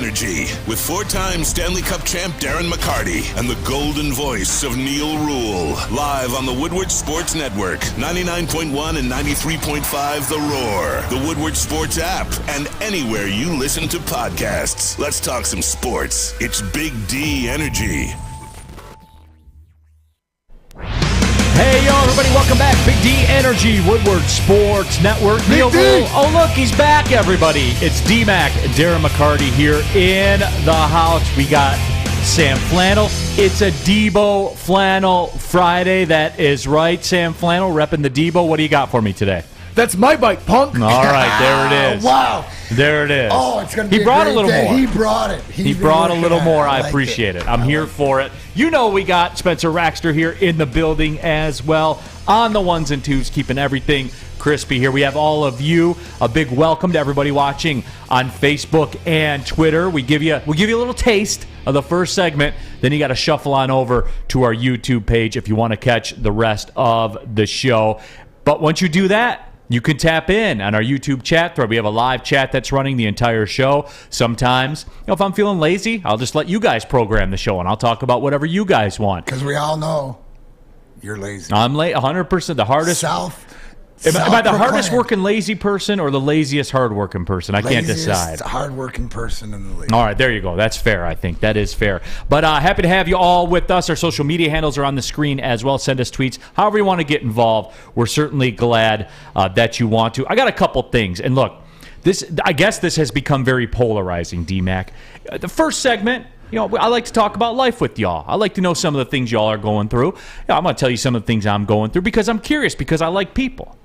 Energy with four-time Stanley Cup champ Darren McCarty and the golden voice of Neal Ruhl. Live on the Woodward Sports Network, 99.1 and 93.5 The Roar, the Woodward Sports app, and anywhere you listen to podcasts. Let's talk some sports. It's Big D Energy. Hey, yo, everybody, welcome back. Big D Energy, Woodward Sports Network. Neal Ruhl. Oh, look, he's back, everybody. It's D-Mac and Darren McCarty here in the house. We got Sam Flannel. It's a Debo Flannel Friday. That is right. Sam Flannel repping the Debo. What do you got for me today? That's my bike, punk. All right, there it is. Wow. There it is. Oh, it's going to be He brought a little day. more. He brought it. He brought a little more. I appreciate it. I'm here for it. You know we got Spencer Raxter here in the building as well, on the ones and twos, keeping everything crispy here. We have all of you. A big welcome to everybody watching on Facebook and Twitter. We'll give you a little taste of the first segment. Then you got to shuffle on over to our YouTube page if you want to catch the rest of the show. But once you do that, you can tap in on our YouTube chat thread. We have a live chat that's running the entire show. Sometimes, if I'm feeling lazy, I'll just let you guys program the show, and I'll talk about whatever you guys want. Because we all know you're lazy. I'm late, 100%. The hardest. Am I the hardest working lazy person or the laziest hard working person? I can't decide. Hard working person in the league. All right, there you go. That's fair, I think. That is fair. But happy to have you all with us. Our social media handles are on the screen as well. Send us tweets. However you want to get involved. We're certainly glad that you want to. I got a couple things. And look, I guess this has become very polarizing, D-Mac. The first segment, I like to talk about life with y'all. I like to know some of the things y'all are going through. I'm going to tell you some of the things I'm going through because I'm curious, because I like people.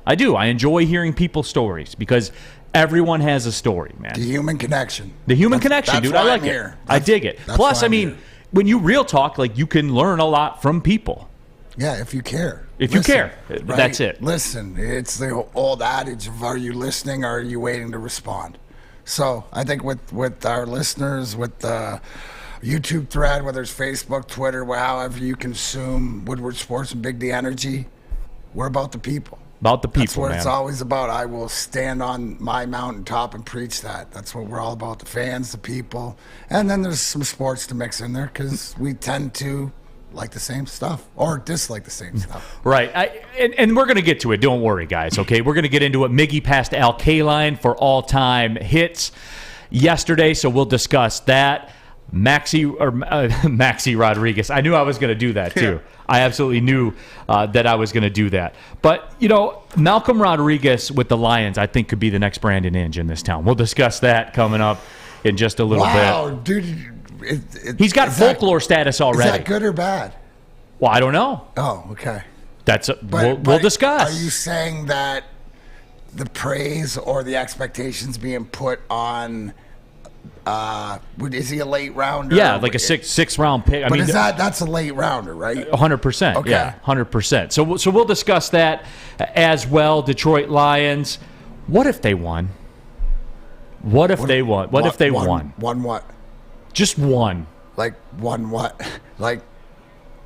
I do. I enjoy hearing people's stories because everyone has a story, man. The human connection. The human connection, dude. I like it. I dig it. Plus, I mean, when you real talk, like, you can learn a lot from people. Yeah, if you care. If you care. Right? That's it. Listen, it's the old adage of, are you listening or are you waiting to respond? So I think with our listeners, with the YouTube thread, whether it's Facebook, Twitter, however you consume Woodward Sports and Big D Energy, we're about the people. About the people, That's what man. It's always about. I will stand on my mountaintop and preach that. That's what we're all about, the fans, the people. And then there's some sports to mix in there because we tend to like the same stuff or dislike the same stuff. Right. And we're going to get to it. Don't worry, guys, okay? We're going to get into it. Miggy passed Kaline for all-time hits yesterday, so we'll discuss that. Maxi Rodriguez. I knew I was going to do that, too. Yeah. I absolutely knew that I was going to do that. But, Malcom Rodriguez with the Lions, I think, could be the next Brandon Inge in this town. We'll discuss that coming up in just a little bit. Wow, dude. He's got folklore status already. Is that good or bad? Well, I don't know. Oh, okay. We'll discuss. Are you saying that the praise or the expectations being put on is he a late rounder? Yeah, like a six round pick. But that's a late rounder, right? 100%. Okay. Yeah, 100%. So we'll discuss that as well. Detroit Lions. What if they won? What if they won? Won what? Just one. Like won what? Like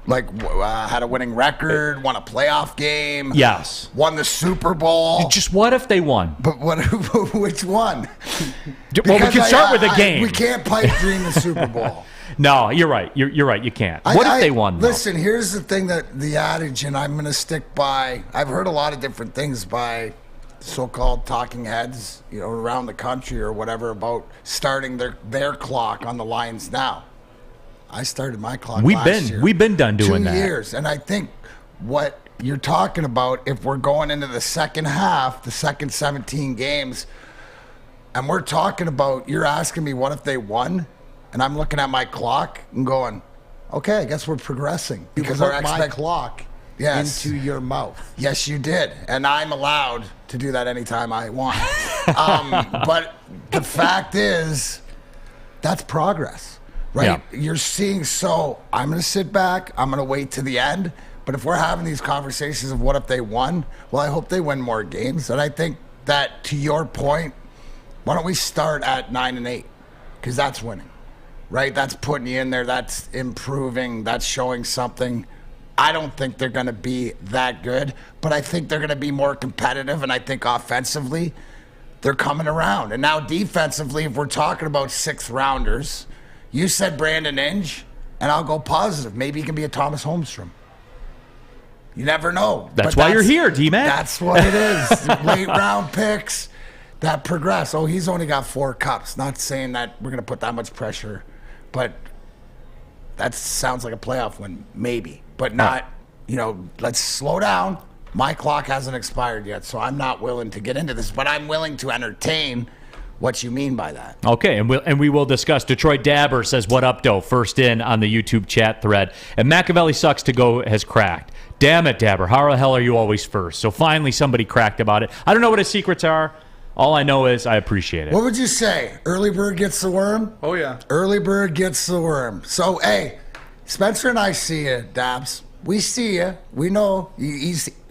had a winning record, won a playoff game. Yes. Won the Super Bowl. Just what if they won? But which one? Well, we can start with a game. We can't pipe dream the Super Bowl. No, you're right. You're right. You can't. What if they won, though? Listen, here's the thing that the adage, and I'm going to stick by. I've heard a lot of different things by so-called talking heads, around the country or whatever, about starting their clock on the Lions now. I started my clock last year. We've been done doing 2 years. And I think what you're talking about, if we're going into the second half, the second 17 games, and we're talking about, you're asking me what if they won, and I'm looking at my clock and going, okay, I guess we're progressing. Because my clock into your mouth. Yes, you did. And I'm allowed to do that anytime I want. But the fact is, that's progress. Right? Yeah. You're seeing, I'm going to sit back. I'm going to wait to the end. But if we're having these conversations of what if they won, well, I hope they win more games. And I think that, to your point, why don't we start at 9-8? Because that's winning, right? That's putting you in there. That's improving. That's showing something. I don't think they're going to be that good, but I think they're going to be more competitive. And I think offensively, they're coming around. And now defensively, if we're talking about 6th rounders, you said Brandon Inge, and I'll go positive. Maybe he can be a Thomas Holmstrom. You never know. That's why you're here, D-Man. That's what it is. Late round picks that progress. Oh, he's only got 4 cups. Not saying that we're going to put that much pressure, but that sounds like a playoff win, maybe. But not, let's slow down. My clock hasn't expired yet, so I'm not willing to get into this, but I'm willing to entertain what you mean by that. Okay, and we will discuss. Detroit Dabber says, what up, Doe? First in on the YouTube chat thread. And Machiavelli Sucks to Go has cracked. Damn it, Dabber. How the hell are you always first? So finally somebody cracked about it. I don't know what his secrets are. All I know is I appreciate it. What would you say? Early bird gets the worm? Oh, yeah. Early bird gets the worm. So, hey, Spencer and I see you, Dabs. We see you. We know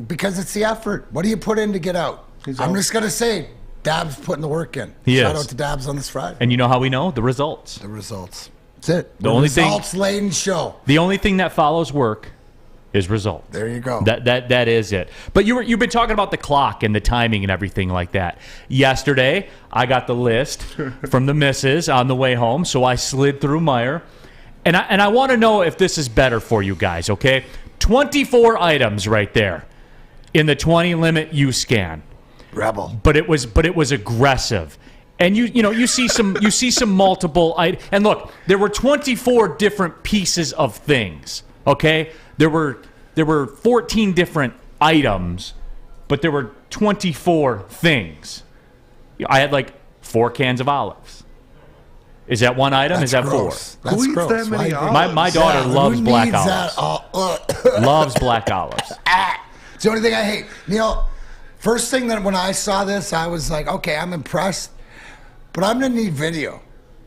because it's the effort. What do you put in to get out? I'm just going to say, Dabs putting the work in. Shout out to Dabs on this Friday. And you know how we know? The results. The results. That's it. The only results-laden show. The only thing that follows work is result. There you go. That is it. But you've been talking about the clock and the timing and everything like that. Yesterday, I got the list from the missus on the way home, so I slid through Meijer. And I want to know if this is better for you guys, okay? 24 items right there in the 20 limit you scan. Rebel. But it was aggressive. And you see some multiple items. And look, there were 24 different pieces of things, okay? There were 14 different items, but there were 24 things. I had like 4 cans of olives. Is that one item? That's is that gross. 4? That's Who eats gross. that many olives? My daughter loves black olives. That? Loves black olives. It's the only thing I hate. Neal, first thing that when I saw this, I was like, okay, I'm impressed, but I'm going to need video.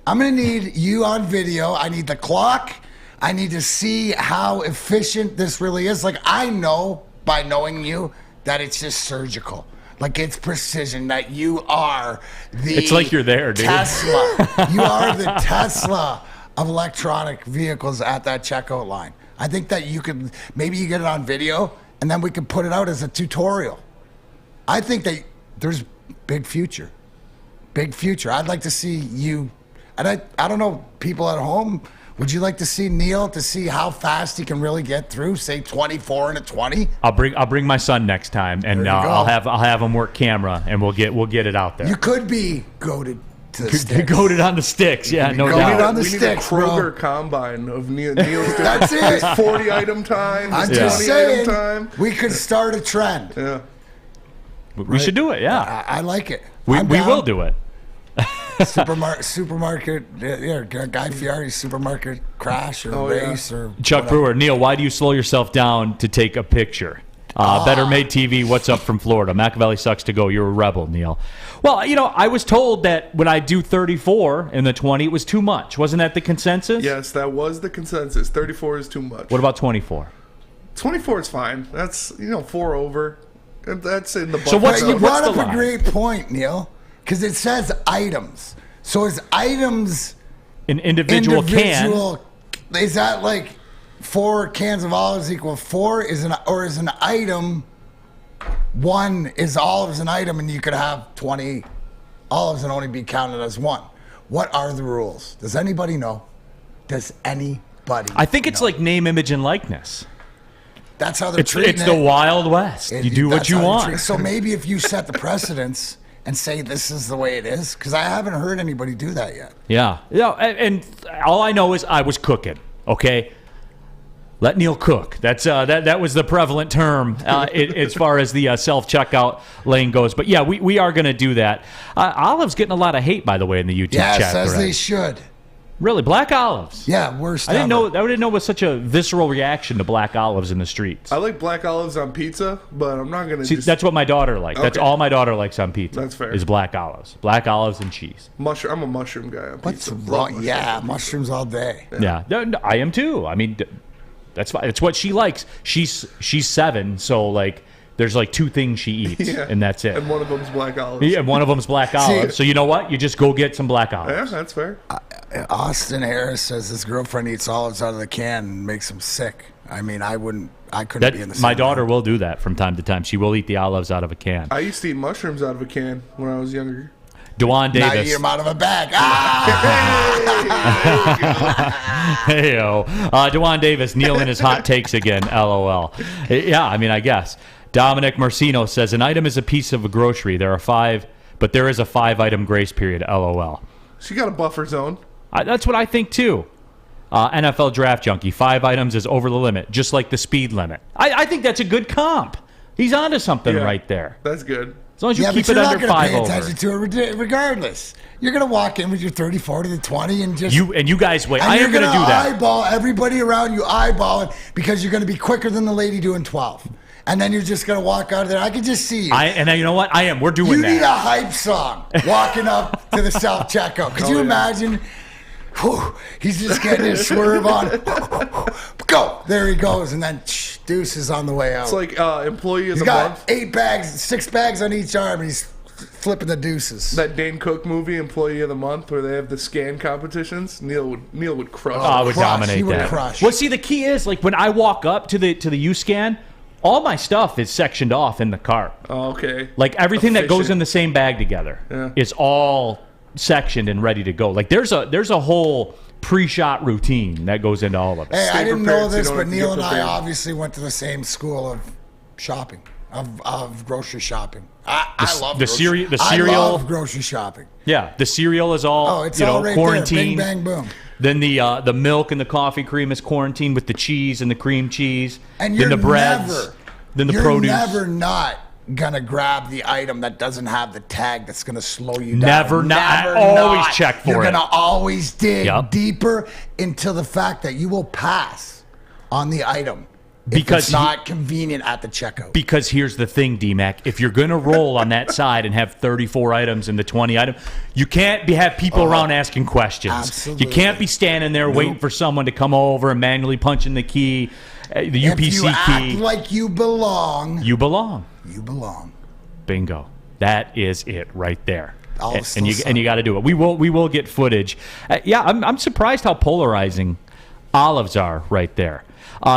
I'm going to need you on video. I need the clock. I need to see how efficient this really is. Like, I know by knowing you that it's just surgical. Like, it's precision, that you are the It's like you're there, dude. Tesla. You are the Tesla of electronic vehicles at that checkout line. I think that maybe you get it on video, and then we can put it out as a tutorial. I think that there's big future. Big future. I'd like to see you, and I don't know, people at home, would you like to see Neal to see how fast he can really get through, say 24 and a 20? I'll bring my son next time, and I'll have him work camera, and we'll get it out there. You could be goated to the sticks. Goated on the sticks, yeah, no goated doubt. on the we sticks, need a Kroger bro. combine of Neal's. That's it. 40 item time. I'm 20 just saying, item time. we could start a trend. Yeah. We should do it, yeah. I like it. We will do it. Supermarket, Guy Fieri's supermarket crash or race or Chuck whatever. Brewer, Neal, why do you slow yourself down to take a picture? Better Made TV, what's up from Florida? Machiavelli Sucks to Go. You're a rebel, Neal. Well, I was told that when I do 34 in the 20, it was too much. Wasn't that the consensus? Yes, that was the consensus. 34 is too much. What about 24? 24 is fine. That's 4 over. That's in the bucket. So what's You the brought up line? a great point, Neal, because it says items. So is items An individual can. Is that like 4 cans of olives equal 4? Is an item one? Is olives an item, and you could have 20 olives and only be counted as one? What are the rules? Does anybody know? Does anybody? I think it's like name, image, and likeness. That's how they're treating It's it. the Wild West. You do what That's you how they want. treat it. So maybe if you set the precedence and say this is the way it is, because I haven't heard anybody do that yet. Yeah. And all I know is I was cooking, okay? Let Neal cook. That's that was the prevalent term as far as the self-checkout lane goes. But, yeah, we are going to do that. Olive's getting a lot of hate, by the way, in the YouTube chat. Yes, as thread. they should. Really? Black olives? Yeah, worst I didn't ever. know it was such a visceral reaction to black olives in the streets. I like black olives on pizza, but I'm not going to See, that's what my daughter likes. That's Okay. all my daughter likes on pizza. That's fair. Is black olives. Black olives and cheese. Mushroom. I'm a mushroom guy on What's pizza. wrong? Yeah, mushrooms all day. Yeah. No, I am too. I mean, that's fine. It's what she likes. She's 7, so like there's like 2 things she eats, and that's it. And one of them's black olives. Yeah, one of them's black olives. So you know what? You just go get some black olives. Yeah, that's fair. Austin Harris says his girlfriend eats olives out of the can and makes him sick. I mean, I couldn't be in the same My daughter room. will do that from time to time. She will eat the olives out of a can. I used to eat mushrooms out of a can when I was younger. Dewan Now you Davis. eat them out of a bag. Hey-o. Dewan Davis, Neal in his hot takes again, LOL. Yeah, I mean, I guess. Dominic Marcino says, an item is a piece of a grocery. There are 5, but there is a 5-item grace period, LOL. She got a buffer zone. That's what I think, too. NFL Draft Junkie, 5 items is over the limit, just like the speed limit. I think that's a good comp. He's onto something right there. That's good. As long as you keep but it you're under not 5 pay over. attention to it regardless. You're going to walk in with your 30, 40, to 20 and just... You guys wait. And I am going to do that. eyeball everybody around you, eyeball it, because you're going to be quicker than the lady doing 12. And then you're just going to walk out of there. I can just see you. And you know what? I am. We're doing You that. need a hype song walking up to the self-checkout. Could you imagine? Whew, he's just getting his swerve on. Go. There he goes. And then deuces on the way out. It's like employee of He's the got month. 8 bags, 6 bags on each arm, and he's flipping the deuces. That Dane Cook movie, Employee of the Month, where they have the scan competitions. Neal would crush. I would Crush. dominate He would that. crush. Well, see, the key is, like, when I walk up to the U-Scan, all my stuff is sectioned off in the cart. Oh, okay. Like, everything that goes Efficient. in the same bag together is all sectioned and ready to go. Like, there's a whole pre-shot routine that goes into all of it. Hey, I Stay didn't prepared know so you this, don't but have to Neal get and I prepared. obviously went to the same school of shopping, of grocery shopping. I love the grocery- the I cereal. love grocery shopping. Yeah, the cereal is all It's all right quarantined. there. Bing, bang, boom. Then the milk and the coffee cream is quarantined with the cheese and the cream cheese. And then you're the breads. never, Then the you're produce. never not gonna grab the item that doesn't have the tag that's gonna slow you down. Never not. I always check for You're it. gonna always dig Yep. deeper into the fact that you will pass on the item Because if it's not convenient at the checkout. Because here's the thing, D-Mac. If you're going to roll on that side and have 34 items in the 20 item, you can't have people around asking questions. Absolutely. You can't be standing there waiting for someone to come over and manually punching the key, the UPC if you key. act like you belong, You belong. you belong. Bingo. That is it right there. Olives And still you got to do it. We will get footage. I'm surprised how polarizing olives are right there.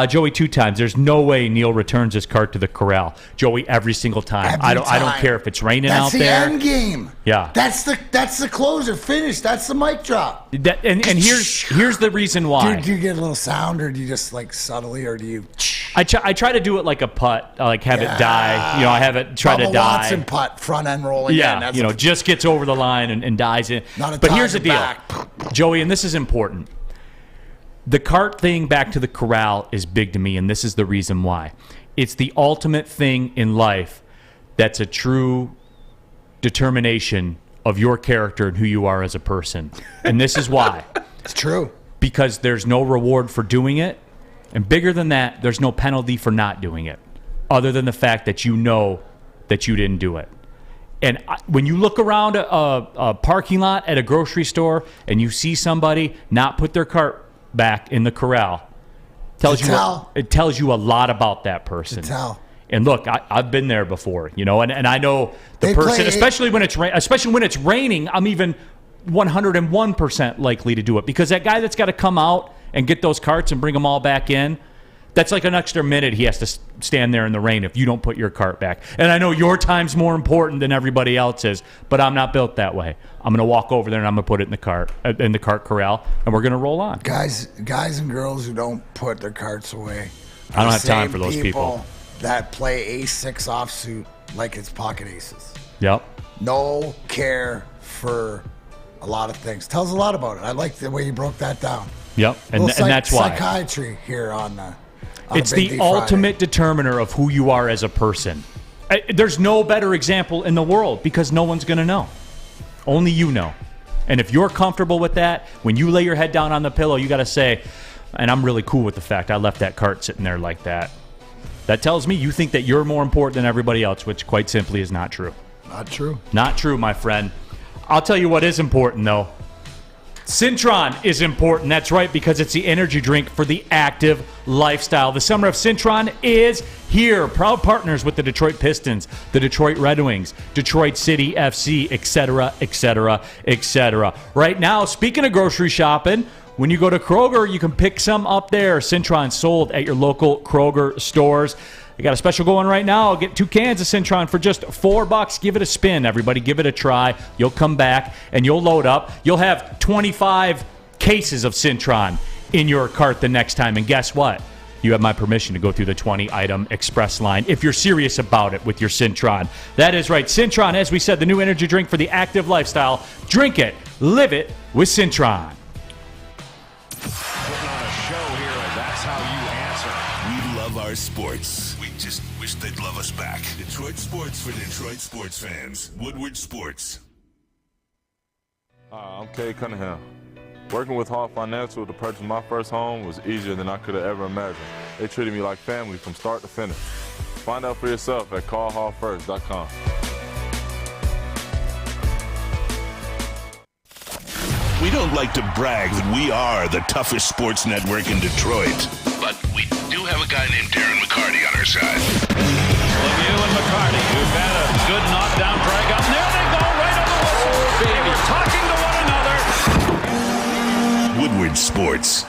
Joey 2 times. There's no way Neal returns his cart to the corral. Joey, every single time. I don't care if it's raining That's out the there. end game. Yeah. That's the closer finish. That's the mic drop. And here's the reason why. Do you get a little sound, or do you just like subtly, or do you? I try to do it like a putt, like have it die. I have it try to Bubba die. Watson putt, front end roll again. Yeah, That's just gets over the line and dies in. Not a But here's the Tiger deal, back. Joey, and this is important. The cart thing back to the corral is big to me, and this is the reason why. It's the ultimate thing in life that's a true determination of your character and who you are as a person. And this is why. It's true. Because there's no reward for doing it, and bigger than that, there's no penalty for not doing it, other than the fact that you know that you didn't do it. And when you look around a parking lot at a grocery store and you see somebody not put their cart back in the corral, it tells you a lot about that person. And look, I've been there before, and I know the person, especially when it's raining, I'm even 101% likely to do it, because that guy that's got to come out and get those carts and bring them all back in, that's like an extra minute he has to stand there in the rain if you don't put your cart back. And I know your time's more important than everybody else's, but I'm not built that way. I'm going to walk over there and I'm going to put it in the cart corral, and we're going to roll on. Guys and girls who don't put their carts away. I don't have time for those people that play ace 6 offsuit like it's pocket aces. Yep. No care for a lot of things. Tells a lot about it. I like the way you broke that down. Yep, and that's why. Psychiatry here on it's the ultimate determiner of who you are as a person. There's no better example in the world, because no one's going to know. Only you know. And if you're comfortable with that, when you lay your head down on the pillow, you got to say, and I'm really cool with the fact I left that cart sitting there like that. That tells me you think that you're more important than everybody else, which quite simply is not true. Not true. Not true, my friend. I'll tell you what is important, though. Cintron is important. That's right, because it's the energy drink for the active lifestyle. The summer of Cintron is here. Proud partners with the Detroit Pistons, the Detroit Red Wings, Detroit City FC, etc., etc., etc. Right now, speaking of grocery shopping, when you go to Kroger, you can pick some up there. Cintron sold at your local Kroger stores. I got a special going right now. Get 2 cans of Cintron for just $4. Give it a spin, everybody. Give it a try. You'll come back and you'll load up. You'll have 25 cases of Cintron in your cart the next time. And guess what? You have my permission to go through the 20-item express line if you're serious about it with your Cintron. That is right. Cintron, as we said, the new energy drink for the active lifestyle. Drink it. Live it with Cintron. Putting on a show here, and that's how you answer. We love our sports. We just wish they'd love us back. Detroit sports for Detroit sports fans. Woodward Sports. I'm Cade Cunningham. Working with Hall Financial to purchase my first home was easier than I could have ever imagined. They treated me like family from start to finish. Find out for yourself at callhallfirst.com. We don't like to brag that we are the toughest sports network in Detroit, but we do have a guy named Darren McCarty on our side. Lemieux and McCarty, who've had a good knockdown drag up. There they go, right on the whistle. They were talking to one another. Woodward Sports.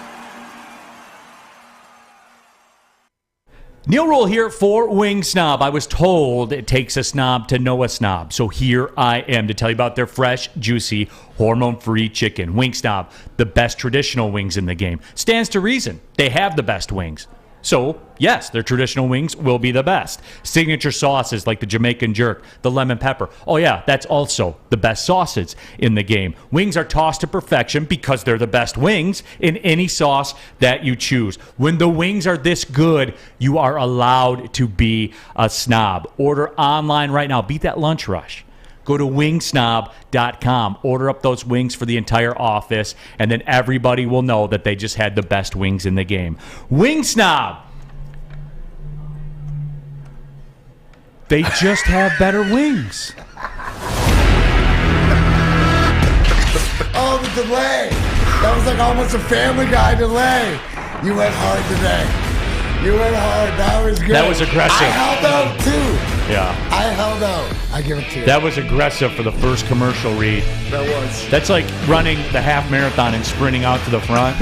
Neal Ruhl here for Wing Snob. I was told it takes a snob to know a snob, so here I am to tell you about their fresh, juicy, hormone-free chicken. Wing Snob, the best traditional wings in the game. Stands to reason. They have the best wings. So, yes, their traditional wings will be the best. Signature sauces like the Jamaican jerk, the lemon pepper. Oh, yeah, that's also the best sauces in the game. Wings are tossed to perfection because they're the best wings in any sauce that you choose. When the wings are this good, you are allowed to be a snob. Order online right now. Beat that lunch rush. Go to wingsnob.com. Order up those wings for the entire office, and then everybody will know that they just had the best wings in the game. Wing Snob. They just have better wings. Oh, the delay. That was like almost a Family Guy delay. You went hard today. You went hard. That was good. That was aggressive. I held out, too. Yeah. I held out. I give it to you. That was aggressive for the first commercial read. That was. That's like running the half marathon and sprinting out to the front.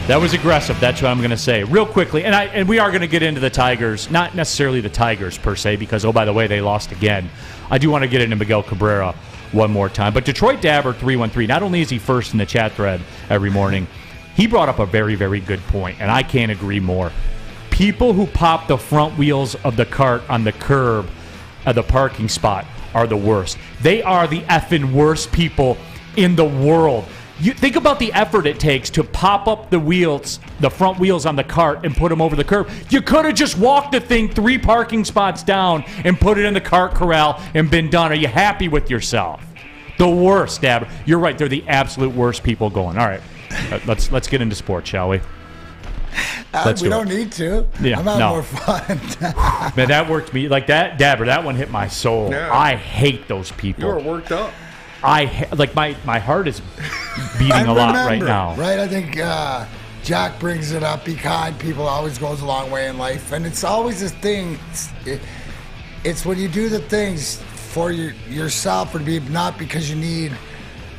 That was aggressive. That's what I'm going to say. Real quickly, and we are going to get into the Tigers, not necessarily the Tigers per se, because, oh, by the way, they lost again. I do want to get into Miguel Cabrera one more time. But Detroit Dabber 313, not only is he first in the chat thread every morning, he brought up a very, very good point, and I can't agree more. People who pop the front wheels of the cart on the curb at the parking spot are the worst. They are the effing worst people in the world. You think about the effort it takes to pop up the wheels, the front wheels on the cart and put them over the curb. You could have just walked the thing 3 parking spots down and put it in the cart corral and been done. Are you happy with yourself? The worst, Dab. You're right. They're the absolute worst people going. All right. Let's get into sports, shall we? We don't need to. Yeah, I'm having more fun. Man, that worked me. Like that, Dabber, that one hit my soul. Yeah. I hate those people. You were worked up. My heart is beating a lot right now. Right? I think Jack brings it up. Be kind. People always goes a long way in life. And it's always this thing. It's when you do the things for yourself or not because you need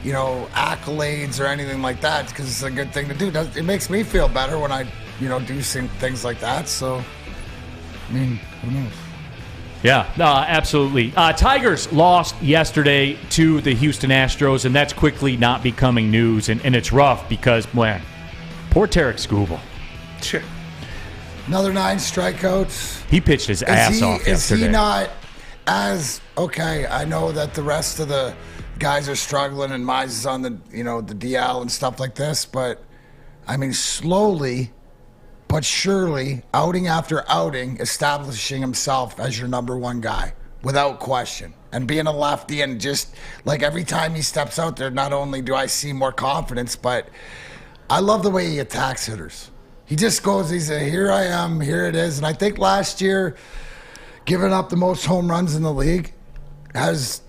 accolades or anything like that, because it's a good thing to do. It makes me feel better when I, do things like that. So, I mean, who knows? Yeah, no, absolutely. Tigers lost yesterday to the Houston Astros, and that's quickly not becoming news. And it's rough because, man, poor Tarek Skubal. Another 9 strikeouts. He pitched his ass off yesterday. Is he not as okay? I know that the rest of the guys are struggling, and Mize is on the the DL and stuff like this, but I mean, slowly but surely, outing after outing, establishing himself as your number 1 guy without question, and being a lefty, and just like every time he steps out there, not only do I see more confidence, but I love the way he attacks hitters. He just goes, he's a here I am, here it is, and I think last year, giving up the most home runs in the league has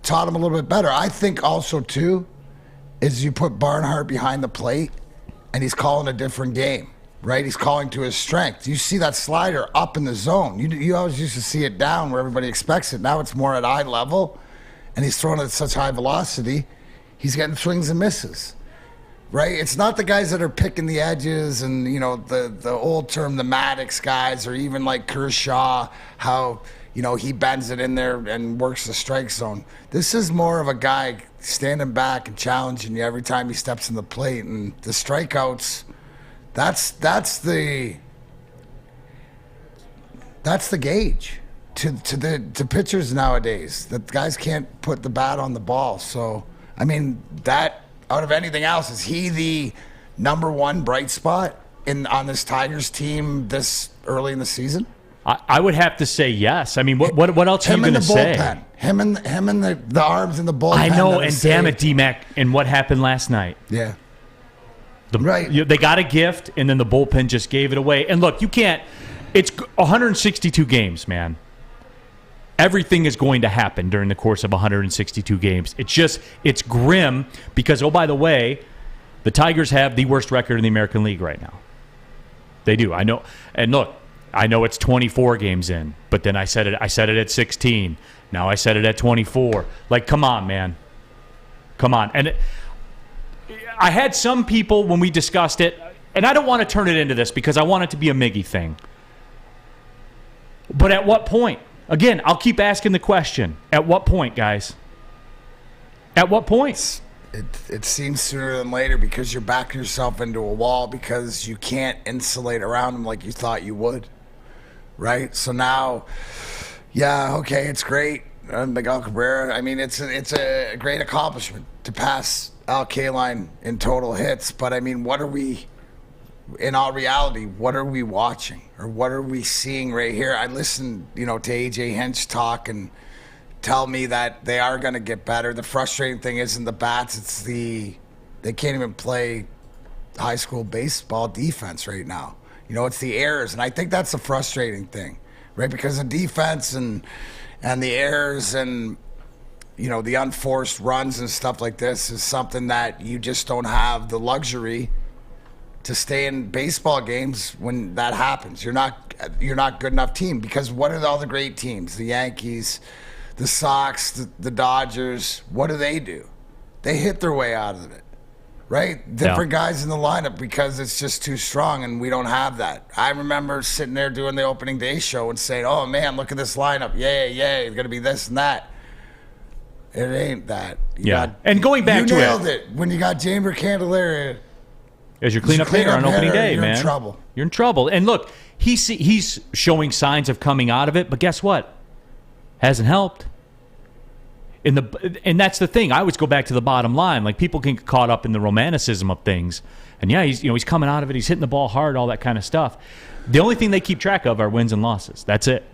taught him a little bit better. I think also, too, is you put Barnhart behind the plate, and he's calling a different game, right? He's calling to his strength. You see that slider up in the zone. You always used to see it down where everybody expects it. Now it's more at eye level, and he's throwing at such high velocity. He's getting swings and misses, right? It's not the guys that are picking the edges and, the old term, the Maddox guys, or even like Kershaw, how, he bends it in there and works the strike zone. This is more of a guy standing back and challenging you every time he steps in the plate. And the strikeouts, that's the gauge to pitchers nowadays. That guys can't put the bat on the ball. So, I mean, that out of anything else, is he the number one bright spot on this Tigers team this early in the season? I would have to say yes. I mean, what else are you going to say? Him and the arms in the bullpen. I know, and damn it, D-Mac, and what happened last night? Yeah. They got a gift, and then the bullpen just gave it away. And look, you can't. It's 162 games, man. Everything is going to happen during the course of 162 games. It's grim because, oh, by the way, the Tigers have the worst record in the American League right now. They do. I know. And look, I know it's 24 games in, but then I said it at 16. Now I said it at 24. Like, come on, man. Come on. And I had some people when we discussed it, and I don't want to turn it into this because I want it to be a Miggy thing. But at what point? Again, I'll keep asking the question. At what point, guys? At what point? It seems sooner than later because you're backing yourself into a wall because you can't insulate around them like you thought you would, right? So now, yeah, okay, it's great. Miguel Cabrera, I mean, it's a great accomplishment to pass Al Kaline in total hits, but I mean, in all reality, what are we watching or what are we seeing right here? I listened, to AJ Hinch talk and tell me that they are going to get better. The frustrating thing isn't the bats, they can't even play high school baseball defense right now. It's the errors, and I think that's the frustrating thing, right? Because the defense and the errors and the unforced runs and stuff like this is something that you just don't have the luxury to stay in baseball games when that happens. You're not good enough team because what are all the great teams? The Yankees, the Sox, the Dodgers, what do? They hit their way out of it, right? Different guys in the lineup because it's just too strong and we don't have that. I remember sitting there doing the opening day show and saying, oh man, look at this lineup. Yay, it's going to be this and that. It ain't that. And going back to it. You nailed it. When you got Jamer Candelaria as your cleanup hitter on opening day, man. You're in trouble. You're in trouble. And look, he's showing signs of coming out of it, but guess what? Hasn't helped. And that's the thing. I always go back to the bottom line. Like, people can get caught up in the romanticism of things. And yeah, he's coming out of it. He's hitting the ball hard, all that kind of stuff. The only thing they keep track of are wins and losses. That's it.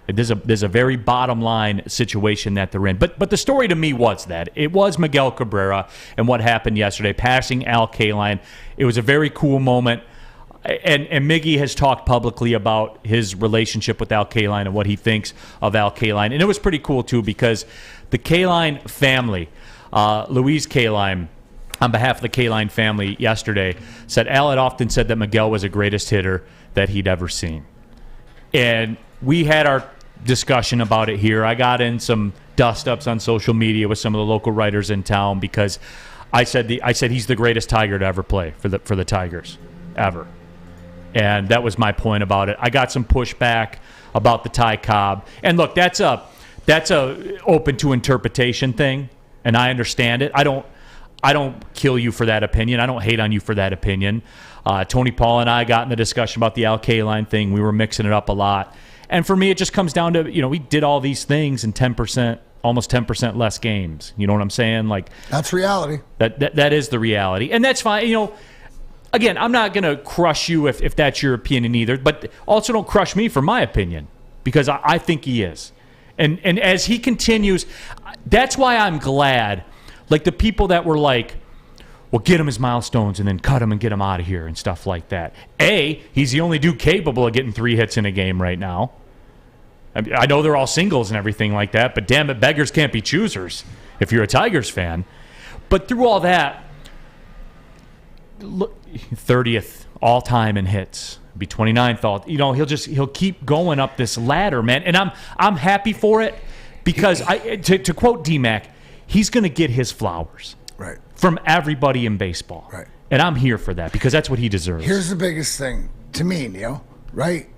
There's a very bottom line situation that they're in. But the story to me was that it was Miguel Cabrera and what happened yesterday, passing Al Kaline. It was a very cool moment. And Miggy has talked publicly about his relationship with Al Kaline and what he thinks of Al Kaline. And it was pretty cool, too, because the Kaline family, Louise Kaline, on behalf of the Kaline family yesterday, said Al had often said that Miguel was the greatest hitter that he'd ever seen. And we had our discussion about it here. I got in some dust-ups on social media with some of the local writers in town because I said he's the greatest Tiger to ever play for the Tigers, ever. And that was my point about it. I got some pushback about the Ty Cobb. And look, that's a open to interpretation thing, and I understand it. I don't kill you for that opinion. I don't hate on you for that opinion. Tony Paul and I got in the discussion about the Al Kaline thing. We were mixing it up a lot. And for me, it just comes down to, we did all these things in 10%, almost 10% less games. You know what I'm saying? Like, that's reality. That is the reality. And that's fine. Again, I'm not going to crush you if that's your opinion either. But also don't crush me for my opinion because I think he is. And as he continues, that's why I'm glad. Like, the people that were like, well, get him his milestones and then cut him and get him out of here and stuff like that. He's the only dude capable of getting 3 hits in a game right now. I know they're all singles and everything like that, but damn it, beggars can't be choosers if you're a Tigers fan. But through all that, look, 30th all time in hits. Be 29th all. He'll keep going up this ladder, man. And I'm happy for it because to quote D-Mac, he's going to get his flowers from everybody in baseball. Right. And I'm here for that because that's what he deserves. Here's the biggest thing to me, Neal, right?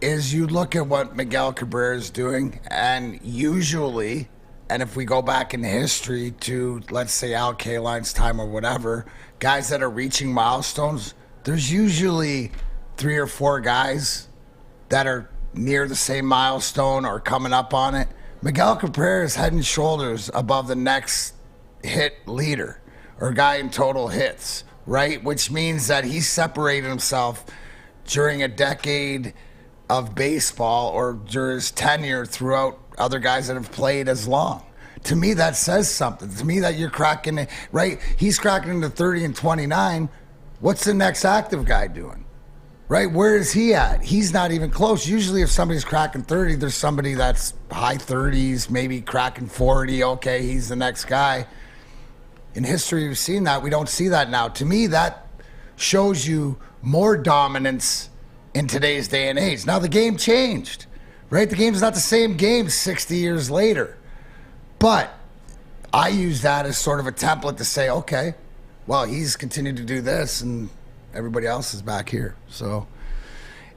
Is you look at what Miguel Cabrera is doing, and usually, and if we go back in history to, let's say, Kaline's time or whatever, guys that are reaching milestones, there's usually 3 or 4 guys that are near the same milestone or coming up on it. Miguel Cabrera is head and shoulders above the next hit leader or guy in total hits, right? Which means that he separated himself during a decade of baseball or during his tenure throughout other guys that have played as long. To me, that says something. To me, that you're cracking it, right? He's cracking into 30 and 29. What's the next active guy doing? Right? Where is he at? He's not even close. Usually if somebody's cracking 30, there's somebody that's high 30s, maybe cracking 40. Okay, he's the next guy. In history, we've seen that. We don't see that now. To me, that shows you more dominance in today's day and age. Now, the game changed, right? The game's not the same game 60 years later. But I use that as sort of a template to say, okay, well, he's continued to do this, and everybody else is back here. So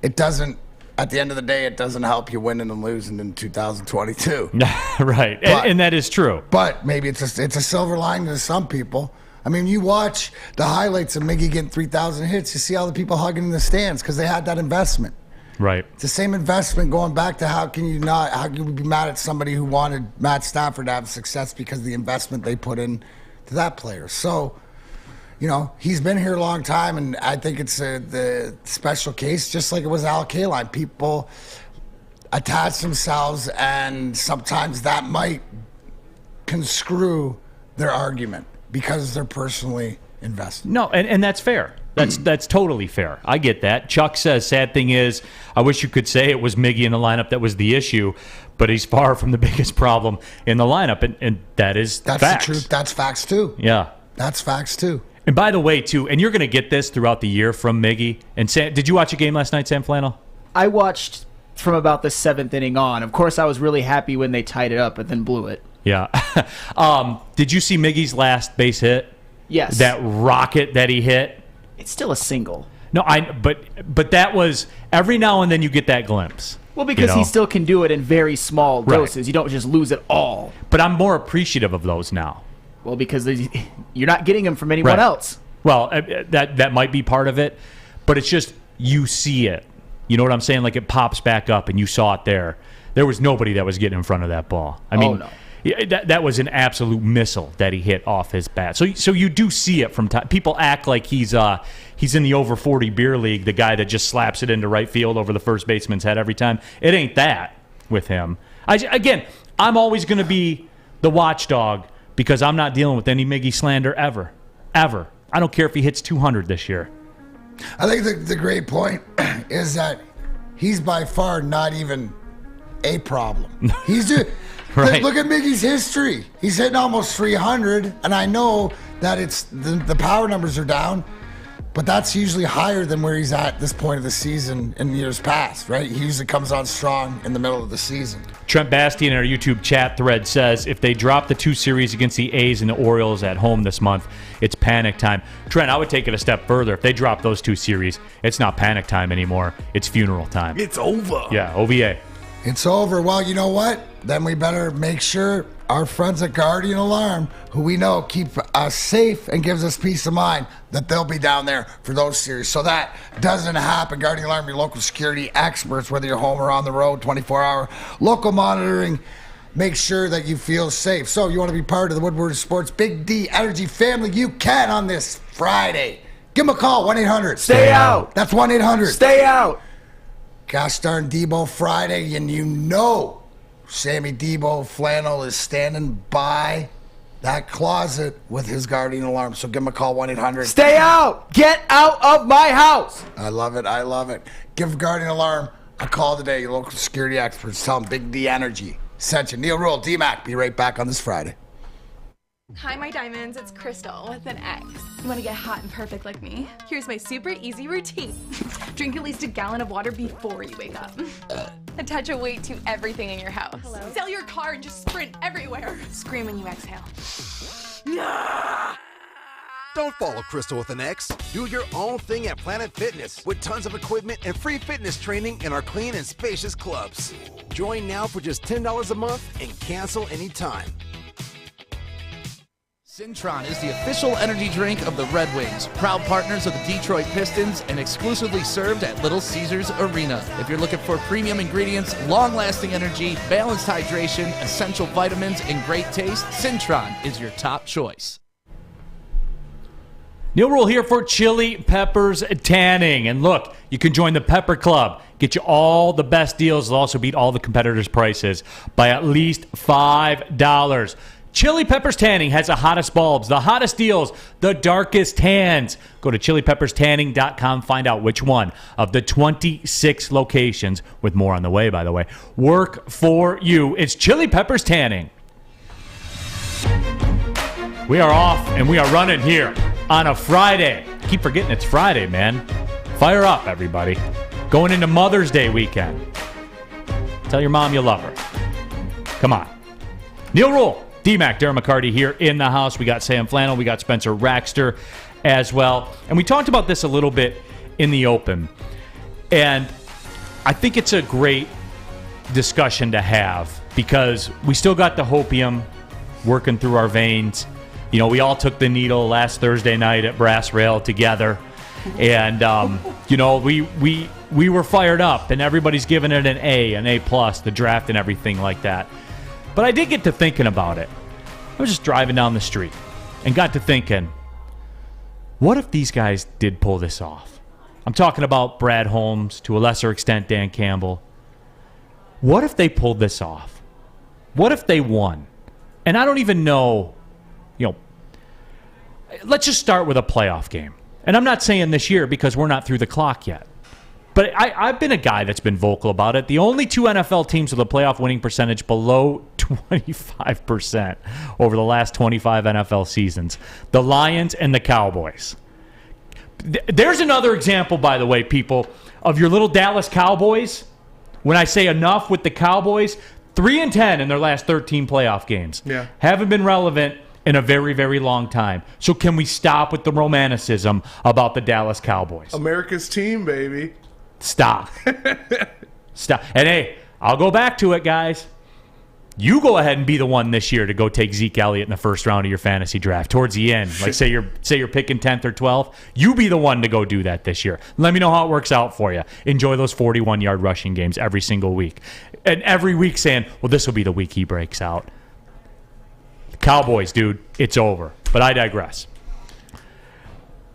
it doesn't, at the end of the day, it doesn't help you winning and losing in 2022. Right. And that is true. But maybe it's a silver lining to some people. I mean, you watch the highlights of Miggy getting 3,000 hits, you see all the people hugging in the stands because they had that investment. Right. It's the same investment going back to how can you be mad at somebody who wanted Matt Stafford to have success because of the investment they put in to that player. So, he's been here a long time, and I think it's the special case, just like it was Kaline. People attach themselves, and sometimes that might conscrew their argument because they're personally invested. No, and that's fair. That's totally fair. I get that. Chuck says, sad thing is, I wish you could say it was Miggy in the lineup that was the issue, but he's far from the biggest problem in the lineup, and that's facts. The truth. That's facts, too. Yeah. That's facts, too. And by the way, too, and you're going to get this throughout the year from Miggy. And Sam, did you watch a game last night, Sam Flannel? I watched from about the 7th inning on. Of course, I was really happy when they tied it up, but then blew it. Yeah. Did you see Miggy's last base hit? Yes. That rocket that he hit? It's still a single. No, but that was every now and then you get that glimpse. Well, because he still can do it in very small doses. Right. You don't just lose it all. But I'm more appreciative of those now. Well, because you're not getting them from anyone else. Well, that might be part of it, but it's just you see it. You know what I'm saying? Like it pops back up, and you saw it there. There was nobody that was getting in front of that ball. I mean, no. That was an absolute missile that he hit off his bat. So you do see it from time. People act like he's in the over 40 beer league, the guy that just slaps it into right field over the first baseman's head every time. It ain't that with him. I'm always going to be the watchdog because I'm not dealing with any Miggy slander ever. I don't care if he hits 200 this year. I think the great point is that he's by far not even a problem. He's right. Look at Miggy's history. He's hitting almost 300, and I know that it's the power numbers are down, but that's usually higher than where he's at this point of the season in years past, right? He usually comes on strong in the middle of the season. Trent Bastian in our YouTube chat thread says, if they drop the 2 series against the A's and the Orioles at home this month, it's panic time. Trent, I would take it a step further. If they drop those 2 series, it's not panic time anymore. It's funeral time. It's over. Yeah, OVA. It's over. Well, you know what? Then we better make sure our friends at Guardian Alarm, who we know keep us safe and gives us peace of mind, that they'll be down there for those series. So that doesn't happen. Guardian Alarm, your local security experts, whether you're home or on the road, 24-hour local monitoring. Make sure that you feel safe. So you want to be part of the Woodward Sports Big D Energy family? You can on this Friday. Give them a call, 1-800. Stay out. That's 1-800. Stay out. Gosh darn Debo Friday, and you know Sammy Debo Flannel is standing by that closet with his Guardian Alarm. So give him a call, 1-800. Stay out. Get out of my house. I love it. Give Guardian Alarm a call today. Your local security experts. Tell them Big D Energy sent you. Neal Ruhl, D-Mac. Be right back on this Friday. Hi, my diamonds. It's Crystal with an X. You want to get hot and perfect like me? Here's my super easy routine. Drink at least a gallon of water before you wake up. Attach a weight to everything in your house. Hello? Sell your car and just sprint everywhere. Scream when you exhale. Don't follow Crystal with an X. Do your own thing at Planet Fitness with tons of equipment and free fitness training in our clean and spacious clubs. Join now for just $10 a month and cancel anytime. Cintron is the official energy drink of the Red Wings, proud partners of the Detroit Pistons, and exclusively served at Little Caesars Arena. If you're looking for premium ingredients, long-lasting energy, balanced hydration, essential vitamins, and great taste, Cintron is your top choice. Neal Ruhl here for Chili Peppers Tanning. And look, you can join the Pepper Club. Get you all the best deals. They'll also beat all the competitors' prices by at least $5. Chili Peppers Tanning has the hottest bulbs, the hottest deals, the darkest tans. Go to chiliPeppersTanning.com. Find out which one of the 26 locations, with more on the way, by the way, work for you. It's Chili Peppers Tanning. We are off and we are running here on a Friday. Keep forgetting it's Friday, man. Fire up, everybody. Going into Mother's Day weekend. Tell your mom you love her. Come on. Neal Ruhl, D-Mac, Darren McCarty here in the house. We got Sam Flannel. We got Spencer Raxter as well. And we talked about this a little bit in the open. And I think it's a great discussion to have because we still got the hopium working through our veins. You know, we all took the needle last Thursday night at Brass Rail together. And, you know, we were fired up, and everybody's giving it an A+, the draft and everything like that. But I did get to thinking about it. I was just driving down the street and got to thinking, what if these guys did pull this off? I'm talking about Brad Holmes, to a lesser extent Dan Campbell. What if they pulled this off? What if they won? And I don't even know, you know, let's just start with a playoff game. And I'm not saying this year because we're not through the clock yet. But I've been a guy that's been vocal about it. The only two NFL teams with a playoff winning percentage below 25% over the last 25 NFL seasons, the Lions and the Cowboys. There's another example, by the way, people, of your little Dallas Cowboys. When I say enough with the Cowboys, 3-10 in their last 13 playoff games. Yeah. Haven't been relevant in a very, very long time. So can we stop with the romanticism about the Dallas Cowboys? America's team, baby. Stop. Stop. And hey, I'll go back to it, guys. You go ahead and be the one this year to go take Zeke Elliott in the first round of your fantasy draft towards the end. Like say you're picking 10th or 12th. You be the one to go do that this year. Let me know how it works out for you. Enjoy those 41-yard rushing games every single week. And every week saying, well, this will be the week he breaks out. Cowboys, dude, it's over. But I digress.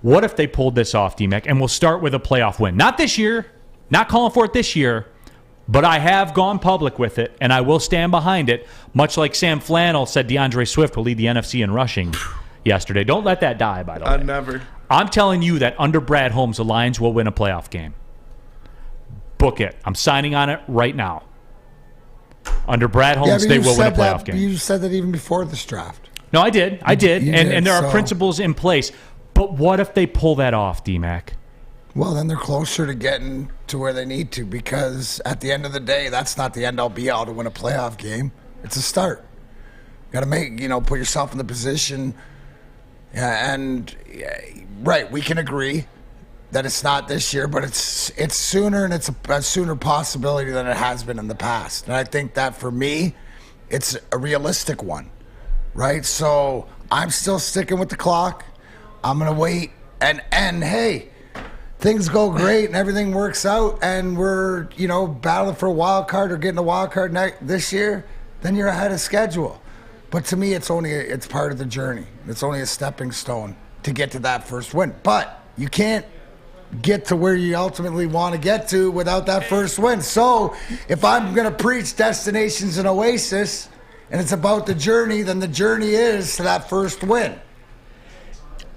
What if they pulled this off, D-Mac? And we'll start with a playoff win. Not this year. Not calling for it this year. But I have gone public with it, and I will stand behind it, much like Sam Flannel said DeAndre Swift will lead the NFC in rushing yesterday. Don't let that die, by the way. Never. I'm telling you that under Brad Holmes, the Lions will win a playoff game. Book it. I'm signing on it right now. Under Brad Holmes, they will win a playoff game. You said that even before this draft. No, I did. I did. And there are so. principles in place. But what if they pull that off, D-Mac? Well, then they're closer to getting to where they need to because at the end of the day, that's not the end-all be-all to win a playoff game. It's a start. You got to put yourself in the position. Right, we can agree that it's not this year, but it's sooner, and it's a sooner possibility than it has been in the past. And I think that for me, it's a realistic one, right? So I'm still sticking with the clock. I'm going to wait. And hey, things go great and everything works out and we're, battling for a wild card or getting a wild card this year, then you're ahead of schedule. But to me, it's part of the journey. It's only a stepping stone to get to that first win. But you can't get to where you ultimately want to get to without that first win. So if I'm going to preach destinations and oasis and it's about the journey, then the journey is to that first win.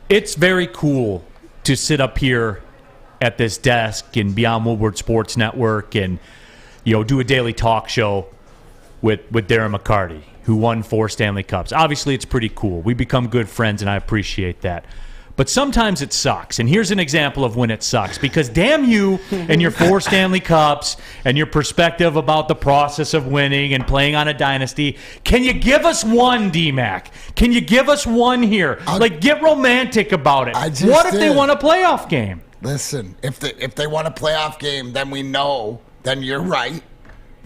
It's very cool to sit up here at this desk and be on Woodward Sports Network and do a daily talk show with Darren McCarty. who won 4 Stanley Cups. Obviously, it's pretty cool. We become good friends, and I appreciate that. But sometimes it sucks. And here's an example of when it sucks. Because damn you and your 4 Stanley Cups and your perspective about the process of winning and playing on a dynasty. Can you give us one, D-Mac? Can you give us one here? Get romantic about it. What if they won a playoff game? Listen, if they won a playoff game, then we know, then you're right,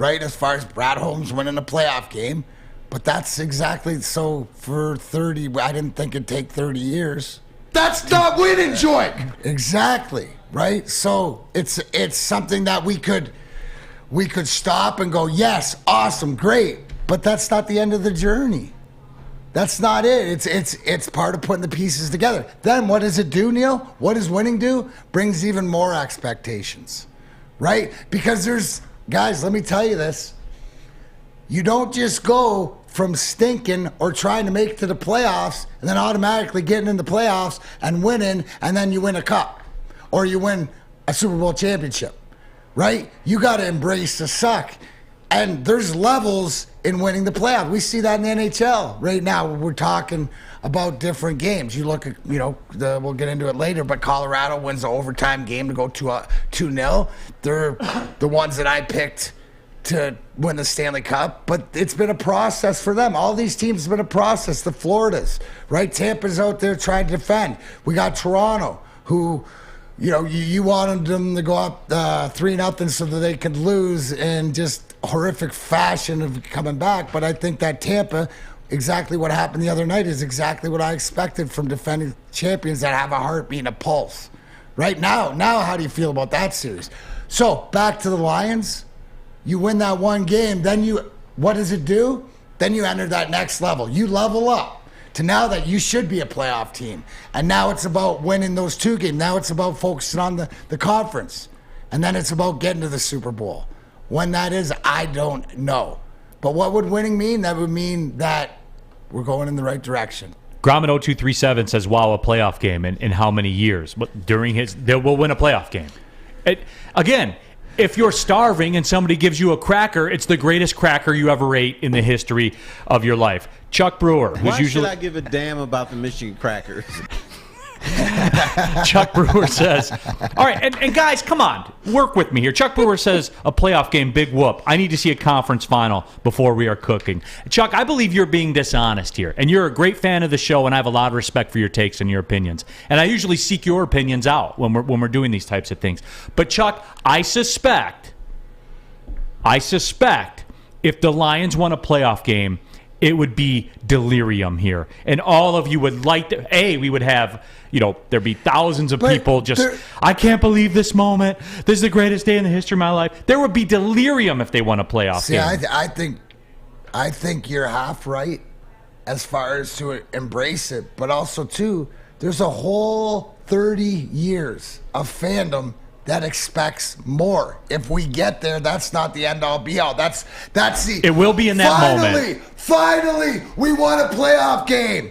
as far as Brad Holmes winning a playoff game. But that's exactly so for 30. I didn't think it'd take 30 years. That's not winning, Joy. Exactly, right? So it's something that we could stop and go, yes, awesome, great. But that's not the end of the journey. That's not it. It's part of putting the pieces together. Then what does it do, Neal? What does winning do? Brings even more expectations, right? Because guys, let me tell you this. You don't just go from stinking or trying to make it to the playoffs and then automatically getting in the playoffs and winning, and then you win a cup or you win a Super Bowl championship, right? You got to embrace the suck. And there's levels in winning the playoffs. We see that in the NHL right now. We're talking about different games. You look at, we'll get into it later, but Colorado wins the overtime game to go 2-0. They're the ones that I picked to win the Stanley Cup, but it's been a process for them. All these teams have been a process. The Floridas, right? Tampa's out there trying to defend. We got Toronto, who, you wanted them to go up 3-0 so that they could lose in just horrific fashion of coming back. But I think that Tampa, exactly what happened the other night, is exactly what I expected from defending champions that have a heartbeat and a pulse. Right now, how do you feel about that series? So back to the Lions. You win that one game, then what does it do? Then you enter that next level. You level up to now that you should be a playoff team. And now it's about winning those 2 games. Now it's about focusing on the conference. And then it's about getting to the Super Bowl. When that is, I don't know. But what would winning mean? That would mean that we're going in the right direction. Gromit0237 says, wow, a playoff game in how many years? But we'll win a playoff game. Again, if you're starving and somebody gives you a cracker, it's the greatest cracker you ever ate in the history of your life. Chuck Brewer, who's Why usually... should I give a damn about the Michigan crackers? Chuck Brewer says, all right, and guys, come on, work with me here. Chuck Brewer says, a playoff game, big whoop. I need to see a conference final before we are cooking. Chuck, I believe you're being dishonest here, and you're a great fan of the show, and I have a lot of respect for your takes and your opinions. And I usually seek your opinions out when we're doing these types of things. But Chuck, I suspect if the Lions won a playoff game, it would be delirium here. And all of you would like to, we would have, there'd be thousands of people I can't believe this moment. This is the greatest day in the history of my life. There would be delirium if they won a playoff game. I think you're half right as far as to embrace it. But also, too, there's a whole 30 years of fandom that expects more. If we get there, that's not the end-all, be-all. That's the... It will be in that moment. Finally, we won a playoff game.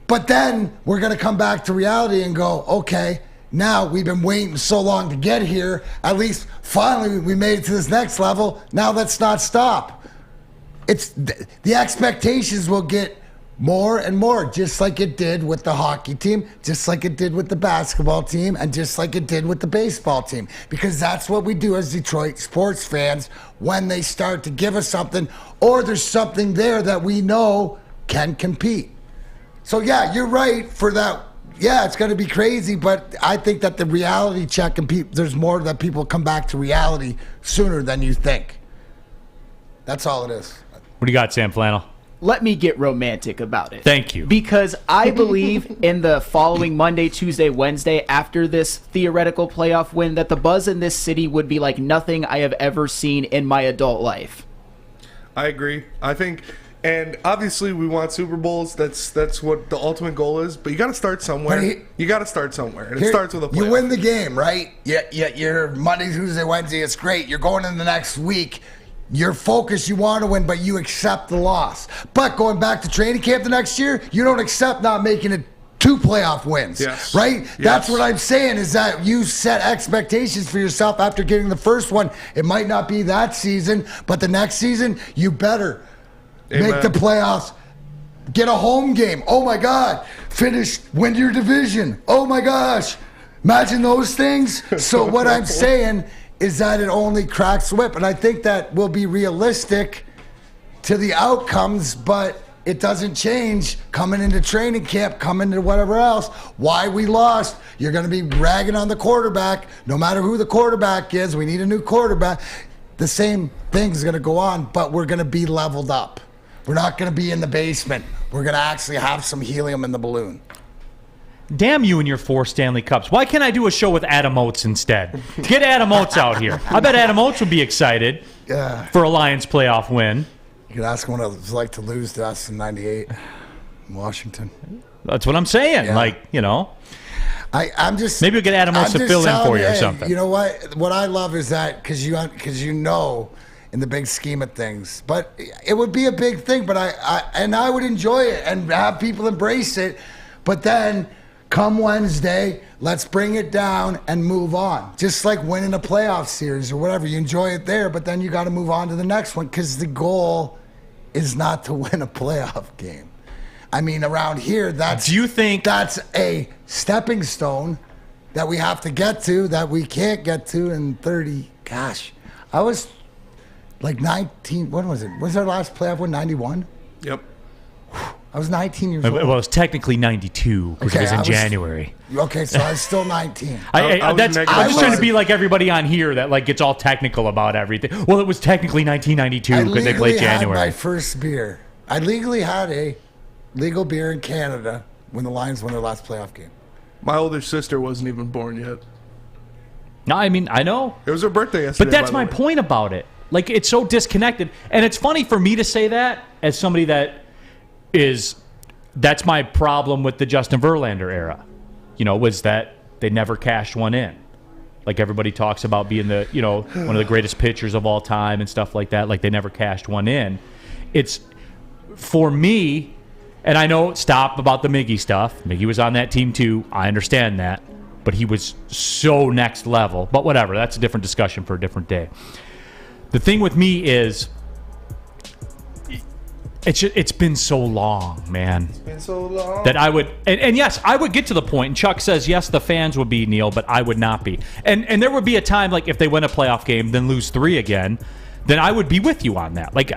But then we're going to come back to reality and go, okay, now we've been waiting so long to get here. At least finally we made it to this next level. Now let's not stop. It's the expectations will get more and more, just like it did with the hockey team, just like it did with the basketball team, and just like it did with the baseball team. Because that's what we do as Detroit sports fans when they start to give us something, or there's something there that we know can compete. So yeah, you're right for that. Yeah, it's going to be crazy, but I think that the reality check and there's more that people come back to reality sooner than you think. That's all it is. What do you got, Sam Flannel? Let me get romantic about it. Thank you. Because I believe in the following Monday, Tuesday, Wednesday, after this theoretical playoff win, that the buzz in this city would be like nothing I have ever seen in my adult life. I agree. I think, and obviously we want Super Bowls. That's what the ultimate goal is. But you got to start somewhere. And it starts with a playoff. You win the game, right? Yeah. You're Monday, Tuesday, Wednesday. It's great. You're going in the next week. You're focused, you want to win, but you accept the loss. But going back to training camp the next year, you don't accept not making it 2 playoff wins, right? Yes. That's what I'm saying, is that you set expectations for yourself after getting the first one. It might not be that season, but the next season, you better Amen. Make the playoffs. Get a home game. Oh, my God. Win your division. Oh, my gosh. Imagine those things. So what I'm saying is that it only cracks the whip. And I think that will be realistic to the outcomes, but it doesn't change coming into training camp, coming to whatever else. Why we lost. You're going to be ragging on the quarterback. No matter who the quarterback is, we need a new quarterback. The same thing's going to go on, but we're going to be leveled up. We're not going to be in the basement. We're going to actually have some helium in the balloon. Damn you and your 4 Stanley Cups. Why can't I do a show with Adam Oates instead? Get Adam Oates out here. I bet Adam Oates would be excited for a Lions playoff win. You could ask him what it was like to lose to us in 98 in Washington. That's what I'm saying. Yeah. Like, you know. I'm just... Maybe we'll get Adam Oates to fill in for you or something. You know what? What I love is that because you know in the big scheme of things. But it would be a big thing, but I would enjoy it and have people embrace it. But then come Wednesday, let's bring it down and move on. Just like winning a playoff series or whatever. You enjoy it there, but then you got to move on to the next one because the goal is not to win a playoff game. I mean, around here, do you think that's a stepping stone that we have to get to that we can't get to in 30? Gosh, I was like 19. When was it? Was our last playoff win 91? Yep. I was 19 years old. Well, it was technically 92 because it was in January. Okay, so I was still 19. I'm just trying to be like everybody on here that like gets all technical about everything. Well, it was technically 1992 because they played January. I had my first beer. I legally had a legal beer in Canada when the Lions won their last playoff game. My older sister wasn't even born yet. No, I mean, I know. It was her birthday yesterday. But that's my point about it. Like, it's so disconnected. And it's funny for me to say that as somebody that's my problem with the Justin Verlander era, was that they never cashed one in. Like everybody talks about being one of the greatest pitchers of all time and stuff like that. Like they never cashed one in. It's for me, and I know stop about the Miggy stuff. Miggy was on that team too. I understand that, but he was so next level. But whatever, that's a different discussion for a different day. The thing with me is, it's been so long, man. It's been so long. That I would, and yes, I would get to the point, and Chuck says, yes, the fans would be, Neal, but I would not be. And there would be a time, like, if they win a playoff game, then lose 3 again, then I would be with you on that. Like,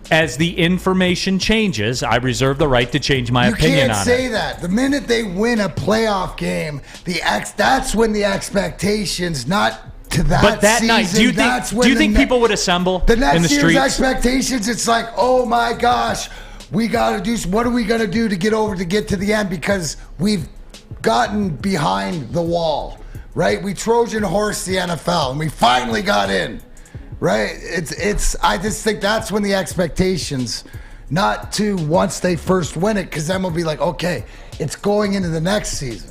as the information changes, I reserve the right to change my opinion on it. You can't say that. The minute they win a playoff game, that's when the expectations, not to that but that season, night, do you think people would assemble the next in the year's streets? Expectations? It's like, oh my gosh, we got to do. What are we going to do to get to the end? Because we've gotten behind the wall, right? We Trojan horse the NFL, and we finally got in, right? It's. I just think that's when the expectations, not to once they first win it, because then we'll be like, okay, it's going into the next season.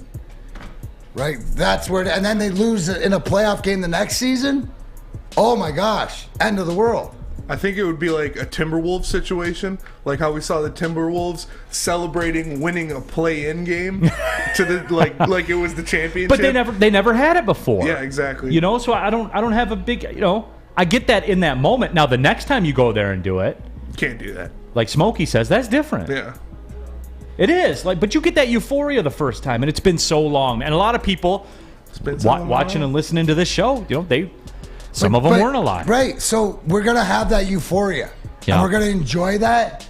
Right, that's where, and then they lose in a playoff game the next season. Oh my gosh, end of the world. I think it would be like a Timberwolves situation, like how we saw the Timberwolves celebrating winning a play-in game to the like it was the championship. But they never had it before. Yeah, exactly. So I don't have a big, I get that in that moment. Now the next time you go there and do it, can't do that. Like Smokey says, that's different. Yeah. It is, but you get that euphoria the first time, and it's been so long. And a lot of people watching and listening to this show, some of them weren't alive. Right, so we're going to have that euphoria, and we're going to enjoy that,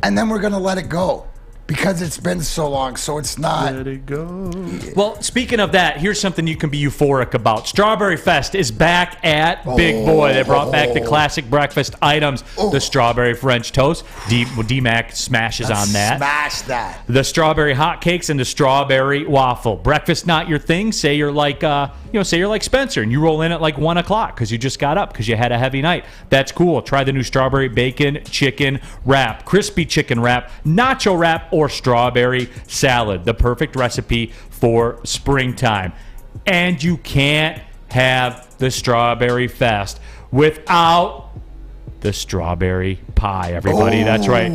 and then we're going to let it go. Because it's been so long, so it's not. Let it go. Well, speaking of that, here's something you can be euphoric about. Strawberry Fest is back at Big Boy. They brought back the classic breakfast items. The strawberry French toast. D-Mac smashes on that. Smash that. The strawberry hotcakes and the strawberry waffle. Breakfast not your thing? Say you're like, Spencer, and you roll in at like 1 o'clock because you just got up because you had a heavy night. That's cool. Try the new strawberry bacon chicken wrap, crispy chicken wrap, nacho wrap, or strawberry salad, the perfect recipe for springtime. And you can't have the Strawberry Fest without the strawberry pie, everybody. That's right.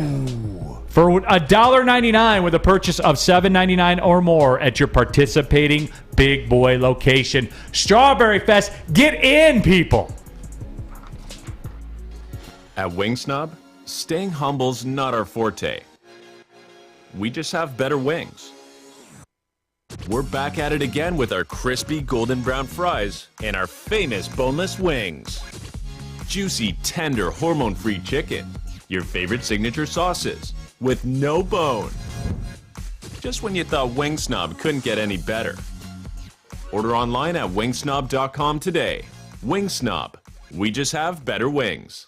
For $1.99 with a purchase of $7.99 or more at your participating Big Boy location. Strawberry Fest, get in, people. At Wing Snob, staying humble's not our forte. We just have better wings. We're back at it again with our crispy golden brown fries and our famous boneless wings. Juicy, tender, hormone-free chicken. Your favorite signature sauces with no bone. Just when you thought Wing Snob couldn't get any better. Order online at wingsnob.com today. Wing Snob. We just have better wings.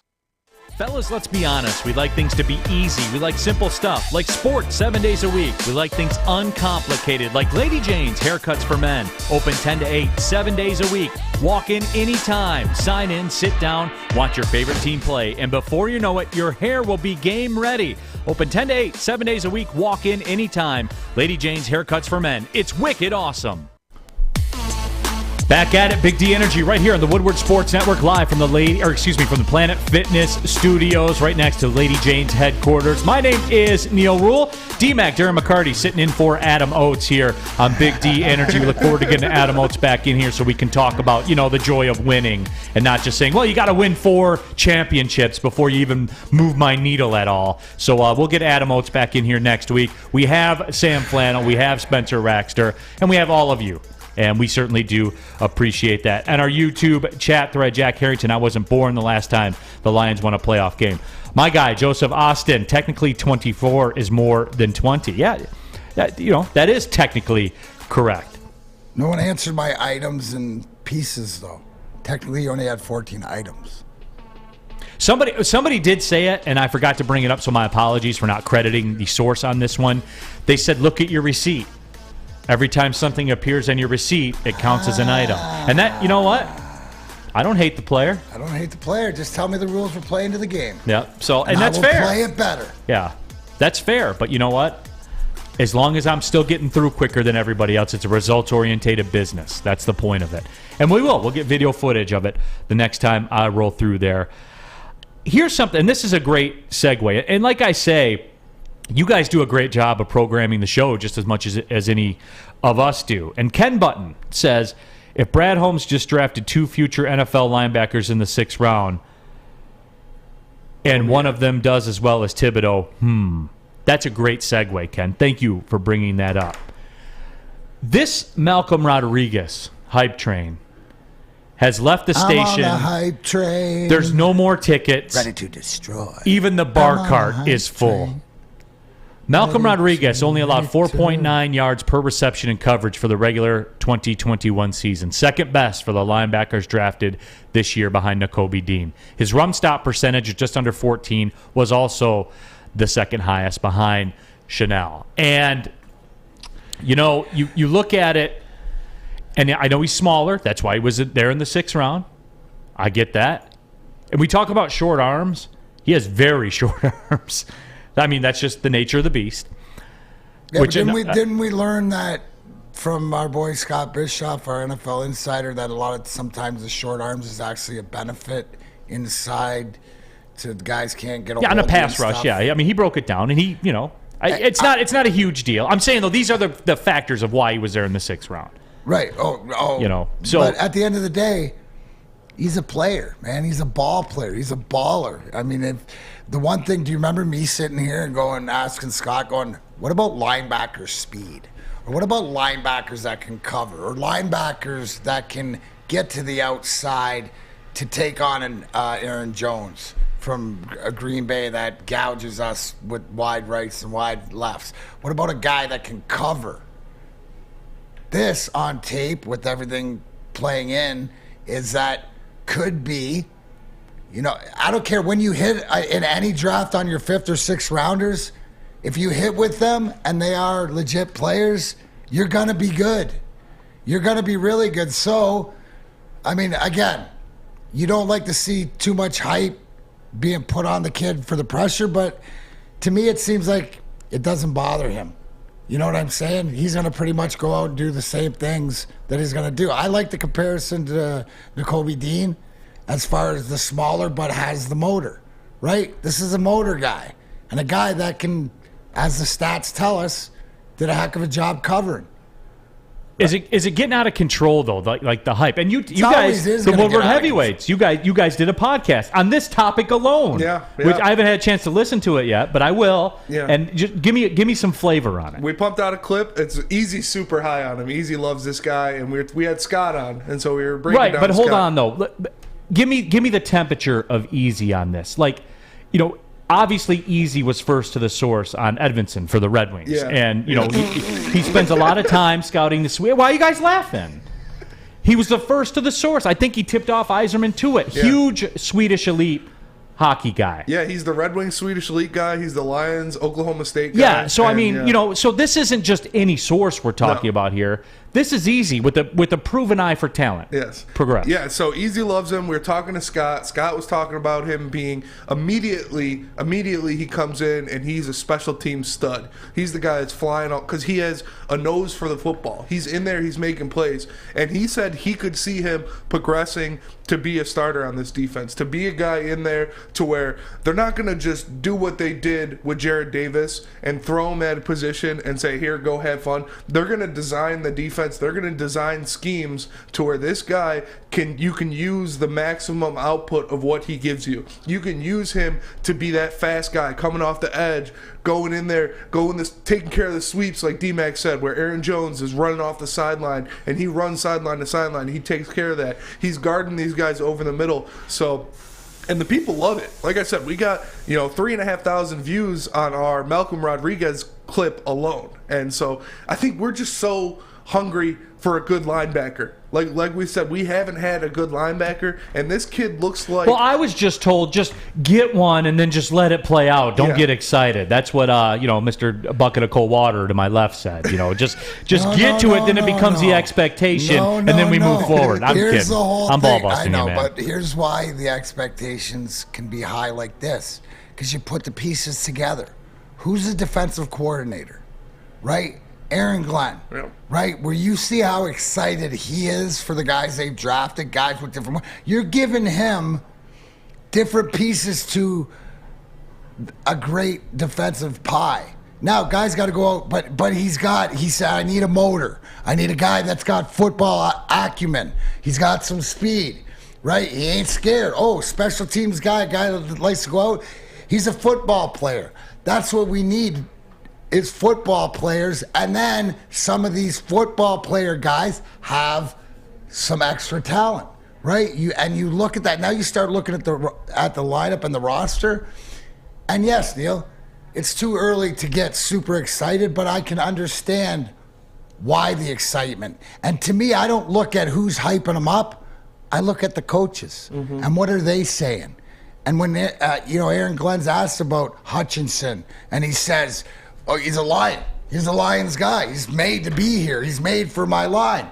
Fellas, let's be honest. We like things to be easy. We like simple stuff, like sports 7 days a week. We like things uncomplicated, like Lady Jane's Haircuts for Men. Open 10 to 8, 7 days a week. Walk in anytime. Sign in, sit down, watch your favorite team play. And before you know it, your hair will be game ready. Open 10 to 8, 7 days a week. Walk in anytime. Lady Jane's Haircuts for Men. It's wicked awesome. Back at it, Big D Energy, right here on the Woodward Sports Network, live from the Planet Fitness Studios, right next to Lady Jane's headquarters. My name is Neal Ruhl. D-Mac, Darren McCarty, sitting in for Adam Oates here on Big D Energy. We look forward to getting Adam Oates back in here so we can talk about, the joy of winning and not just saying, well, you got to win 4 championships before you even move my needle at all. So we'll get Adam Oates back in here next week. We have Sam Flannel, we have Spencer Raxter, and we have all of you. And we certainly do appreciate that. And our YouTube chat thread, Jack Harrington, I wasn't born the last time the Lions won a playoff game. My guy, Joseph Austin, technically 24 is more than 20. Yeah, that is technically correct. No one answered my items and pieces, though. Technically, you only had 14 items. Somebody did say it, and I forgot to bring it up, so my apologies for not crediting the source on this one. They said, look at your receipt. Every time something appears on your receipt, it counts as an item. And that, you know what? I don't hate the player. I don't hate the player. Just tell me the rules for playing to the game. Yeah. So, and that's I will fair. Play it better. Yeah, that's fair. But you know what? As long as I'm still getting through quicker than everybody else, it's a results-orientated business. That's the point of it. And we will. We'll get video footage of it the next time I roll through there. Here's something, and this is a great segue. And like I say, you guys do a great job of programming the show just as much as any of us do. And Ken Button says, if Brad Holmes just drafted 2 future NFL linebackers in the 6th round, and one of them does as well as Thibodeau, that's a great segue, Ken. Thank you for bringing that up. This Malcom Rodriguez hype train has left the station. I'm on the hype train. There's no more tickets. Ready to destroy. Even the bar cart is full. Train. Malcom Rodriguez only allowed 4.9 yards per reception in coverage for the regular 2021 season. Second best for the linebackers drafted this year behind Nakobe Dean. His run stop percentage of just under 14 was also the second highest behind Chanel. And, you look at it, and I know he's smaller. That's why he was there in the 6th round. I get that. And we talk about short arms. He has very short arms. I mean, that's just the nature of the beast. Yeah, didn't we learn that from our boy Scott Bischoff, our NFL insider, that sometimes the short arms is actually a benefit inside, so the guys can't get a hold on a of pass rush. Yeah, I mean, he broke it down, and he, it's not a huge deal. I'm saying though, these are the factors of why he was there in the 6th round. Right. So. But at the end of the day, he's a player, man. He's a ball player. He's a baller. I mean, the one thing, do you remember me sitting here and asking Scott, what about linebacker speed? Or what about linebackers that can cover? Or linebackers that can get to the outside to take on an Aaron Jones from Green Bay that gouges us with wide rights and wide lefts? What about a guy that can cover? This on tape with everything playing in is that could be, I don't care when you hit in any draft on your 5th or 6th rounders, if you hit with them and they are legit players, you're going to be good. You're going to be really good. So, I mean, again, you don't like to see too much hype being put on the kid for the pressure, but to me it seems like it doesn't bother him. You know what I'm saying? He's going to pretty much go out and do the same things that he's going to do. I like the comparison to Nakobe Dean as far as the smaller but has the motor, right? This is a motor guy and a guy that can, as the stats tell us, did a heck of a job covering. Is it getting out of control though? Like the hype, and you always guys, is the gonna Woodward get out of heavyweights, you guys did a podcast on this topic alone. Yeah. Which I haven't had a chance to listen to it yet, but I will. Yeah. And just give me some flavor on it. We pumped out a clip. It's Easy super high on him. Easy loves this guy, and we had Scott on, and so we were breaking down. Right, but hold Scott. on though. Give me the temperature of Easy on this. Like, obviously Easy was first to the source on Edmondson for the Red Wings. Yeah. And, he spends a lot of time scouting the Swede. Why are you guys laughing? He was the first to the source. I think he tipped off Yzerman to it. Yeah. Huge Swedish elite hockey guy. Yeah, he's the Red Wings Swedish elite guy. He's the Lions Oklahoma State guy. Yeah, so so this isn't just any source we're talking about here. This is Easy with a proven eye for talent. Yes. Progress. Yeah, so Easy loves him. We were talking to Scott. Scott was talking about him being immediately he comes in and he's a special team stud. He's the guy that's flying out because he has a nose for the football. He's in there, he's making plays. And he said he could see him progressing to be a starter on this defense, to be a guy in there to where they're not going to just do what they did with Jared Davis and throw him at a position and say, here, go have fun. They're going to design the defense. They're going to design schemes to where this guy you can use the maximum output of what he gives you. You can use him to be that fast guy coming off the edge, going in there, taking care of the sweeps like D-Mac said, where Aaron Jones is running off the sideline and he runs sideline to sideline. He takes care of that. He's guarding these guys over the middle. So, and the people love it. Like I said, we got 3,500 views on our Malcom Rodriguez clip alone. And so I think we're just so hungry for a good linebacker. Like we said, we haven't had a good linebacker, and this kid looks like... Well, I was just told, just get one and then just let it play out. Don't get excited. That's what, Mr. Bucket of Cold Water to my left said. Just get to it, then it becomes the expectation, and then we move forward. I'm Here's kidding. The whole I'm ball thing. busting I know, you, man. but here's why the expectations can be high like this. Because you put the pieces together. Who's the defensive coordinator? Right? Aaron Glenn, right? Where you see how excited he is for the guys they've drafted, guys with different... You're giving him different pieces to a great defensive pie. Now, guys got to go out, but he said, I need a motor. I need a guy that's got football acumen. He's got some speed, right? He ain't scared. Oh, special teams guy that likes to go out. He's a football player. That's what we need. Is football players, and then some of these football player guys have some extra talent, right? You look at that. Now you start looking at the lineup and the roster, and yes, Neal, it's too early to get super excited, but I can understand why the excitement. And to me, I don't look at who's hyping them up. I look at the coaches and what are they saying. And when Aaron Glenn's asked about Hutchinson, and he says, oh, he's a Lion. He's the Lions guy. He's made to be here. He's made for my line.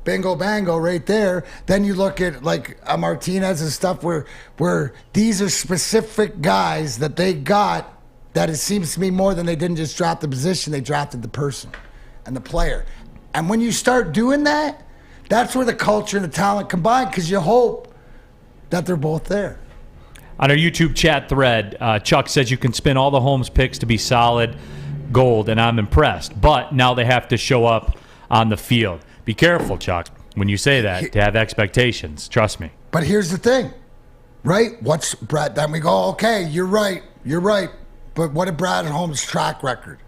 Bingo, bango, right there. Then you look at like Martinez and stuff where these are specific guys that they got that it seems to me more than they didn't just draft the position, they drafted the person and the player. And when you start doing that, that's where the culture and the talent combine because you hope that they're both there. On our YouTube chat thread, Chuck says you can spin all the Holmes picks to be solid gold, and I'm impressed. But now they have to show up on the field. Be careful, Chuck, when you say that, to have expectations. Trust me. But here's the thing, right? What's Brad? Then we go, okay, you're right. But what did Brad Holmes' track record?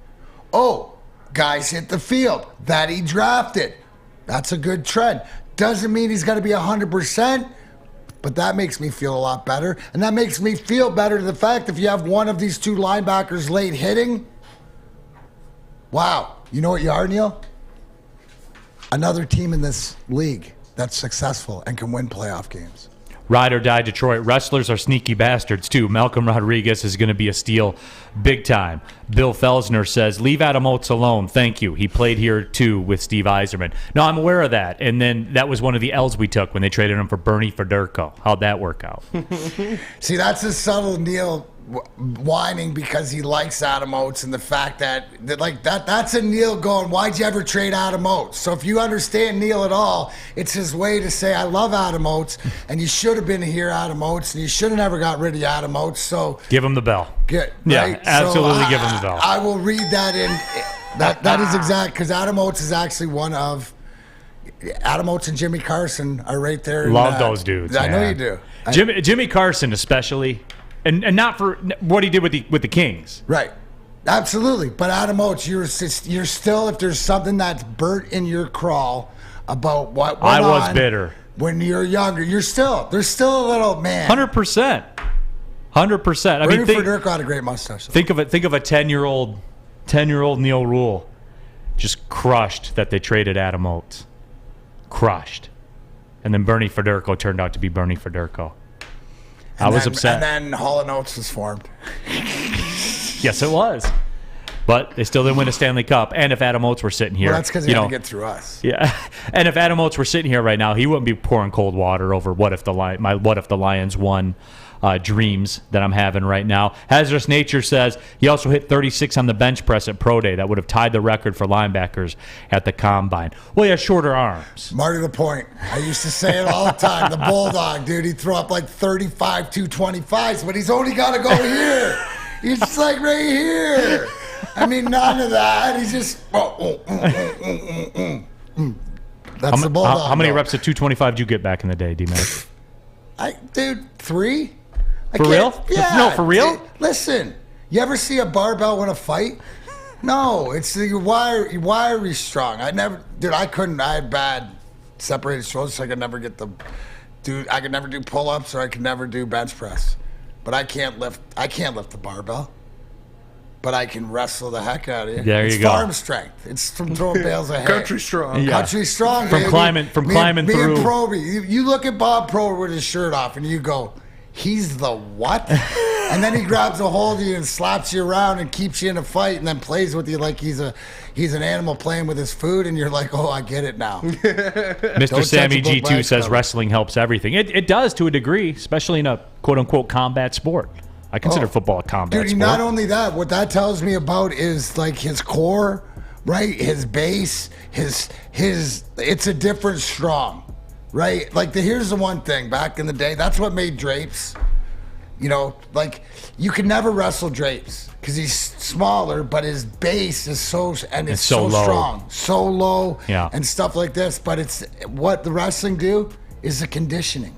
Oh, guys hit the field that he drafted. That's a good trend. Doesn't mean he's got to be 100%. But that makes me feel a lot better. And that makes me feel better to the fact if you have one of these two linebackers late hitting, wow. You know what you are, Neal? Another team in this league that's successful and can win playoff games. Ride or die Detroit. Wrestlers are sneaky bastards, too. Malcom Rodriguez is going to be a steal big time. Bill Felsner says, leave Adam Oates alone. Thank you. He played here, too, with Steve Yzerman. No, I'm aware of that. And then that was one of the L's we took when they traded him for Bernie Federko. How'd that work out? See, that's a subtle Neal whining because he likes Adam Oates and the fact that's a Neal going, why'd you ever trade Adam Oates? So if you understand Neal at all, it's his way to say, I love Adam Oates, and you should have been here, Adam Oates, and you should have never got rid of Adam Oates. So give him the bell. Good. Yeah, right? absolutely So give him the bell. I will read that in. That is exact, because Adam Oates is actually one of Adam Oates and Jimmy Carson are right there. Love those dudes. I know you do. Jimmy Carson especially, and not for what he did with the Kings. Right. Absolutely. But Adam Oates, you're still, if there's something that's burnt in your crawl about what went I was on bitter. When you're younger, there's still a little man. 100%. 100%. I mean, Federico had a great mustache. Think of a 10-year-old Neal Ruhl just crushed that they traded Adam Oates. Crushed. And then Bernie Federico turned out to be Bernie Federico. I was upset. And then Hall & Oates was formed. Yes, it was. But they still didn't win a Stanley Cup. And if Adam Oates were sitting here... Well, that's because he had to get through us. Yeah. And if Adam Oates were sitting here right now, he wouldn't be pouring cold water over what if the Lions won dreams that I'm having right now. Hazardous Nature says he also hit 36 on the bench press at Pro Day. That would have tied the record for linebackers at the Combine. Well, he has shorter arms. Marty the Point. I used to say it all the time. The Bulldog, dude. He'd throw up like 35 225s, but he's only got to go here. He's just like right here. I mean, none of that. He's just... That's the Bulldog. How many reps of 225 did you get back in the day, D-Mac? Dude, 3? For real? Yeah. No, for real? Listen, you ever see a barbell win a fight? No, it's your wiry strong. I had bad separated shoulders, so I could never get I could never do pull-ups or I could never do bench press. But I can't lift the barbell. But I can wrestle the heck out of you. There you go. It's farm strength. It's from throwing bales of hay. Country strong. Yeah. Country strong. From baby. climbing Me through. and Proby. You look at Bob Proby with his shirt off, and you go, "He's the what?" And then he grabs a hold of you and slaps you around and keeps you in a fight, and then plays with you like he's an animal playing with his food, and you're like, "Oh, I get it now." Mr. Sammy G2 says wrestling helps everything. It does to a degree, especially in a quote-unquote combat sport. I consider football a combat sport. Dude, not only that, what that tells me about is like his core, right? His base, his it's a different strong, right? Like here's the one thing, back in the day, that's what made Drapes, like you could never wrestle Drapes because he's smaller, but his base is so low. strong, so low, yeah, and stuff like this. But it's what the wrestling do is the conditioning.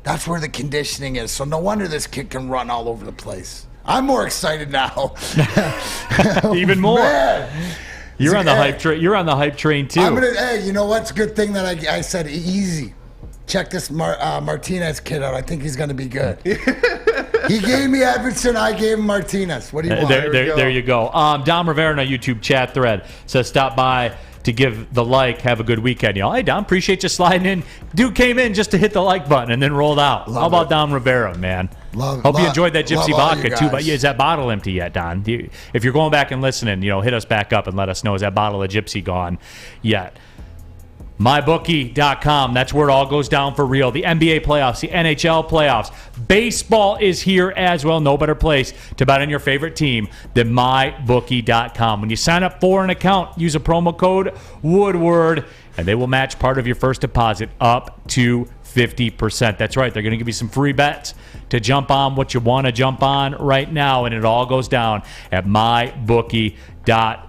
That's where the conditioning is. So no wonder this kid can run all over the place. I'm more excited now. Even more. Man. You're on the hype train. You're on the hype train too. Hey, you know what's a good thing that I said easy. Check this Martinez kid out. I think he's going to be good. He gave me Edmondson. I gave him Martinez. What do you want? There you go. Dom Rivera in our YouTube chat thread says stop by to give the like. Have a good weekend, y'all. Hey, Dom, appreciate you sliding in. Dude came in just to hit the like button and then rolled out. How about Dom Rivera, man? Hope you enjoyed that Gypsy vodka too. But is that bottle empty yet, Don? If you're going back and listening, hit us back up and let us know, is that bottle of Gypsy gone yet? MyBookie.com. That's where it all goes down for real. The NBA playoffs, the NHL playoffs. Baseball is here as well. No better place to bet on your favorite team than MyBookie.com. When you sign up for an account, use a promo code Woodward, and they will match part of your first deposit up to 50%. That's right. They're going to give you some free bets to jump on what you want to jump on right now, and it all goes down at MyBookie.com.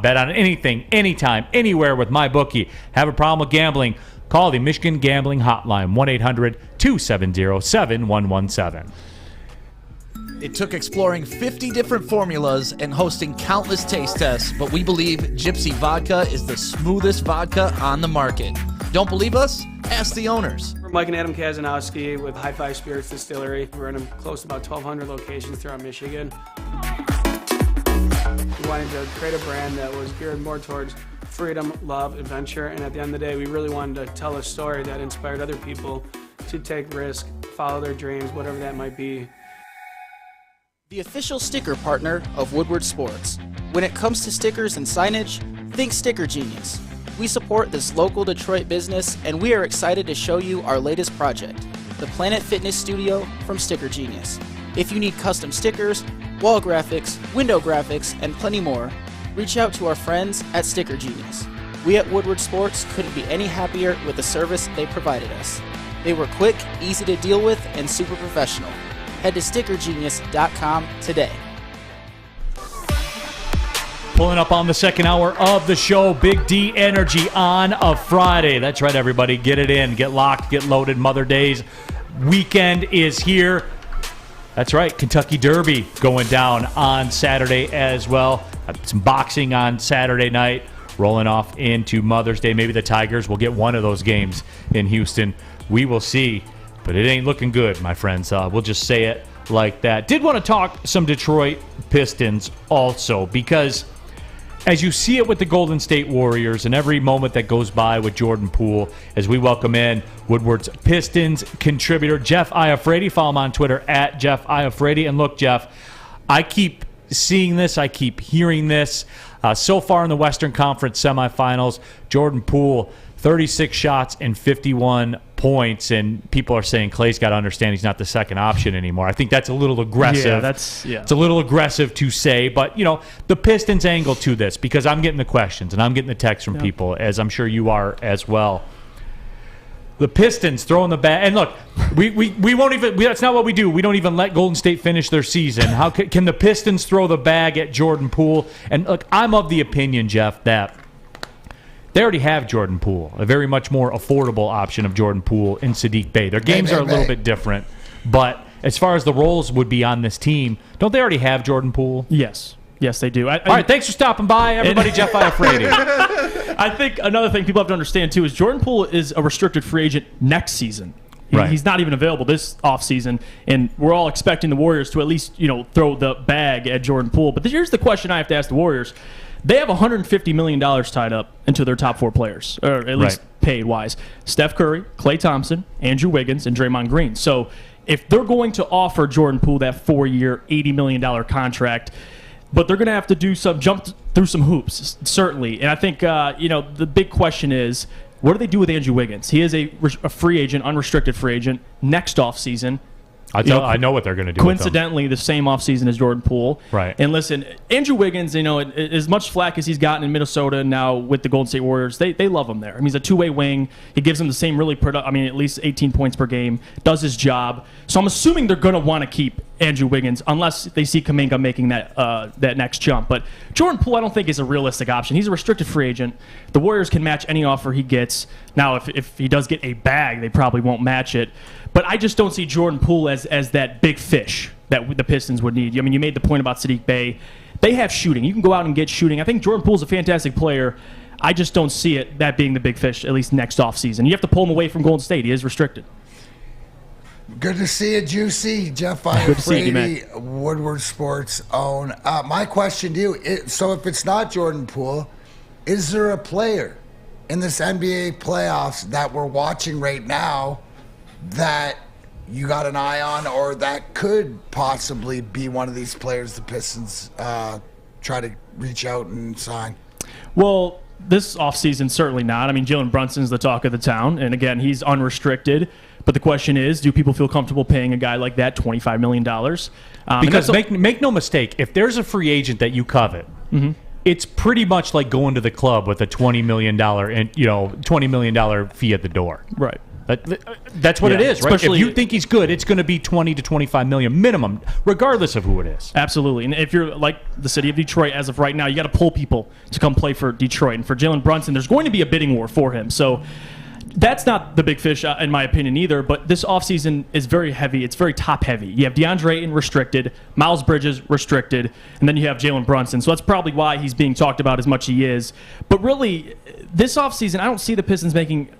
Bet on anything, anytime, anywhere with MyBookie. Have a problem with gambling? Call the Michigan Gambling Hotline, 1-800-270-7117. It took exploring 50 different formulas and hosting countless taste tests, but we believe Gypsy Vodka is the smoothest vodka on the market. Don't believe us? Ask the owners. We're Mike and Adam Kazanowski with High Five Spirits Distillery. We're in close to about 1,200 locations throughout Michigan. We wanted to create a brand that was geared more towards freedom, love, adventure, and at the end of the day, we really wanted to tell a story that inspired other people to take risks, follow their dreams, whatever that might be. The official sticker partner of Woodward Sports. When it comes to stickers and signage, think Sticker Genius. We support this local Detroit business, and we are excited to show you our latest project, the Planet Fitness Studio from Sticker Genius. If you need custom stickers, wall graphics, window graphics, and plenty more, reach out to our friends at Sticker Genius. We at Woodward Sports couldn't be any happier with the service they provided us. They were quick, easy to deal with, and super professional. Head to stickergenius.com today. Pulling up on the second hour of the show, Big D Energy on a Friday. That's right, everybody. Get it in. Get locked. Get loaded. Mother Days weekend is here. That's right. Kentucky Derby going down on Saturday as well. Some boxing on Saturday night. Rolling off into Mother's Day. Maybe the Tigers will get one of those games in Houston. We will see. But it ain't looking good, my friends. We'll just say it like that. Did want to talk some Detroit Pistons also, because as you see it with the Golden State Warriors and every moment that goes by with Jordan Poole, as we welcome in Woodward's Pistons contributor, Jeff Iafrate. Follow him on Twitter at Jeff Iafrate. And look, Jeff, I keep seeing this. I keep hearing this. So far in the Western Conference semifinals, Jordan Poole, 36 shots and 51 points, and people are saying Clay's got to understand he's not the second option anymore. I think that's a little aggressive. It's a little aggressive to say, but the Pistons angle to this, because I'm getting the questions and I'm getting the texts from people, as I'm sure you are as well. The Pistons throwing the bag, and look, we won't even. That's not what we do. We don't even let Golden State finish their season. How can the Pistons throw the bag at Jordan Poole? And look, I'm of the opinion, Jeff, that they already have Jordan Poole, a very much more affordable option of Jordan Poole in Saddiq Bey. Their games are a little bit different, but as far as the roles would be on this team, don't they already have Jordan Poole? Yes, they do. All right, thanks for stopping by, everybody. Jeff Iafrate. I think another thing people have to understand, too, is Jordan Poole is a restricted free agent next season. He's not even available this offseason, and we're all expecting the Warriors to at least throw the bag at Jordan Poole. But here's the question I have to ask the Warriors. They have $150 million tied up into their top four players, or at least paid-wise. Steph Curry, Klay Thompson, Andrew Wiggins, and Draymond Green. So if they're going to offer Jordan Poole that 4-year, $80 million contract, but they're going to have to jump through some hoops, certainly. And I think, the big question is, what do they do with Andrew Wiggins? He is a free agent, unrestricted free agent, next offseason. I know what they're going to do. Coincidentally, the same offseason as Jordan Poole. Right. And listen, Andrew Wiggins, as much flack as he's gotten in Minnesota now with the Golden State Warriors, they love him there. I mean, he's a two-way wing. He gives them the same at least 18 points per game, does his job. So I'm assuming they're going to want to keep Andrew Wiggins unless they see Kuminga making that next jump. But Jordan Poole, I don't think is a realistic option. He's a restricted free agent. The Warriors can match any offer he gets. Now, if he does get a bag, they probably won't match it. But I just don't see Jordan Poole as that big fish that the Pistons would need. I mean, you made the point about Saddiq Bey. They have shooting. You can go out and get shooting. I think Jordan Poole's a fantastic player. I just don't see that being the big fish, at least next offseason. You have to pull him away from Golden State. He is restricted. Good to see you, Juicy. Jeff Iafrate, Woodward Sports own. My question to you, so if it's not Jordan Poole, is there a player in this NBA playoffs that we're watching right now that you got an eye on, or that could possibly be one of these players the Pistons try to reach out and sign? Well, this offseason, certainly not. I mean, Jalen Brunson's the talk of the town, and again, he's unrestricted. But the question is, do people feel comfortable paying a guy like that $25 million? Because make no mistake, if there's a free agent that you covet, it's pretty much like going to the club with a $20 million fee at the door. Right. That's what it is, right? If you think he's good, it's going to be $20 to $25 million minimum, regardless of who it is. Absolutely. And if you're like the city of Detroit as of right now, you got to pull people to come play for Detroit. And for Jalen Brunson, there's going to be a bidding war for him. So that's not the big fish, in my opinion, either. But this offseason is very heavy. It's very top-heavy. You have DeAndre Ayton restricted, Miles Bridges restricted, and then you have Jalen Brunson. So that's probably why he's being talked about as much as he is. But really, this offseason, I don't see the Pistons making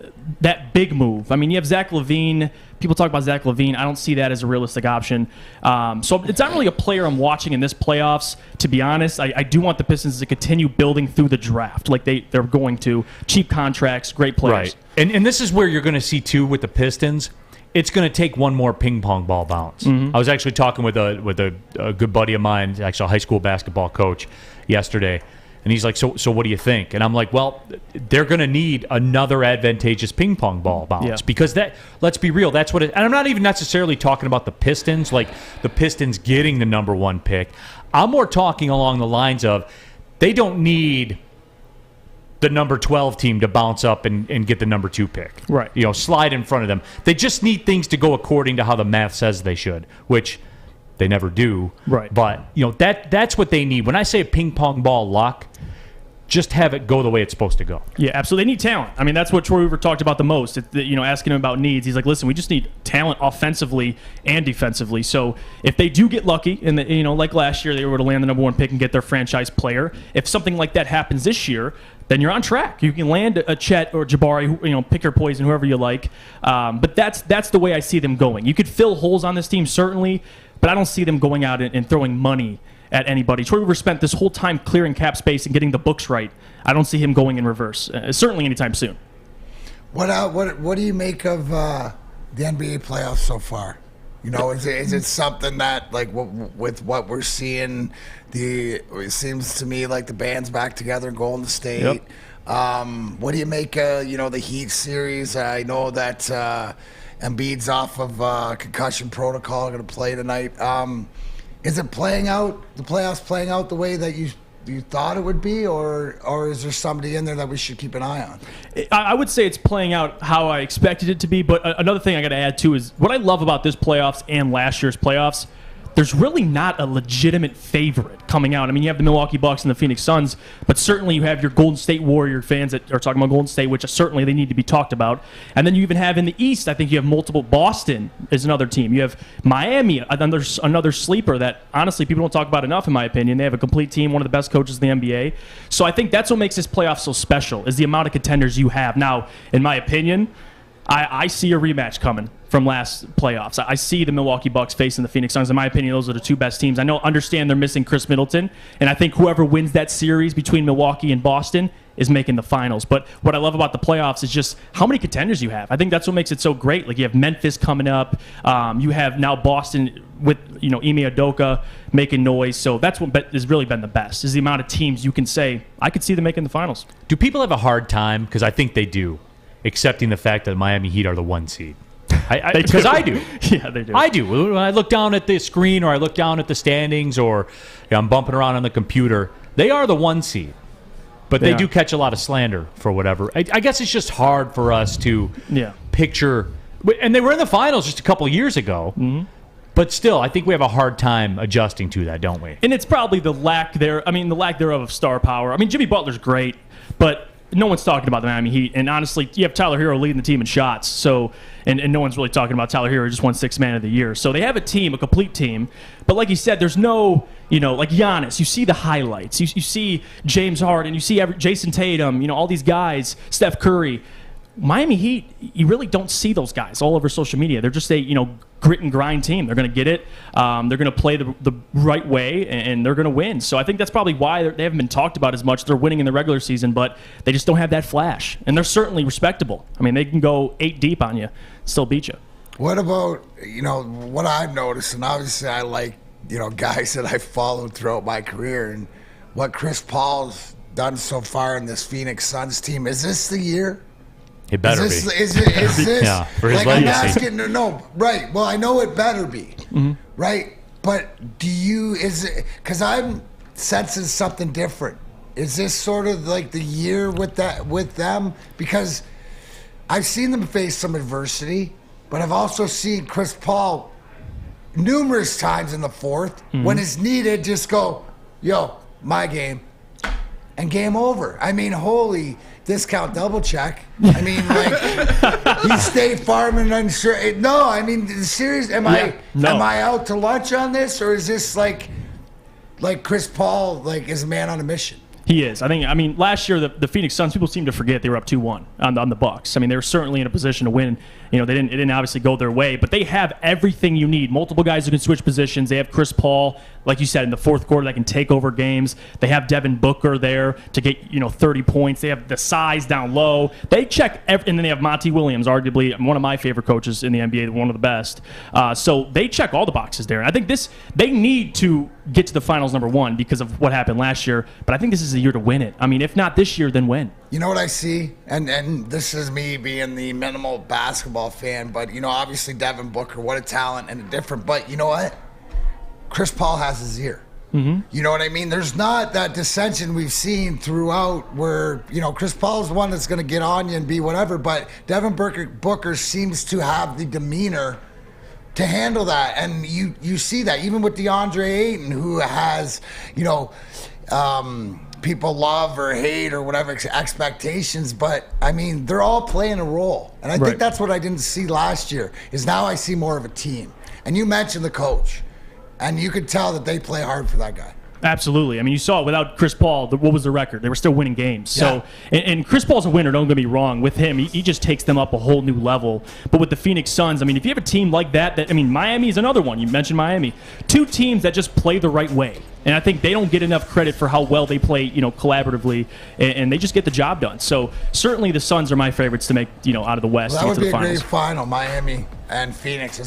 that big move. I mean, you have Zach LaVine. People talk about Zach LaVine. I don't see that as a realistic option. So it's not really a player I'm watching in this playoffs, to be honest. I do want the Pistons to continue building through the draft like they're going to. Cheap contracts, great players. Right. And this is where you're going to see, too, with the Pistons, it's going to take one more ping pong ball bounce. I was actually talking with a good buddy of mine, actually a high school basketball coach, yesterday. And he's like, so what do you think? And I'm like, well, they're going to need another advantageous ping pong ball bounce because let's be real, that's what it. And I'm not even necessarily talking about the Pistons, like the Pistons getting the number one pick. I'm more talking along the lines of they don't need the number 12 team to bounce up and get the number 2 pick. Right. Slide in front of them. They just need things to go according to how the math says they should, which They never do. Right. But, that's what they need. When I say ping pong ball luck, just have it go the way it's supposed to go. Yeah, absolutely. They need talent. I mean, that's what Troy Weaver talked about the most. Asking him about needs. He's like, listen, we just need talent offensively and defensively. So if they do get lucky, and like last year, they were able to land the number 1 pick and get their franchise player. If something like that happens this year, then you're on track. You can land a Chet or Jabari, pick your poison, whoever you like. But that's the way I see them going. You could fill holes on this team, certainly, but I don't see them going out and throwing money at anybody. Troy Weaver spent this whole time clearing cap space and getting the books right. I don't see him going in reverse, certainly anytime soon. What do you make of the NBA playoffs so far? Is it something that, like, with what we're seeing, it seems to me like the band's back together in Golden State. Yep. What do you make of the Heat series? I know that Embiid's off of concussion protocol, going to play tonight. Is it playing out, the playoffs playing out the way that you thought it would be, or is there somebody in there that we should keep an eye on? I would say it's playing out how I expected it to be, but another thing I got to add too is what I love about this playoffs and last year's playoffs. There's really not a legitimate favorite coming out. I mean, you have the Milwaukee Bucks and the Phoenix Suns, but certainly you have your Golden State Warrior fans that are talking about Golden State, which certainly they need to be talked about. And then you even have in the East, I think you have multiple. Boston is another team. You have Miami, another sleeper that honestly people don't talk about enough, in my opinion. They have a complete team, one of the best coaches in the NBA. So I think that's what makes this playoff so special, is the amount of contenders you have. Now, in my opinion, I see a rematch coming from last playoffs. I see the Milwaukee Bucks facing the Phoenix Suns. In my opinion, those are the 2 best teams. I understand they're missing Chris Middleton, and I think whoever wins that series between Milwaukee and Boston is making the finals. But what I love about the playoffs is just how many contenders you have. I think that's what makes it so great. Like, you have Memphis coming up. You have now Boston with Ime Udoka making noise. So that's what has really been the best, is the amount of teams you can say, I could see them making the finals. Do people have a hard time, because I think they do, accepting the fact that the Miami Heat are the 1 seed? Because I do. Yeah, they do. I do. When I look down at the screen, or I look down at the standings, or I'm bumping around on the computer, they are the 1 seed. But they do catch a lot of slander for whatever. I guess it's just hard for us to picture. And they were in the finals just a couple of years ago. Mm-hmm. But still, I think we have a hard time adjusting to that, don't we? And it's probably the lack thereof of star power. I mean, Jimmy Butler's great, but no one's talking about the Miami Heat. And honestly, you have Tyler Hero leading the team in shots. So, and no one's really talking about Tyler Hero. He just won 6th Man of the Year. So they have a team, a complete team. But like you said, there's no, like Giannis. You see the highlights. You see James Harden. You see Jason Tatum. All these guys, Steph Curry. Miami Heat, you really don't see those guys all over social media. They're just a grit and grind team. They're going to get it. They're going to play the right way, and they're going to win. So I think that's probably why they haven't been talked about as much. They're winning in the regular season, but they just don't have that flash. And they're certainly respectable. I mean, they can go 8 deep on you, still beat you. What about, what I've noticed, and obviously I like, guys that I've followed throughout my career, and what Chris Paul's done so far in this Phoenix Suns team. Is this the year? It better be. Is this? Yeah, for his like, legacy. I'm asking, no, right. Well, I know it better be, right? But because I'm sensing something different. Is this sort of like the year with them? Because I've seen them face some adversity, but I've also seen Chris Paul numerous times in the fourth, when it's needed, just go, my game, and game over. I mean, holy discount double check. I mean, like, you stay farming unsure. No, I mean, serious. Am I out to lunch on this, or is this like Chris Paul is a man on a mission? He is. I mean, last year the Phoenix Suns, people seem to forget they were up 2-1 on the Bucks. I mean, they were certainly in a position to win. It didn't obviously go their way, but they have everything you need. Multiple guys who can switch positions. They have Chris Paul, like you said, in the fourth quarter that can take over games. They have Devin Booker there to get 30 points. They have the size down low. They check and then they have Monty Williams, arguably one of my favorite coaches in the NBA, one of the best. So they check all the boxes there. And I think they need to get to the finals number 1 because of what happened last year. But I think this is the year to win it. I mean, if not this year, then when? You know what I see? And this is me being the minimal basketball fan, but, obviously Devin Booker, what a talent and a different. But you know what? Chris Paul has his ear. Mm-hmm. You know what I mean? There's not that dissension we've seen throughout where, Chris Paul's the one that's going to get on you and be whatever, but Devin Booker seems to have the demeanor to handle that. And you see that even with DeAndre Ayton, who has, people love or hate or whatever expectations, but I mean, they're all playing a role. And I think that's what I didn't see last year, is now I see more of a team. And you mentioned the coach, and you could tell that they play hard for that guy. Absolutely. I mean, you saw it without Chris Paul. What was the record? They were still winning games. So, and Chris Paul's a winner. Don't get me wrong. With him, he just takes them up a whole new level. But with the Phoenix Suns, I mean, if you have a team like that, Miami is another one. You mentioned Miami. Two teams that just play the right way. And I think they don't get enough credit for how well they play, collaboratively, and they just get the job done. So certainly the Suns are my favorites to make, out of the West. Well, that would be a finals. great final, Miami and Phoenix,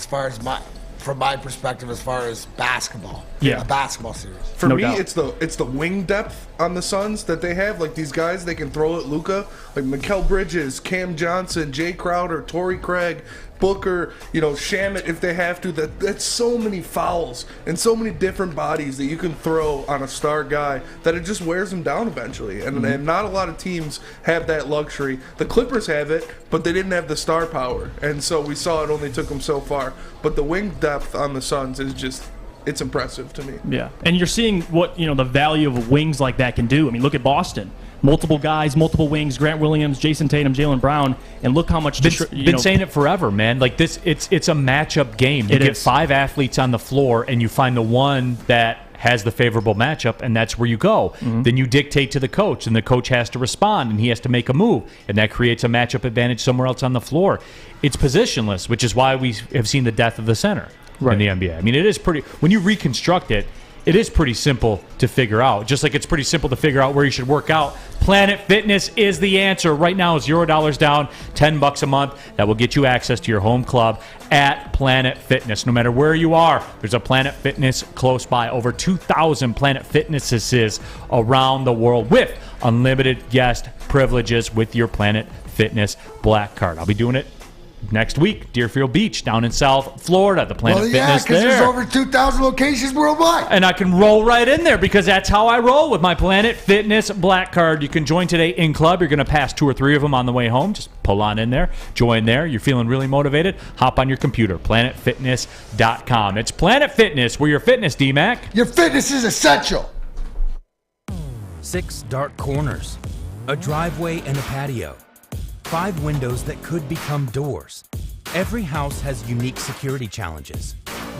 from my perspective, as far as basketball. Yeah, a basketball series. For me, it's the wing depth on the Suns that they have. Like these guys, they can throw at Luka, like Mikal Bridges, Cam Johnson, Jay Crowder, Torrey Craig, Booker, Shamet if they have to. That's so many fouls and so many different bodies that you can throw on a star guy that it just wears them down eventually. And not a lot of teams have that luxury. The Clippers have it, but they didn't have the star power, and so we saw it only took them so far. But the wing depth on the Suns is just. It's impressive to me. Yeah, and you're seeing what the value of wings like that can do. I mean, look at Boston. Multiple guys, multiple wings. Grant Williams, Jason Tatum, Jaylen Brown, and look how much. Been saying it forever, man. Like this, it's a matchup game. You get 5 athletes on the floor, and you find the one that has the favorable matchup, and that's where you go. Then you dictate to the coach, and the coach has to respond, and he has to make a move, and that creates a matchup advantage somewhere else on the floor. It's positionless, which is why we have seen the death of the center. In the NBA. I mean, it is pretty, when you reconstruct it, it is pretty simple to figure out. Just like it's pretty simple to figure out where you should work out. Planet Fitness is the answer. Right now, $0 down, $10 a month. That will get you access to your home club at Planet Fitness. No matter where you are, there's a Planet Fitness close by. Over 2,000 Planet Fitnesses around the world with unlimited guest privileges with your Planet Fitness Black Card. I'll be doing it next week, Deerfield Beach, down in South Florida. The Planet Fitness there. Because there's over 2,000 locations worldwide. And I can roll right in there because that's how I roll with my Planet Fitness Black Card. You can join today in club. You're going to pass 2 or 3 of them on the way home. Just pull on in there. Join there. You're feeling really motivated. Hop on your computer, planetfitness.com. It's Planet Fitness. Where your fitness, D-Mac. Your fitness is essential. 6 dark corners, a driveway and a patio. 5 windows that could become doors. Every house has unique security challenges.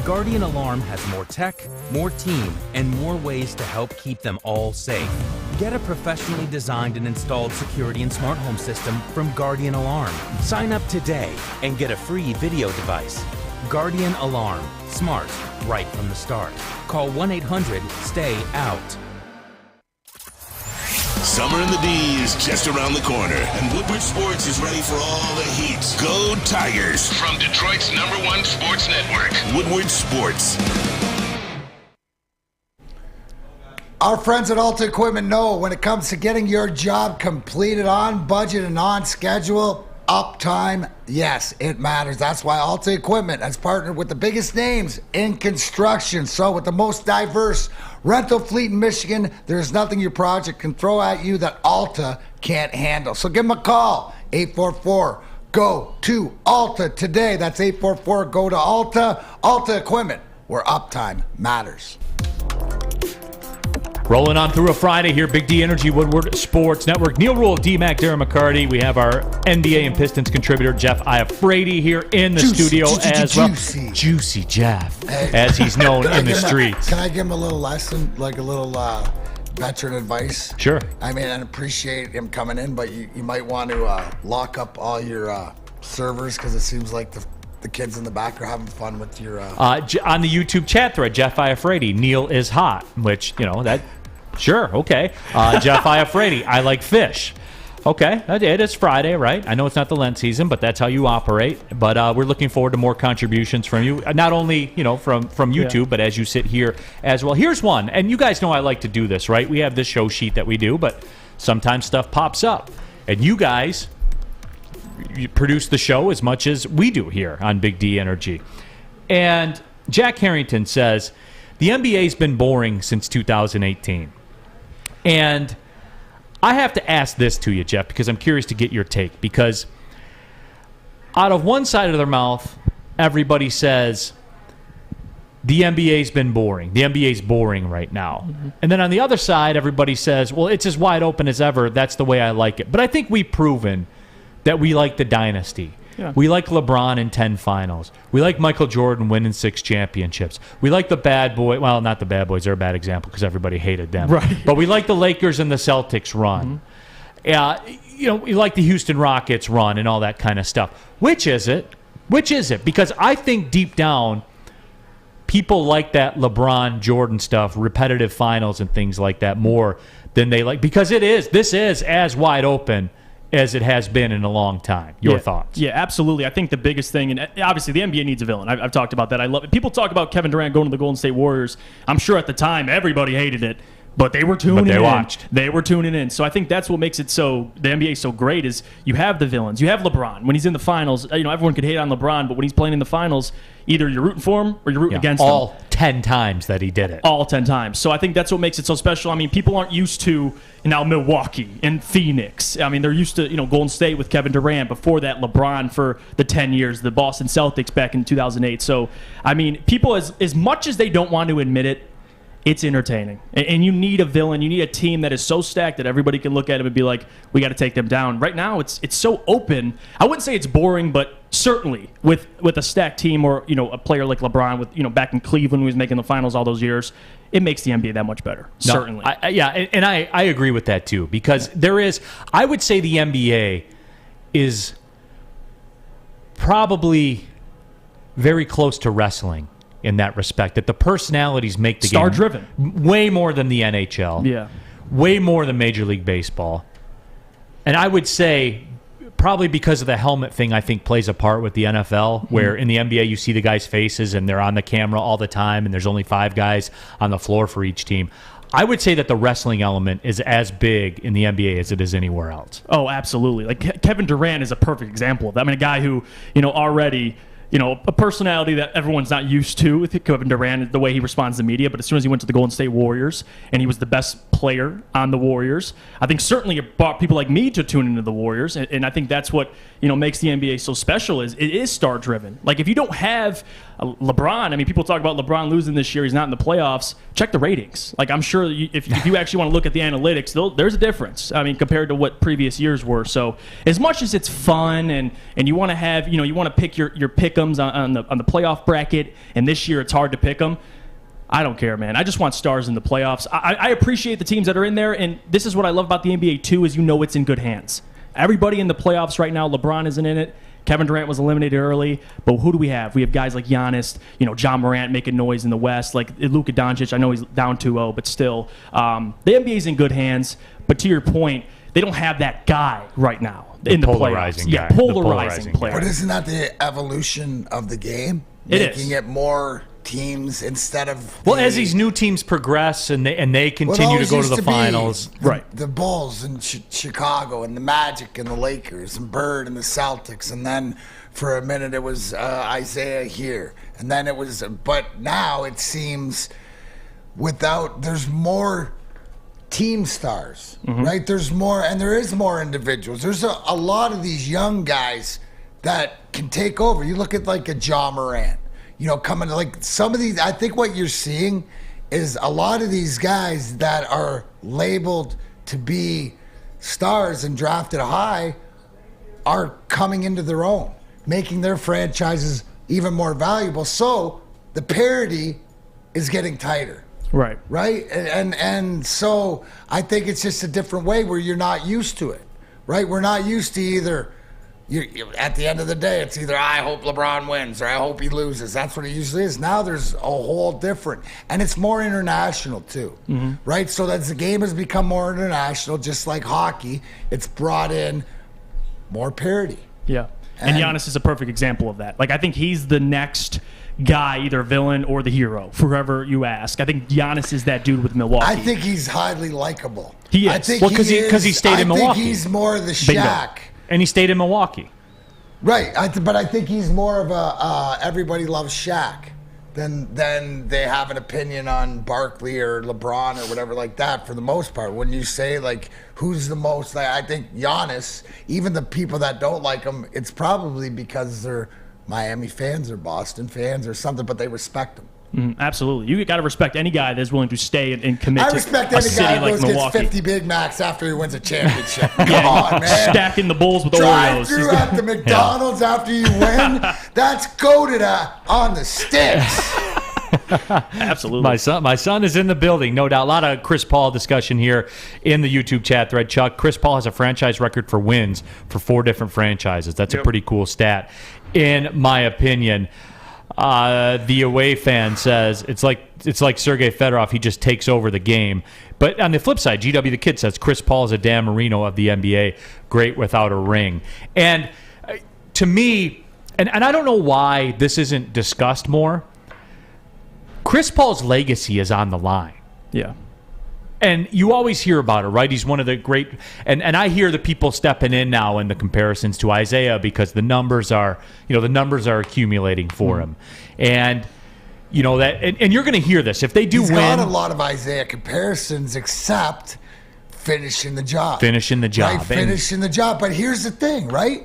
Guardian Alarm has more tech, more team, and more ways to help keep them all safe. Get a professionally designed and installed security and smart home system from Guardian Alarm. Sign up today and get a free video device. Guardian Alarm. Smart, right from the start. Call 1-800-STAY-OUT. Summer in the D is just around the corner, and Woodward Sports is ready for all the heat. Go Tigers! From Detroit's #1 sports network, Woodward Sports. Our friends at Alta Equipment know when it comes to getting your job completed on budget and on schedule, uptime, yes, it matters. That's why Alta Equipment has partnered with the biggest names in construction. So with the most diverse rental fleet in Michigan, there's nothing your project can throw at you that Alta can't handle. So give them a call, 844-GO-TO-ALTA today. That's 844-GO-TO-ALTA. Alta Equipment, where uptime matters. Rolling on through a Friday here, Big D Energy, Woodward Sports Network. Neal Ruhl, D-Mac, Darren McCarty. We have our NBA and Pistons contributor, Jeff Iafrate, here in the studio as well. Juicy Jeff, as he's known in the streets. Can I give him a little lesson, like a little veteran advice? Sure. I mean, I appreciate him coming in, but you might want to lock up all your servers because it seems like the kids in the back are having fun with your... on the YouTube chat thread, Jeff Iafrate, Neal is hot, which, that... Sure, okay. Jeff Iafrate, I like fish. Okay, it is Friday, right? I know it's not the Lent season, but that's how you operate. But we're looking forward to more contributions from you, not only from YouTube, but as you sit here as well. Here's one, and you guys know I like to do this, right? We have this show sheet that we do, but sometimes stuff pops up, and you guys produce the show as much as we do here on Big D Energy. And Jack Harrington says the NBA's been boring since 2018. And I have to ask this to you, Jeff, because I'm curious to get your take. Because out of one side of their mouth, everybody says the NBA's been boring. The NBA's boring right now. And then on the other side, everybody says, well, it's as wide open as ever. That's the way I like it. But I think we've proven that we like the dynasty. Yeah. We like LeBron in 10 finals. We like Michael Jordan winning 6 championships. We like the bad boy. Well, not the bad boys. They're a bad example because everybody hated them. Right. But we like the Lakers and the Celtics run. We like the Houston Rockets run and all that kind of stuff. Which is it? Which is it? Because I think deep down, people like that LeBron Jordan stuff, repetitive finals and things like that more than they like. Because this is as wide open as it has been in a long time. Your thoughts? Yeah, absolutely. I think the biggest thing, and obviously the NBA needs a villain. I've talked about that. I love it. People talk about Kevin Durant going to the Golden State Warriors. I'm sure at the time everybody hated it, but they were tuning in. They watched. They were tuning in. So I think that's what makes it the NBA so great is you have the villains. You have LeBron. When he's in the finals, everyone could hate on LeBron, but when he's playing in the finals, either you're rooting for him or you're rooting against him. All 10 times that he did it. All 10 times. So I think that's what makes it so special. I mean, people aren't used to now Milwaukee and Phoenix. I mean, they're used to Golden State with Kevin Durant. Before that, LeBron for the 10 years, the Boston Celtics back in 2008. So, I mean, people, as much as they don't want to admit it, it's entertaining. And you need a villain. You need a team that is so stacked that everybody can look at him and be like, we got to take them down. Right now, it's so open. I wouldn't say it's boring, but certainly with a stacked team or a player like LeBron with back in Cleveland when he was making the finals all those years, it makes the NBA that much better. No, certainly. I agree with that too because I would say the NBA is probably very close to wrestling in that respect, that the personalities make the game star-driven way more than the NHL. Yeah. Way more than Major League Baseball. And I would say probably because of the helmet thing, I think plays a part with the NFL, where in the NBA you see the guys' faces and they're on the camera all the time and there's only 5 guys on the floor for each team. I would say that the wrestling element is as big in the NBA as it is anywhere else. Oh, absolutely. Like Kevin Durant is a perfect example of that. I mean, a guy who, already a personality that everyone's not used to with Kevin Durant, the way he responds to media. But as soon as he went to the Golden State Warriors and he was the best player on the Warriors, I think certainly it brought people like me to tune into the Warriors. And I think that's what makes the NBA so special is it is star driven. Like if you don't have LeBron, I mean, people talk about LeBron losing this year. He's not in the playoffs. Check the ratings. Like I'm sure if you actually want to look at the analytics, there's a difference. I mean, compared to what previous years were. So as much as it's fun and you want to have you want to pick your pick'ems on the playoff bracket, and this year it's hard to pick them. I don't care, man. I just want stars in the playoffs. I appreciate the teams that are in there, and this is what I love about the NBA too is it's in good hands. Everybody in the playoffs right now, LeBron isn't in it. Kevin Durant was eliminated early, but who do we have? We have guys like Giannis, John Morant making noise in the West, like Luka Doncic. I know he's down 2-0, but still, the NBA's in good hands. But to your point, they don't have that guy right now in the playoffs. Yeah, polarizing player. But isn't that the evolution of the game? Making it more teams instead of as these new teams progress and they continue to go to the finals, right? The Bulls and Chicago and the Magic and the Lakers and Bird and the Celtics, and then for a minute it was Isaiah here, and then it was. But now it seems there's more team stars, right? There's more, and there is more individuals. There's a lot of these young guys that can take over. You look at like a John Morant. Coming like some of these, I think what you're seeing is a lot of these guys that are labeled to be stars and drafted high are coming into their own, making their franchises even more valuable. So the parity is getting tighter. Right. Right? And so I think it's just a different way where you're not used to it. Right? We're not used to either. At the end of the day, it's either I hope LeBron wins or I hope he loses. That's what it usually is. Now there's a whole different, and it's more international too, right? So as the game has become more international, just like hockey, it's brought in more parity. Yeah, and Giannis is a perfect example of that. Like I think he's the next guy, either villain or the hero, for whoever you ask. I think Giannis is that dude with Milwaukee. I think he's highly likable. He is. I think because he stayed in Milwaukee. I think he's more the Shaq. And he stayed in Milwaukee. Right, but I think he's more of a everybody loves Shaq than they have an opinion on Barkley or LeBron or whatever like that for the most part. When you say, like, who's the most, I think Giannis, even the people that don't like him, it's probably because they're Miami fans or Boston fans or something, but they respect him. Absolutely. You got to respect any guy that's willing to stay and commit I to respect a any city guy who like goes gets Milwaukee. 50 Big Macs after he wins a championship. Come on, man. Stacking the bowls with Drive Oreos. through at the McDonald's after you win. That's goated on the sticks. Absolutely. My son is in the building, no doubt. A lot of Chris Paul discussion here in the YouTube chat thread, Chuck. Chris Paul has a franchise record for wins for 4 different franchises. That's a pretty cool stat, in my opinion. The away fan says it's like Sergei Fedorov. He just takes over the game. But on the flip side, GW the Kid says Chris Paul is a Dan Marino of the NBA, great without a ring. And to me, and I don't know why this isn't discussed more, Chris Paul's legacy is on the line. Yeah. And you always hear about it, right? He's one of the great, and I hear the people stepping in now in the comparisons to Isaiah because the numbers are accumulating for him. And you know that, and you're going to hear this if they do He's win. got a lot of Isaiah comparisons, except finishing the job. Right, finishing the job. But here's the thing, right?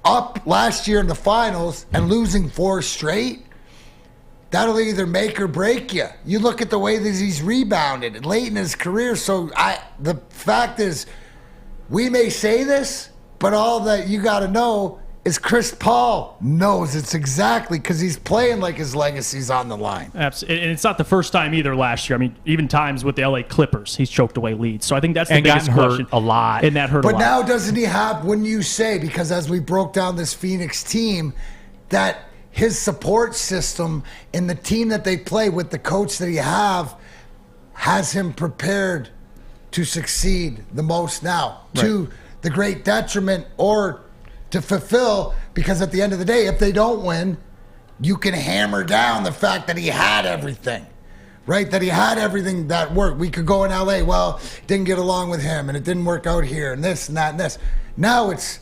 Up last year in the finals and losing 4 straight. That'll either make or break you. You look at the way that he's rebounded late in his career. So the fact is, we may say this, but all that you got to know is Chris Paul knows it's exactly because he's playing like his legacy's on the line. Absolutely. And it's not the first time either last year. I mean, even times with the LA Clippers, he's choked away leads. So I think that's the biggest question. A lot. And that hurt a lot. But now doesn't he have, when you say, because as we broke down this Phoenix team, that his support system and the team that they play with, the coach that he has him prepared to succeed the most now, to the great detriment or to fulfill, because at the end of the day, if they don't win, you can hammer down the fact that he had everything, right? That he had everything that worked. We could go in LA, well, didn't get along with him and it didn't work out here and this and that and this. Now it's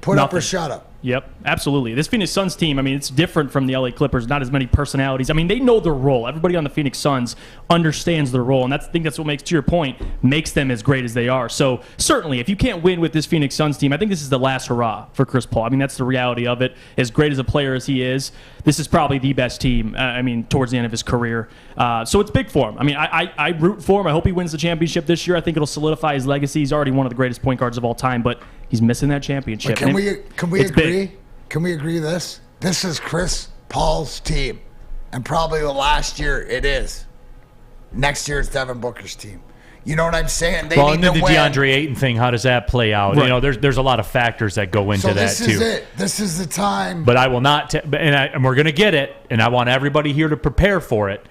put up or shut up. Yep, absolutely. This Phoenix Suns team, I mean, it's different from the LA Clippers, not as many personalities. I mean, they know their role. Everybody on the Phoenix Suns understands their role, and I think that's what makes, to your point, makes them as great as they are. So certainly, if you can't win with this Phoenix Suns team, I think this is the last hurrah for Chris Paul. I mean, that's the reality of it. As great as a player as he is, this is probably the best team, towards the end of his career. So it's big for him. I mean, I root for him. I hope he wins the championship this year. I think it'll solidify his legacy. He's already one of the greatest point guards of all time, but he's missing that championship. Can we agree? Big. Can we agree this? This is Chris Paul's team. And probably the last year it is. Next year it's Devin Booker's team. You know what I'm saying? They need and then to the win. DeAndre Ayton thing, how does that play out? Right. You know, there's a lot of factors that go into that too. This is it. This is the time. But I will not, and we're going to get it, and I want everybody here to prepare for it,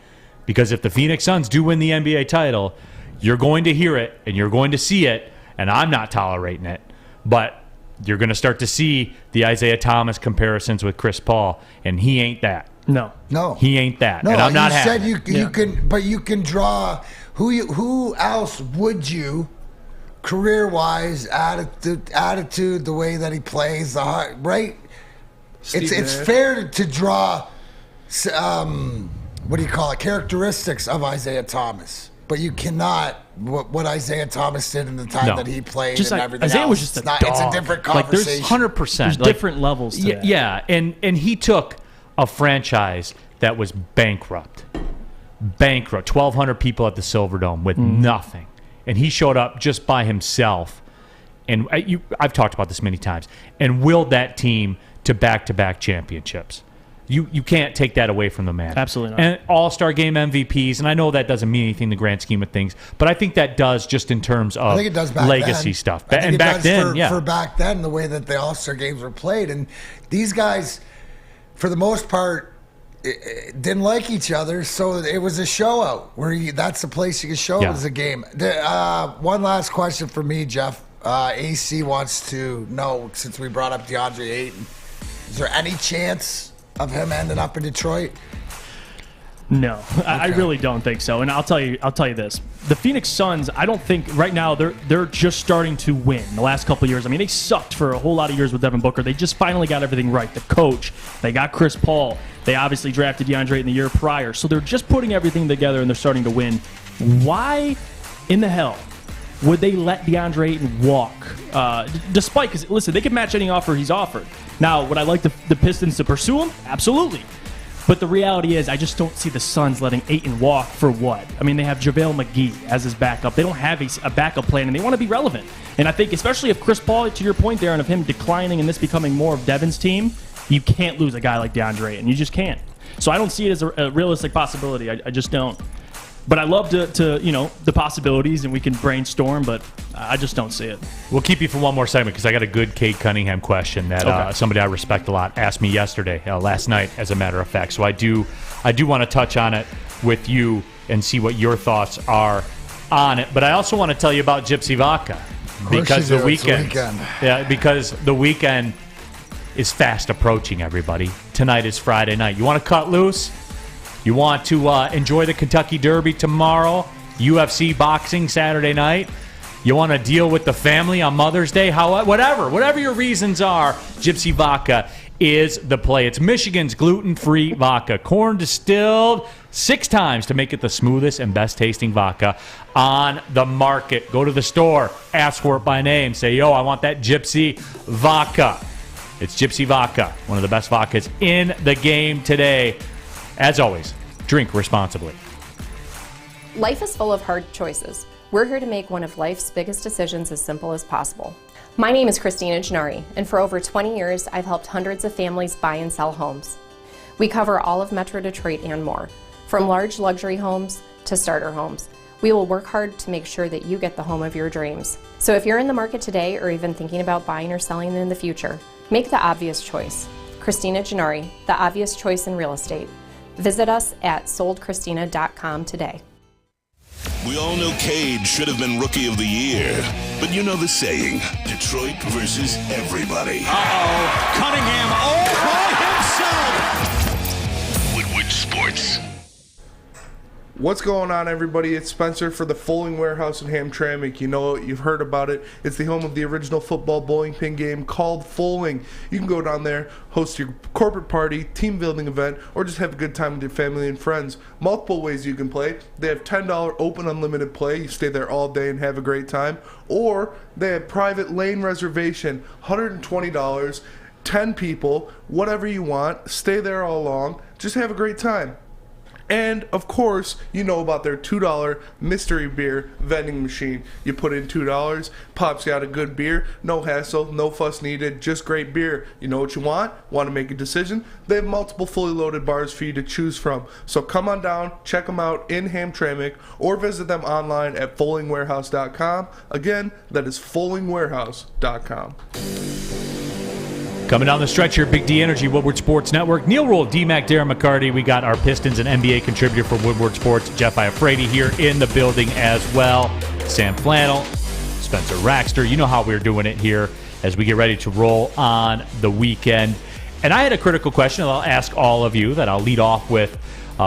because if the Phoenix Suns do win the NBA title, you're going to hear it, and you're going to see it, and I'm not tolerating it. But you're going to start to see the Isaiah Thomas comparisons with Chris Paul, and he ain't that. No. He ain't that. No, and I'm not you said having you can, but you can draw. Who else would you, career-wise, attitude, the way that he plays, the heart, right? It's fair to draw. What do you call it? Characteristics of Isaiah Thomas. But you cannot what Isaiah Thomas did in the time that he played just and like, everything Isaiah else. was just a dog. It's a different conversation. 100%. There's different levels to that. Yeah, and he took a franchise that was bankrupt. 1,200 people at the Silverdome with nothing. And he showed up just by himself. And I've talked about this many times. And willed that team to back-to-back championships. You can't take that away from the man. Absolutely not. And All-Star Game MVPs, and I know that doesn't mean anything in the grand scheme of things, but I think that does just in terms of I think it does back legacy then. stuff. I think And it back does then, for back then, the way that the All-Star games were played. And these guys, for the most part, didn't like each other, so it was a show out where that's the place you can show it as a game. One last question for me, Jeff. AC wants to know, since we brought up DeAndre Ayton, is there any chance of him ending up in Detroit? No, I really don't think so. And I'll tell you this: the Phoenix Suns, I don't think right now they're just starting to win. The last couple of years, I mean, they sucked for a whole lot of years with Devin Booker. They just finally got everything right. The coach, they got Chris Paul. They obviously drafted DeAndre in the year prior, so they're just putting everything together and they're starting to win. Why in the hell would they let DeAndre Ayton walk? Despite, because listen, they can match any offer he's offered. Now, would I like the Pistons to pursue him? Absolutely. But the reality is, I just don't see the Suns letting Ayton walk for what? I mean, they have JaVale McGee as his backup. They don't have a backup plan, and they want to be relevant. And I think, especially if Chris Paul, to your point, Darren, of him declining and this becoming more of Devin's team, you can't lose a guy like DeAndre, and you just can't. So I don't see it as a realistic possibility. I just don't. But I love to the possibilities, and we can brainstorm, but I just don't see it. We'll keep you for one more segment because I got a good Cade Cunningham question that somebody I respect a lot asked me yesterday, last night, as a matter of fact. So I do want to touch on it with you and see what your thoughts are on it. But I also want to tell you about Gypsy Vodka because the weekend. Yeah, because the weekend is fast approaching, everybody. Tonight is Friday night. You want to cut loose? You want to enjoy the Kentucky Derby tomorrow, UFC boxing Saturday night. You want to deal with the family on Mother's Day, whatever your reasons are, Gypsy Vodka is the play. It's Michigan's gluten-free vodka, corn distilled 6 times to make it the smoothest and best-tasting vodka on the market. Go to the store, ask for it by name, say, yo, I want that Gypsy Vodka. It's Gypsy Vodka, one of the best vodkas in the game today. As always, drink responsibly. Life is full of hard choices. We're here to make one of life's biggest decisions as simple as possible. My name is Christina Gennari, and for over 20 years, I've helped hundreds of families buy and sell homes. We cover all of Metro Detroit and more, from large luxury homes to starter homes. We will work hard to make sure that you get the home of your dreams. So if you're in the market today or even thinking about buying or selling in the future, make the obvious choice. Christina Gennari, the obvious choice in real estate. Visit us at soldchristina.com today. We all know Cade should have been Rookie of the Year, but you know the saying, Detroit versus everybody. Uh-oh, Cunningham all by himself. Woodward Sports. What's going on, everybody? It's Spencer for the Fulling Warehouse in Hamtramck. You know it. You've heard about it. It's the home of the original football bowling pin game called Fulling. You can go down there, host your corporate party, team building event, or just have a good time with your family and friends. Multiple ways you can play. They have $10 open unlimited play. You stay there all day and have a great time. Or they have private lane reservation, $120, 10 people, whatever you want. Stay there all along. Just have a great time. And, of course, you know about their $2 mystery beer vending machine. You put in $2, pops you out a good beer, no hassle, no fuss needed, just great beer. You know what you want? Want to make a decision? They have multiple fully loaded bars for you to choose from. So come on down, check them out in Hamtramck, or visit them online at FullingWarehouse.com. Again, that is FullingWarehouse.com. Coming down the stretch here, Big D Energy, Woodward Sports Network. Neal, Ruhl, D-Mac, Darren, McCarty. We got our Pistons and NBA contributor for Woodward Sports, Jeff Iafrate, here in the building as well. Sam Flannel, Spencer Raxter. You know how we're doing it here as we get ready to roll on the weekend. And I had a critical question that I'll ask all of you that I'll lead off with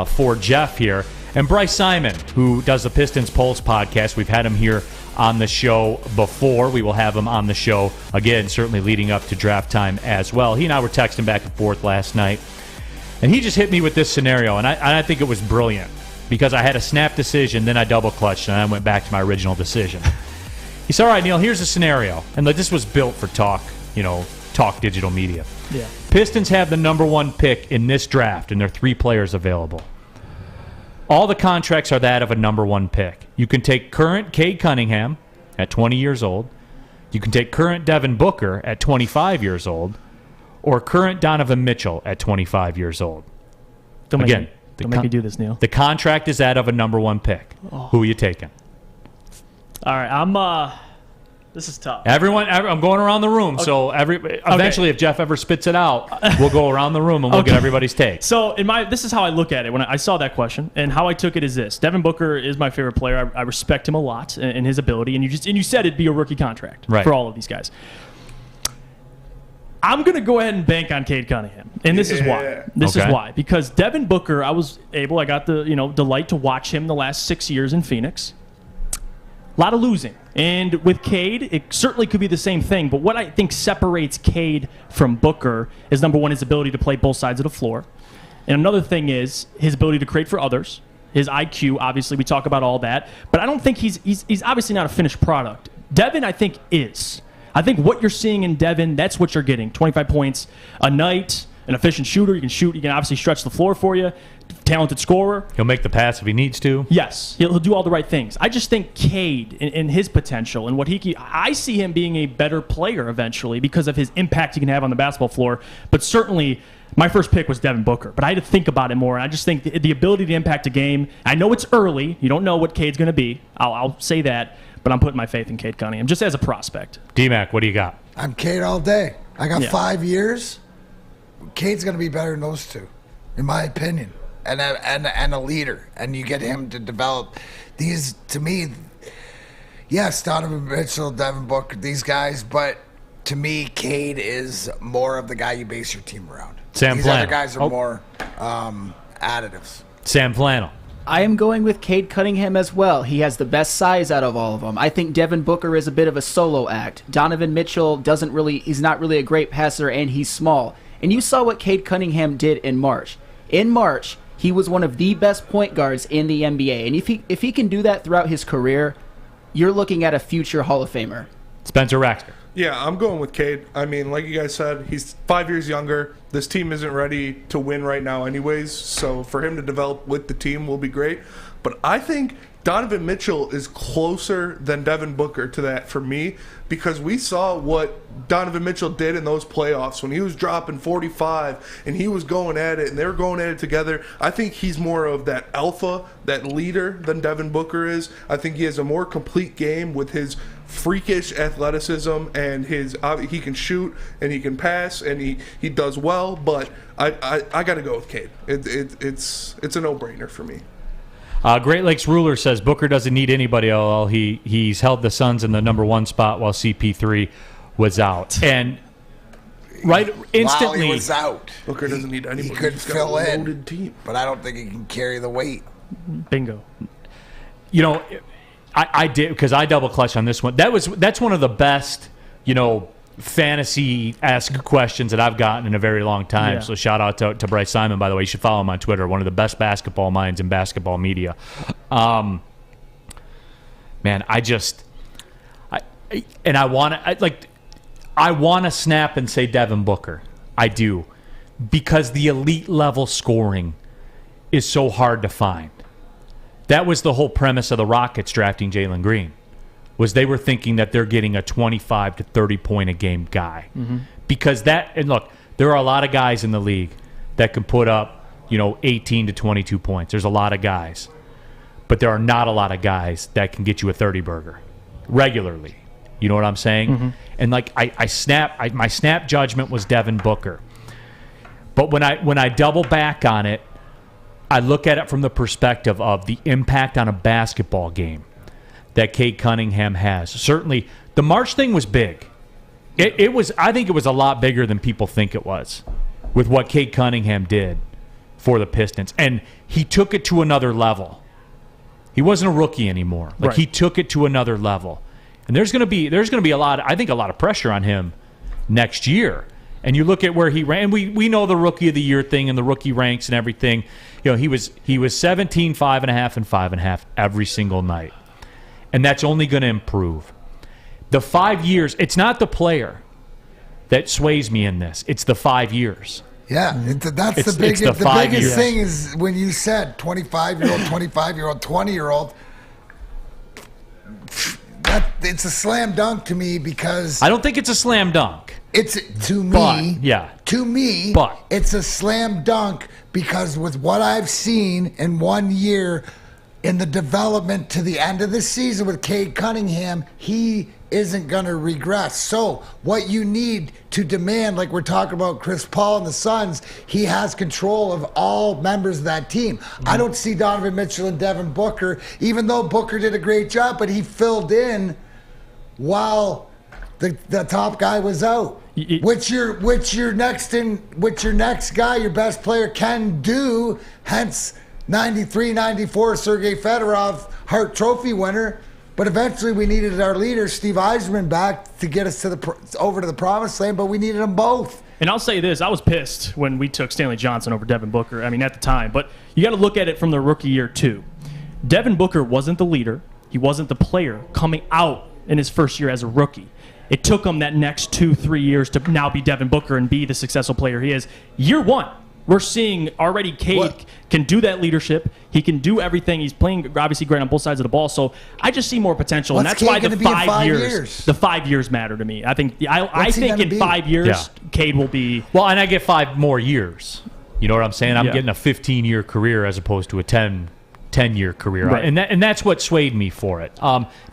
for Jeff here. And Bryce Simon, who does the Pistons Pulse podcast. We've had him here on the show before. We will have him on the show again, certainly leading up to draft time as well. He and I were texting back and forth last night, and he just hit me with this scenario, and I think it was brilliant because I had a snap decision, then I double-clutched, and I went back to my original decision. He said, all right, Neal, here's a scenario, and this was built for Talk Digital Media. Yeah. Pistons have the number 1 pick in this draft, and there are 3 players available. All the contracts are that of a number 1 pick. You can take current Cade Cunningham at 20 years old. You can take current Devin Booker at 25 years old. Or current Donovan Mitchell at 25 years old. Don't make me do this, Neal. The contract is that of a number 1 pick. Oh. Who are you taking? All right, this is tough. Everyone, I'm going around the room, okay. So eventually, if Jeff ever spits it out, we'll go around the room and we'll get everybody's take. So this is how I look at it when I saw that question, and how I took it is this: Devin Booker is my favorite player. I respect him a lot and his ability, and you said it'd be a rookie contract for all of these guys. I'm going to go ahead and bank on Cade Cunningham, and this is why. This is why, because Devin Booker, I got the delight to watch him the last 6 years in Phoenix. A lot of losing. And with Cade, it certainly could be the same thing. But what I think separates Cade from Booker is, number 1, his ability to play both sides of the floor. And another thing is his ability to create for others. His IQ, obviously, we talk about all that. But I don't think he's obviously not a finished product. Devin, I think, is. I think what you're seeing in Devin, that's what you're getting. 25 points a night, an efficient shooter. You can shoot. You can obviously stretch the floor for you. Talented scorer. He'll make the pass if he needs to. Yes, he'll do all the right things. I just think Cade and his potential and what I see him being a better player eventually because of his impact he can have on the basketball floor. But certainly, my first pick was Devin Booker, but I had to think about it more. And I just think the ability to impact a game. I know it's early. You don't know what Cade's going to be. I'll say that, but I'm putting my faith in Cade Cunningham just as a prospect. D-Mac, what do you got? I'm Cade all day. I got 5 years. Cade's going to be better than those two, in my opinion. And a leader, and you get him to develop these. To me, yes, Donovan Mitchell, Devin Booker, these guys, but to me, Cade is more of the guy you base your team around. Sam These Flannel. other guys are more additives. Sam Flannel. I am going with Cade Cunningham as well. He has the best size out of all of them. I think Devin Booker is a bit of a solo act. Donovan Mitchell he's not really a great passer, and he's small. And you saw what Cade Cunningham did in March. In March, he was one of the best point guards in the NBA. And if he can do that throughout his career, you're looking at a future Hall of Famer. Spencer Raxter. Yeah, I'm going with Cade. I mean, like you guys said, he's 5 years younger. This team isn't ready to win right now anyways, so for him to develop with the team will be great. But I think Donovan Mitchell is closer than Devin Booker to that for me, because we saw what Donovan Mitchell did in those playoffs when he was dropping 45 and he was going at it and they were going at it together. I think he's more of that alpha, that leader than Devin Booker is. I think he has a more complete game with his freakish athleticism and he can shoot and he can pass and he does well, but I got to go with Cade. It's a no-brainer for me. Great Lakes Ruler says Booker doesn't need anybody. He's held the Suns in the number 1 spot while CP3 was out. And instantly, while he was out, Booker doesn't need anybody. He could He's fill got a in, loaded team. but I don't think he can carry the weight. Bingo. You know, I did, because I double clutched on this one. That's one of the best, fantasy-esque questions that I've gotten in a very long time. Yeah. So shout out to Bryce Simon, by the way. You should follow him on Twitter. One of the best basketball minds in basketball media. Man, I want to snap and say Devin Booker. I do, because the elite level scoring is so hard to find. That was the whole premise of the Rockets drafting Jalen Green, was they were thinking that they're getting a 25 to 30 point a game guy. Mm-hmm. Because and look, there are a lot of guys in the league that can put up, 18 to 22 points. There's a lot of guys. But there are not a lot of guys that can get you a 30 burger regularly. You know what I'm saying? Mm-hmm. And my snap judgment was Devin Booker. But when I double back on it, I look at it from the perspective of the impact on a basketball game that Cade Cunningham has. Certainly, the March thing was big. I think it was a lot bigger than people think it was with what Cade Cunningham did for the Pistons. And he took it to another level. He wasn't a rookie anymore. Right. He took it to another level. And there's going to be a lot of pressure on him next year. And you look at where he ran. We know the rookie of the year thing and the rookie ranks and everything. He was 17, 5.5, and 5.5 every single night. And that's only going to improve. The 5 years, it's not the player that sways me in this. It's the 5 years. Yeah, that's the biggest thing is when you said 25-year-old, 25-year-old, 20-year-old. It's a slam dunk to me because I don't think it's a slam dunk. It's to me. But it's a slam dunk because with what I've seen in 1 year in the development to the end of the season with Cade Cunningham, he isn't going to regress. So what you need to demand, like we're talking about Chris Paul and the Suns, he has control of all members of that team. Mm-hmm. I don't see Donovan Mitchell and Devin Booker, even though Booker did a great job, but he filled in while the top guy was out. Which your next guy, your best player can do, hence 93, 94, Sergei Fedorov, Hart Trophy winner. But eventually we needed our leader, Steve Eisman, back to get us over to the promised land, but we needed them both. And I'll say this, I was pissed when we took Stanley Johnson over Devin Booker, at the time. But you got to look at it from the rookie year, too. Devin Booker wasn't the leader. He wasn't the player coming out in his first year as a rookie. it took him that next 2-3 years to now be Devin Booker and be the successful player he is. Year one, we're seeing already Cade can do that leadership. He can do everything. He's playing obviously great on both sides of the ball. So I just see more potential, and that's why the 5 years. The 5 years matter to me. I think in 5 years, Cade will be. Well, and I get 5 more years. You know what I'm saying? I'm getting a 15-year career as opposed to a 10-year career. Right. And that's what swayed me for it.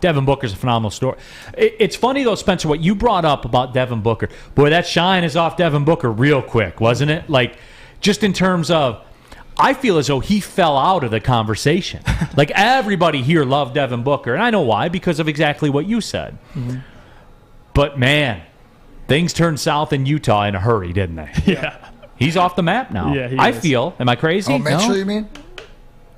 Devin Booker's a phenomenal story. It's funny, though, Spencer, what you brought up about Devin Booker. Boy, that shine is off Devin Booker real quick, wasn't it? Like, just in terms of, I feel as though he fell out of the conversation. Like, everybody here loved Devin Booker, and I know why, because of exactly what you said. Mm-hmm. But, man, things turned south in Utah in a hurry, didn't they? Yeah. He's off the map now. Yeah, I feel. Am I crazy? Oh, Mitchell, no? You mean?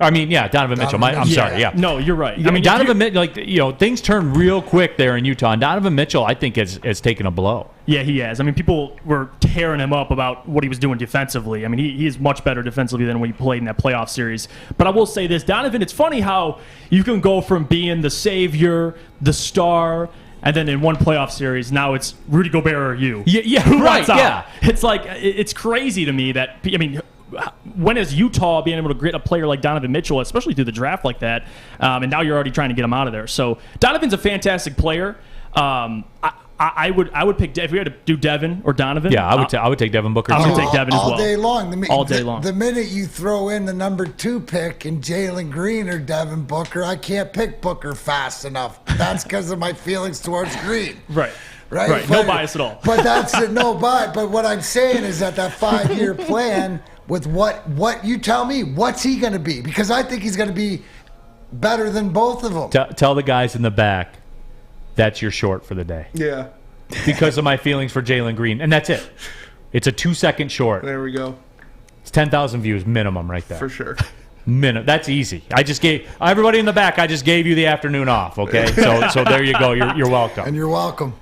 I mean, yeah, Donovan Mitchell. I'm sorry, yeah. No, you're right. I mean, Donovan Mitchell, things turned real quick there in Utah, and Donovan Mitchell, I think, has taken a blow. Yeah, he has. I mean, people were tearing him up about what he was doing defensively. I mean, he is much better defensively than when he played in that playoff series. But I will say this, Donovan, it's funny how you can go from being the savior, the star, and then in one playoff series, now it's Rudy Gobert or you. Yeah, Who right, runs out? yeah. It's like, it's crazy to me that, I mean, when is Utah being able to get a player like Donovan Mitchell, especially through the draft like that, and now you're already trying to get him out of there. So Donovan's a fantastic player. I would pick if we had to do Devin or Donovan. Yeah, I would take Devin Booker. I would take Devin as well. All day long. All day long. The minute you throw in the number 2 pick in Jalen Green or Devin Booker, I can't pick Booker fast enough. That's because of my feelings towards Green. Right. Right. No bias at all. But that's no bias. But what I'm saying is that 5-year plan with what you tell me, what's he going to be? Because I think he's going to be better than both of them. Tell the guys in the back that's your short for the day. Yeah. Because of my feelings for Jalen Green. And that's it. It's a 2-second short. There we go. It's 10,000 views minimum right there. For sure. That's easy. I just gave everybody in the back. I just gave you the afternoon off. Okay, so there you go. You're welcome. And you're welcome.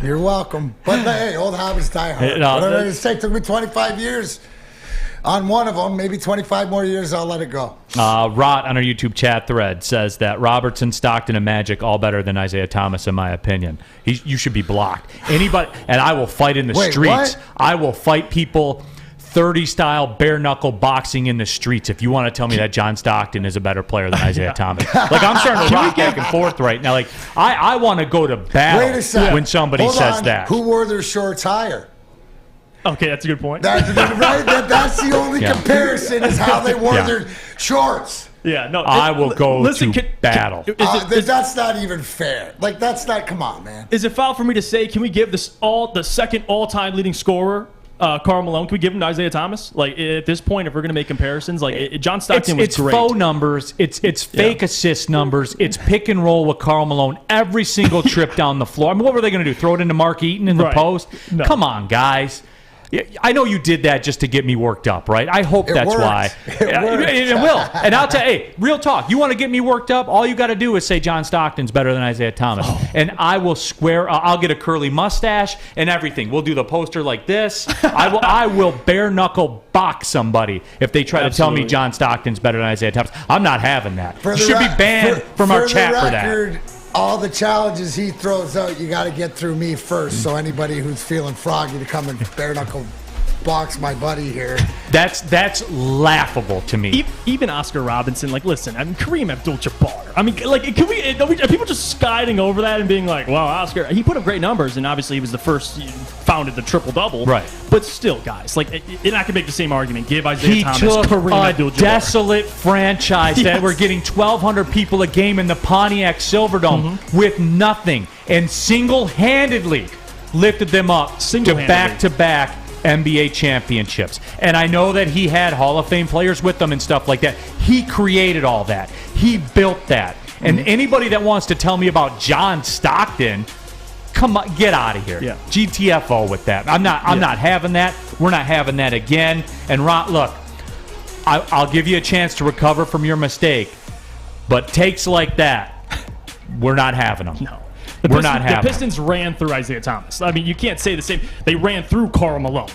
You're welcome. But hey, old habits die hard. Whatever it takes, took me 25 years on one of them. Maybe 25 more years. I'll let it go. Rot on our YouTube chat thread says that Robertson, Stockton, and Magic all better than Isaiah Thomas, in my opinion. You should be blocked. Anybody, and I will fight in the streets. What? I will fight people. 30-style bare-knuckle boxing in the streets if you want to tell me that John Stockton is a better player than Isaiah Thomas. Like, I'm starting to rock back and forth right now. Like, I want to go to battle when somebody says that. Who wore their shorts higher? Okay, that's a good point. That's the only comparison is how they wore their shorts. Yeah, no. I will go to battle. That's not even fair. Like, that's not. Come on, man. Is it foul for me to say? Can we give the second all-time leading scorer, Karl Malone? Can we give him to Isaiah Thomas? Like, at this point, if we're going to make comparisons, like John Stockton was great. It's faux numbers. It's fake assist numbers. It's pick and roll with Karl Malone every single trip down the floor. I mean, what were they going to do? Throw it into Mark Eaton in the post? No. Come on, guys. I know you did that just to get me worked up, right? I hope that's why. It will. And I'll tell you, hey, real talk. You want to get me worked up? All you got to do is say John Stockton's better than Isaiah Thomas. And I will I'll get a curly mustache and everything. We'll do the poster like this. I will bare knuckle box somebody if they try to tell me John Stockton's better than Isaiah Thomas. I'm not having that. You should be banned from our chat for that. All the challenges he throws out, you got to get through me first. So anybody who's feeling froggy to come and bare knuckle box my buddy here. That's laughable to me. Even Oscar Robinson, like, listen, I mean, Kareem Abdul-Jabbar. I mean, like, are people just skiding over that and being like, well, Oscar, he put up great numbers, and obviously he was the first founded the triple-double. Right. But still, guys, like, and I can make the same argument. Give Isaiah Thomas, Kareem Abdul-Jabbar. A desolate franchise that were getting 1,200 people a game in the Pontiac Silverdome with nothing, and single-handedly lifted them up to back-to-back NBA championships. And I know that he had Hall of Fame players with them and stuff like that. He created all that. He built that. And anybody that wants to tell me about John Stockton, come on, get out of here. Yeah. GTFO with that. I'm not having that. We're not having that again. And Ron, look, I'll give you a chance to recover from your mistake, but takes like that, we're not having them. No. The Pistons ran through Isaiah Thomas. I mean, you can't say the same. They ran through Karl Malone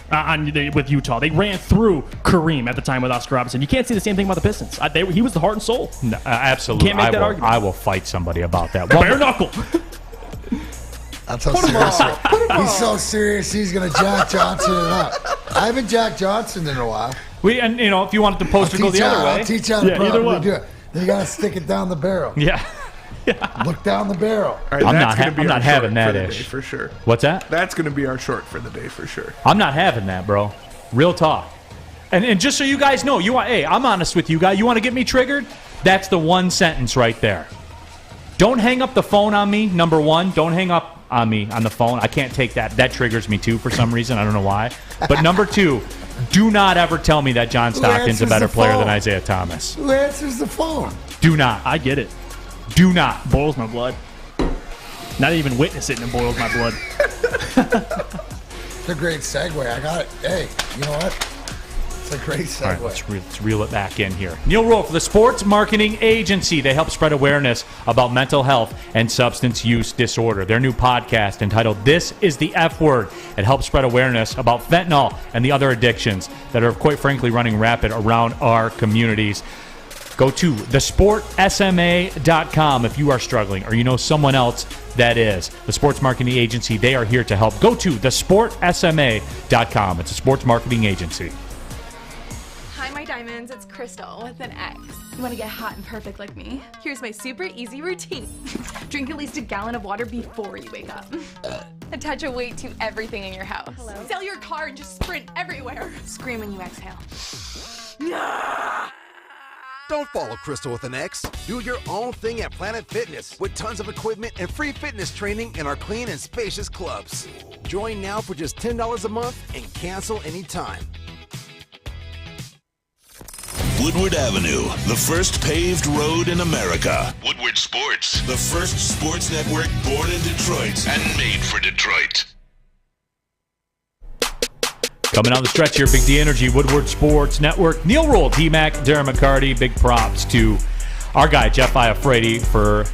with Utah. They ran through Kareem at the time with Oscar Robinson. You can't say the same thing about the Pistons. He was the heart and soul. No, absolutely. Can't make that argument. I will fight somebody about that. Bare knuckle. That's how serious he's so serious he's going to Jack Johnson it up. I haven't Jack Johnson in a while. And if you wanted the poster to go the other way. I'll teach you how to properly do it. You got to stick it down the barrel. Yeah. Look down the barrel. All right, I'm not having that ish. For sure. What's that? That's going to be our short for the day for sure. I'm not having that, bro. Real talk. And just so you guys know, I'm honest with you guys. You want to get me triggered? That's the one sentence right there. Don't hang up the phone on me, number one. Don't hang up on me on the phone. I can't take that. That triggers me, too, for some reason. I don't know why. But number two, do not ever tell me that John Stockton's a better player than Isaiah Thomas. Who answers the phone? Do not. I get it. Do not. Boils my blood. Not even witness it and it boils my blood. It's a great segue. I got it. Hey, you know what? It's a great segue. All right, let's reel it back in here. Neal Ruhl for the Sports Marketing Agency. They help spread awareness about mental health and substance use disorder. Their new podcast entitled This is the F Word. It helps spread awareness about fentanyl and the other addictions that are, quite frankly, running rapid around our communities. Go to thesportsma.com if you are struggling or you know someone else that is. The Sports Marketing Agency, they are here to help. Go to thesportsma.com. It's a sports marketing agency. Hi, my diamonds. It's Crystal with an X. You want to get hot and perfect like me? Here's my super easy routine. Drink at least a gallon of water before you wake up. Attach a weight to everything in your house. Sell your car and just sprint everywhere. Scream when you exhale. Don't follow Crystal with an X. Do your own thing at Planet Fitness with tons of equipment and free fitness training in our clean and spacious clubs. Join now for just $10 a month and cancel anytime. Woodward Avenue, the first paved road in America. Woodward Sports, the first sports network born in Detroit and made for Detroit. Coming on the stretch here, Big D Energy, Woodward Sports Network. Neal Ruhl, D-Mac, Darren McCarty. Big props to our guy, Jeff Iafrate, for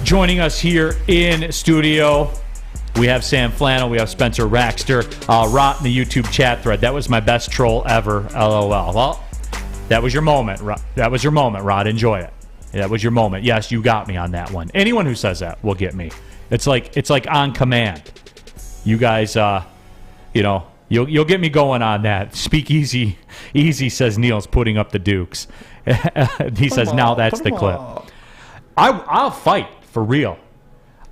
joining us here in studio. We have Sam Flannel. We have Spencer Raxter. Rot in the YouTube chat thread. That was my best troll ever, LOL. Well, that was your moment. That was your moment, Rod. Enjoy it. That was your moment. Yes, you got me on that one. Anyone who says that will get me. It's like on command. You guys, You'll get me going on that. Speak easy says Neal's putting up the Dukes. He says now that's the clip. I'll fight for real.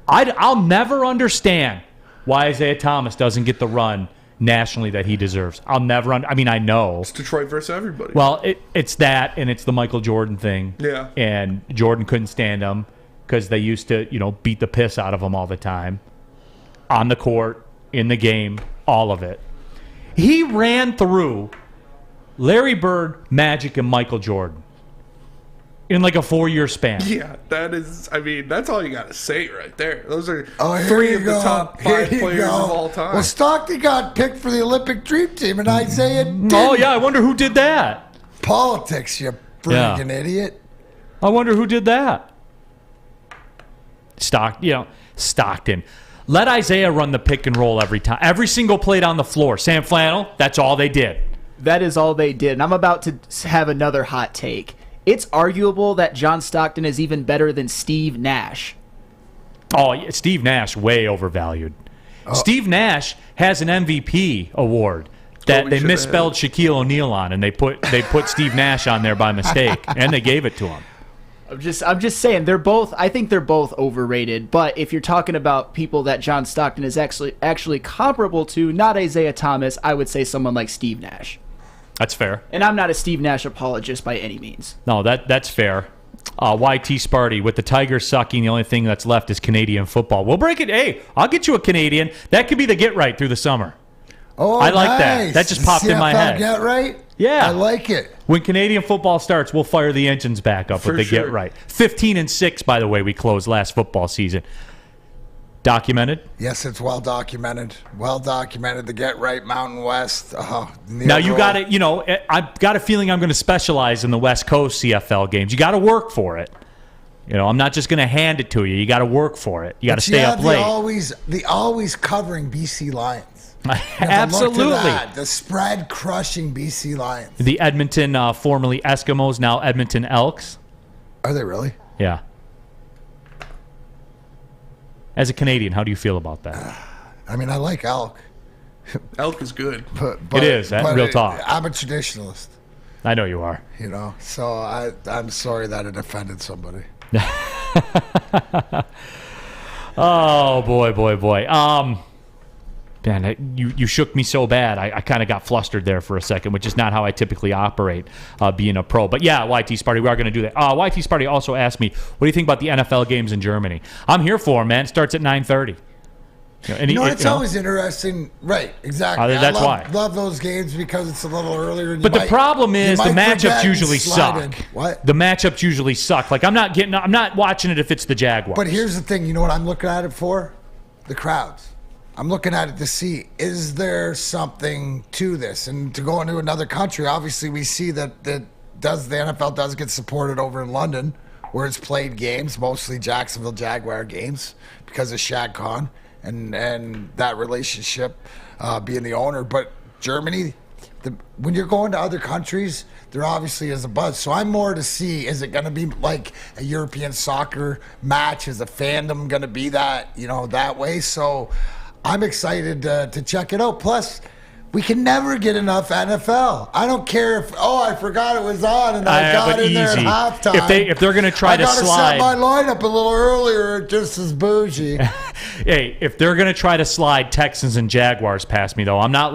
I'll never understand why Isaiah Thomas doesn't get the run nationally that he deserves. I'll never. I know it's Detroit versus everybody. Well, it's that, and it's the Michael Jordan thing. Yeah. And Jordan couldn't stand him because they used to, beat the piss out of him all the time, on the court, in the game, all of it. He ran through Larry Bird, Magic, and Michael Jordan in like a 4-year span. Yeah, that's all you got to say right there. Those are here three you of go. the top 5 players of all time. Well, Stockton got picked for the Olympic Dream Team, and Isaiah didn't. Oh, yeah, I wonder who did that. Politics, you freaking idiot. I wonder who did that. Stockton. Let Isaiah run the pick and roll every time. Every single play down the floor. Sam Flannel, that's all they did. That is all they did. And I'm about to have another hot take. It's arguable that John Stockton is even better than Steve Nash. Oh, Steve Nash, way overvalued. Oh. Steve Nash has an MVP award that they misspelled Shaquille O'Neal on, and they put Steve Nash on there by mistake, and they gave it to him. I'm just saying I think they're both overrated, but if you're talking about people that John Stockton is actually comparable to, not Isaiah Thomas, I would say someone like Steve Nash. That's fair. And I'm not a Steve Nash apologist by any means. No, that's fair. YT Sparty, with the Tigers sucking, the only thing that's left is Canadian football. We'll break it. Hey, I'll get you a Canadian. That could be the get right through the summer. Oh, I like nice. that. That just popped in my head. Get right? Yeah. I like it. When Canadian football starts, we'll fire the engines back up with the get right. 15-6, by the way, we closed last football season. Documented? Yes, it's well documented. Well documented. The get right, Mountain West. Now you got it. I've got a feeling I'm going to specialize in the West Coast CFL games. You got to work for it. I'm not just going to hand it to you. You got to work for it. You got to stay up late. The always covering BC Lions. Absolutely. The spread crushing BC Lions. The Edmonton, formerly Eskimos, now Edmonton Elks. Are they really? Yeah. As a Canadian, how do you feel about that? I mean, I like elk. Elk is good. It is, real talk. I'm a traditionalist. I know you are. You know, so I'm sorry that it offended somebody. Oh, boy. Man, you shook me so bad. I kind of got flustered there for a second, which is not how I typically operate being a pro. But yeah, YT Sparty, we are going to do that. YT Sparty also asked me, what do you think about the NFL games in Germany? I'm here for them, man. It starts at 9:30. It's always interesting. Right, exactly. That's why. I love those games because it's a little earlier. But the problem is the matchups usually suck. What? The matchups usually suck. Like, I'm not watching it if it's the Jaguars. But here's the thing. You know what I'm looking at it for? The crowds. I'm looking at it to see, is there something to this? And to go into another country, obviously we see that the NFL does get supported over in London, where it's played games, mostly Jacksonville Jaguar games, because of Shad Khan and that relationship being the owner. But Germany, when you're going to other countries, there obviously is a buzz. So I'm more to see, is it going to be like a European soccer match? Is the fandom going to be that, that way? So I'm excited to check it out. Plus, we can never get enough NFL. I don't care if, I forgot it was on and I got in there at halftime. If they're going to try to slide. I got to set my lineup a little earlier, just as bougie. Hey, if they're going to try to slide Texans and Jaguars past me, though, I'm not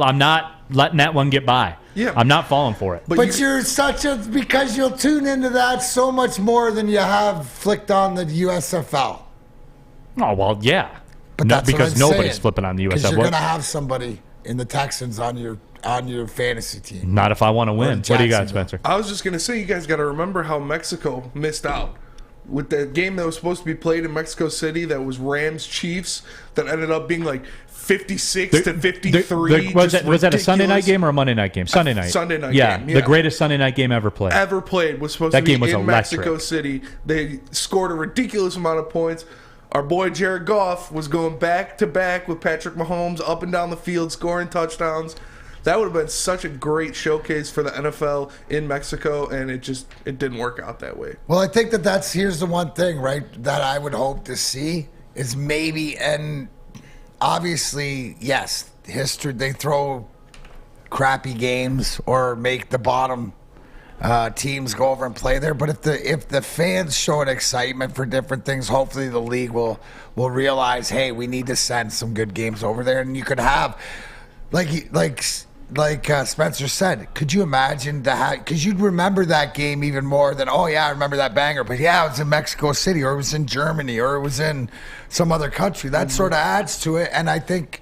letting that one get by. Yeah. I'm not falling for it. But you're because you'll tune into that so much more than you have flicked on the USFL. Oh, well, yeah. But that's because what I'm nobody's saying. flipping on the USFL. Because you're going to have somebody in the Texans on your fantasy team. Not if I want to win. What do you got, Spencer? I was just going to say, you guys got to remember how Mexico missed out. With the game that was supposed to be played in Mexico City that was Rams-Chiefs that ended up being like 56 to 53. Was that a Sunday night game or a Monday night game? Sunday night. Sunday night game. Yeah, the greatest Sunday night game ever played. Was supposed to be in electric. Mexico City. They scored a ridiculous amount of points. Our boy Jared Goff was going back-to-back with Patrick Mahomes up and down the field, scoring touchdowns. That would have been such a great showcase for the NFL in Mexico, and it didn't work out that way. Well, I think here's the one thing, right, that I would hope to see is maybe, and obviously, yes, history, they throw crappy games or make the bottom teams go over and play there. But if the fans show an excitement for different things, hopefully the league will realize, hey, we need to send some good games over there. And you could have, like Spencer said, could you imagine because you'd remember that game even more than, I remember that banger. But yeah, it was in Mexico City, or it was in Germany, or it was in some other country. That sort of adds to it. And I think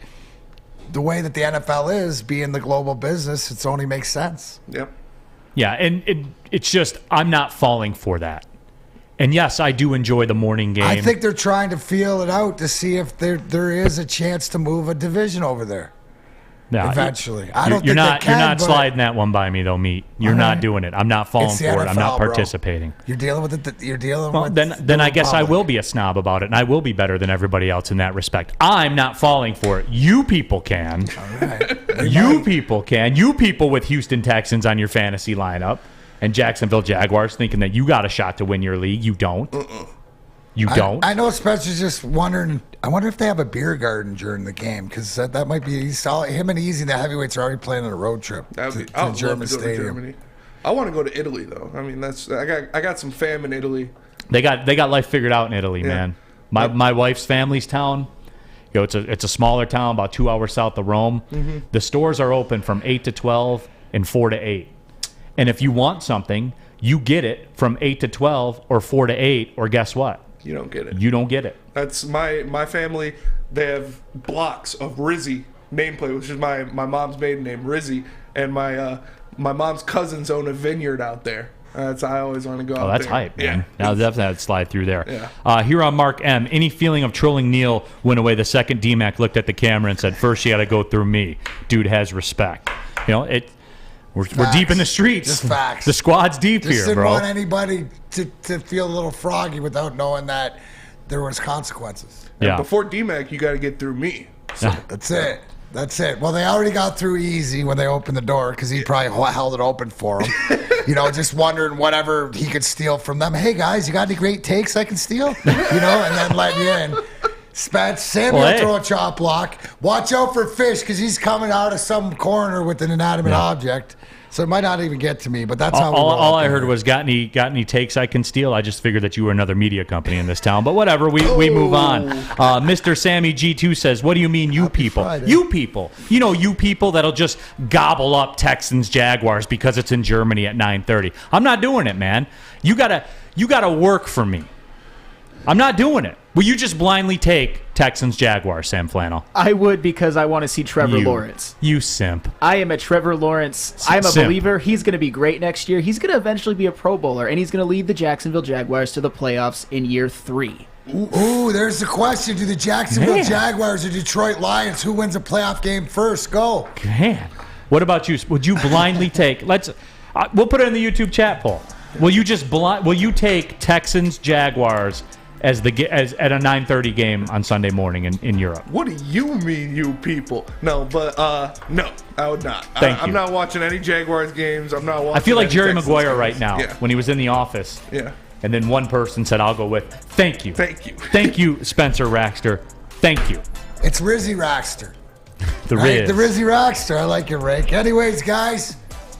the way that the NFL is, being the global business, it only makes sense. Yep. Yeah, and it's just, I'm not falling for that. And yes, I do enjoy the morning game. I think they're trying to feel it out to see if there is a chance to move a division over there. No, eventually. You're not sliding that one by me, though, Meat. You're not doing it. I'm not falling for it. I'm not participating. Bro. You're dealing with it. You're dealing with then I guess I will be a snob about it, and I will be better than everybody else in that respect. I'm not falling for it. You people can. All right. You people can. You people with Houston Texans on your fantasy lineup and Jacksonville Jaguars thinking that you got a shot to win your league. You don't. You don't. I know Spencer's just wondering. I wonder if they have a beer garden during the game, because that might be solid. Him and Easy, the heavyweights, are already planning a road trip to German Stadium. I want to go to Italy though. I mean, I got some fam in Italy. They got life figured out in Italy, man. My wife's family's town. It's a smaller town, about 2 hours south of Rome. Mm-hmm. The stores are open from 8 to 12 and 4 to 8. And if you want something, you get it from 8 to 12 or 4 to 8, or guess what? You don't get it. You don't get it. That's my family. They have blocks of Rizzi nameplate, which is my mom's maiden name, Rizzi, and my mom's cousins own a vineyard out there. I always want to go out there. Oh, that's hype, man. Yeah. Now definitely have to slide through there. Yeah. Here on Mark M, any feeling of trolling Neal went away the second D-Mac looked at the camera and said, first you got to go through me. Dude has respect. We're deep in the streets. Just facts. The squad's deep here, didn't bro. want anybody to feel a little froggy without knowing that there was consequences. And before D-Mac, you got to get through me. So that's it. That's it. Well, they already got through Easy when they opened the door, because he probably held it open for them. Just wondering whatever he could steal from them. Hey, guys, you got any great takes I can steal? And then let you in. Spence, Sammy will throw a chop block. Watch out for Fish because he's coming out of some corner with an inanimate object. So it might not even get to me, but that's how we roll. All I heard was, got any takes I can steal? I just figured that you were another media company in this town. But whatever, we move on. Mr. Sammy G2 says, what do you mean you people? Friday. You people. You know, you people that'll just gobble up Texans Jaguars because it's in Germany at 9:30. I'm not doing it, man. You gotta work for me. I'm not doing it. Will you just blindly take Texans Jaguars, Sam Flannel? I would, because I want to see Trevor Lawrence. You simp. I am a Trevor Lawrence. I'm a believer. He's going to be great next year. He's going to eventually be a Pro Bowler, and he's going to lead the Jacksonville Jaguars to the playoffs in year 3. Ooh, there's the question. Do the Jacksonville Jaguars or Detroit Lions, who wins a playoff game first? Go. Man. What about you? Would you blindly take, we'll put it in the YouTube chat poll. Will you take Texans Jaguars at a 9:30 game on Sunday morning in Europe? What do you mean, you people? No, but no, I would not. I'm not watching any Jaguars games. I'm not watching. I feel like Jerry Texans Maguire games. right now when he was in the office. Yeah. And then one person said, "I'll go with." Thank you. Thank you. Thank you, Spencer Raxter. Thank you. It's Rizzy Raxter. The Riz. The Rizzy Raxter. I like your rake. Anyways, guys,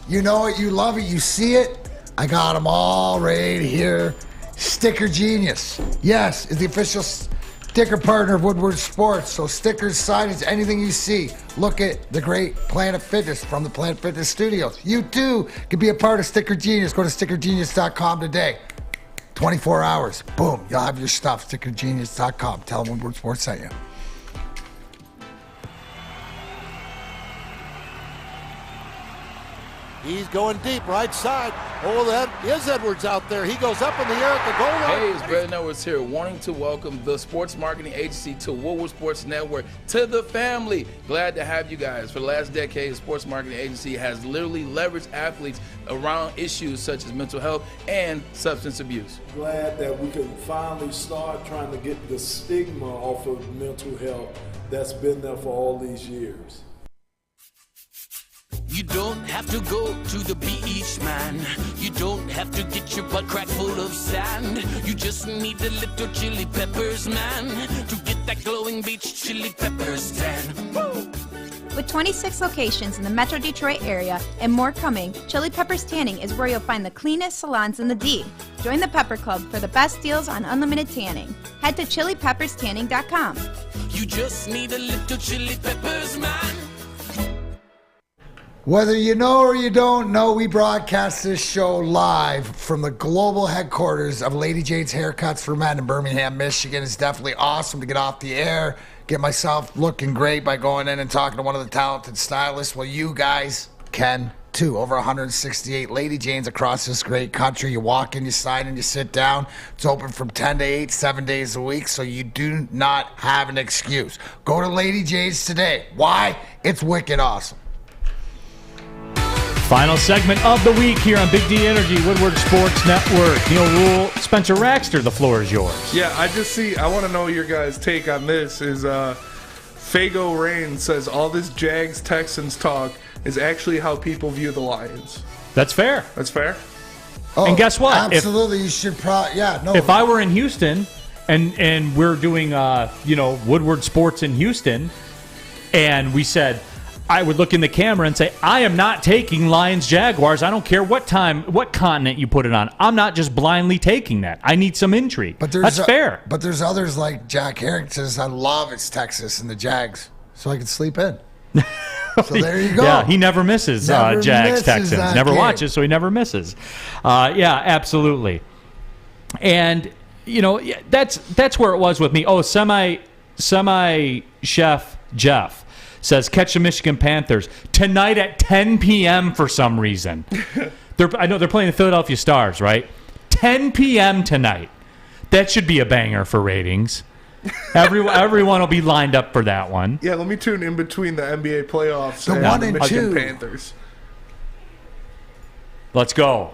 you know it, you love it, you see it. I got them all right here. Sticker Genius. Yes, is the official sticker partner of Woodward Sports. So stickers, signage, anything you see. Look at the great Planet Fitness from the Planet Fitness Studios. You too can be a part of Sticker Genius. Go to stickergenius.com today. 24 hours. Boom. You'll have your stuff. Stickergenius.com. Tell them Woodward Sports sent you. He's going deep, right side. Oh, that is Edwards out there. He goes up in the air at the goal line. Hey, it's Brandon Edwards here, wanting to welcome the sports marketing agency to Woodward Sports Network, to the family. Glad to have you guys. For the last decade, the sports marketing agency has literally leveraged athletes around issues such as mental health and substance abuse. Glad that we can finally start trying to get the stigma off of mental health that's been there for all these years. You don't have to go to the beach, man. You don't have to get your butt crack full of sand. You just need a little chili peppers, man, to get that glowing beach chili peppers tan. Woo! With 26 locations in the Metro Detroit area and more coming, Chili Peppers Tanning is where you'll find the cleanest salons in the D. Join the Pepper Club for the best deals on unlimited tanning. Head to chilipepperstanning.com. You just need a little chili peppers, man. Whether you know or you don't know, we broadcast this show live from the global headquarters of Lady Jane's Haircuts for Men in Birmingham, Michigan. It's definitely awesome to get off the air, get myself looking great by going in and talking to one of the talented stylists. Well, you guys can too. Over 168 Lady Janes across this great country. You walk in, you sign in, you sit down. It's open from 10 to 8, 7 days a week, so you do not have an excuse. Go to Lady Jane's today. Why? It's wicked awesome. Final segment of the week here on Big D Energy, Woodward Sports Network. Neal Ruhl, Spencer Raxter, the floor is yours. Yeah, I want to know your guys' take on this. Is Fago Rain says all this Jags Texans talk is actually how people view the Lions. That's fair. That's fair. Oh, and guess what? Absolutely, you should probably, If I were in Houston and we're doing, Woodward Sports in Houston, and we said, I would look in the camera and say, I am not taking Lions Jaguars. I don't care what continent you put it on. I'm not just blindly taking that. I need some intrigue. That's fair. But there's others like Jack Harrington says, I love it's Texas and the Jags, so I can sleep in. So there you go. Yeah, he never misses Jags Texans. Never watches, so he never misses. Yeah, absolutely. And that's where it was with me. Oh, semi chef Jeff says, catch the Michigan Panthers tonight at 10 p.m. for some reason. I know they're playing the Philadelphia Stars, right? 10 p.m. tonight. That should be a banger for ratings. Everyone will be lined up for that one. Yeah, let me tune in between the NBA playoffs and the Michigan Panthers. Let's go.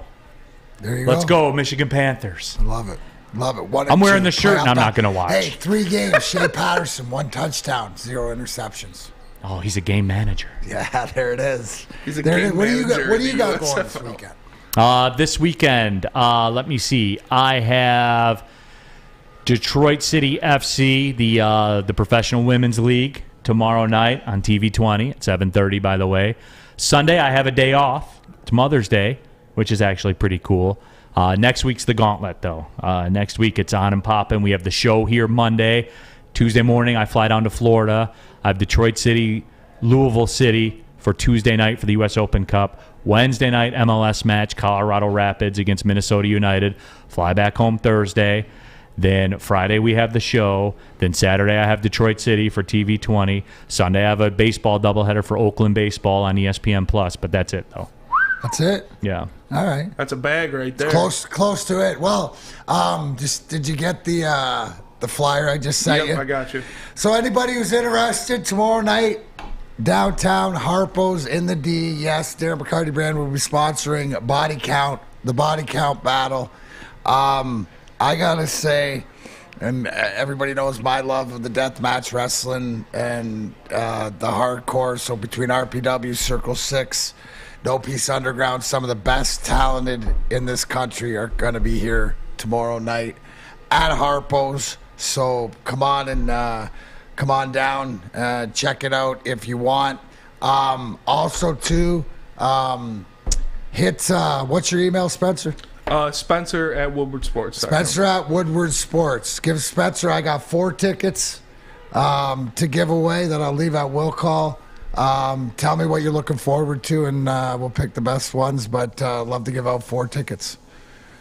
There you go. Let's go, Michigan Panthers. I love it. Love it. I'm wearing the shirt and I'm not going to watch. Hey, 3 games. Shea Patterson, 1 touchdown, 0 interceptions. Oh, he's a game manager. Yeah, there it is. He's a game manager. What do you got going this weekend? This weekend, let me see. I have Detroit City FC, the Professional Women's League, tomorrow night on TV 20 at 7:30, by the way. Sunday, I have a day off. It's Mother's Day, which is actually pretty cool. Next week's the gauntlet, though. Next week, it's on and popping. We have the show here Monday. Tuesday morning, I fly down to Florida. I have Detroit City, Louisville City for Tuesday night for the U.S. Open Cup. Wednesday night, MLS match, Colorado Rapids against Minnesota United. Fly back home Thursday. Then Friday we have the show. Then Saturday I have Detroit City for TV 20. Sunday I have a baseball doubleheader for Oakland baseball on ESPN Plus. But that's it, though. That's it? Yeah. All right. That's a bag right there. Close to it. Well, did you get the flyer I just sent you? I got you. So anybody who's interested, tomorrow night, downtown Harpo's in the D. Yes, Darren McCarty brand will be sponsoring the body count battle. I gotta say, and everybody knows my love of the deathmatch wrestling and the hardcore. So between RPW, Circle 6, No Peace Underground, some of the best talented in this country are gonna be here tomorrow night at Harpo's. So come on down, check it out if you want. Also too, what's your email, Spencer? Spencer at Woodward Sports. Spencer at Woodward Sports. Give Spencer, I got 4 tickets to give away that I'll leave at will call. Tell me what you're looking forward to, and we'll pick the best ones, but love to give out 4 tickets.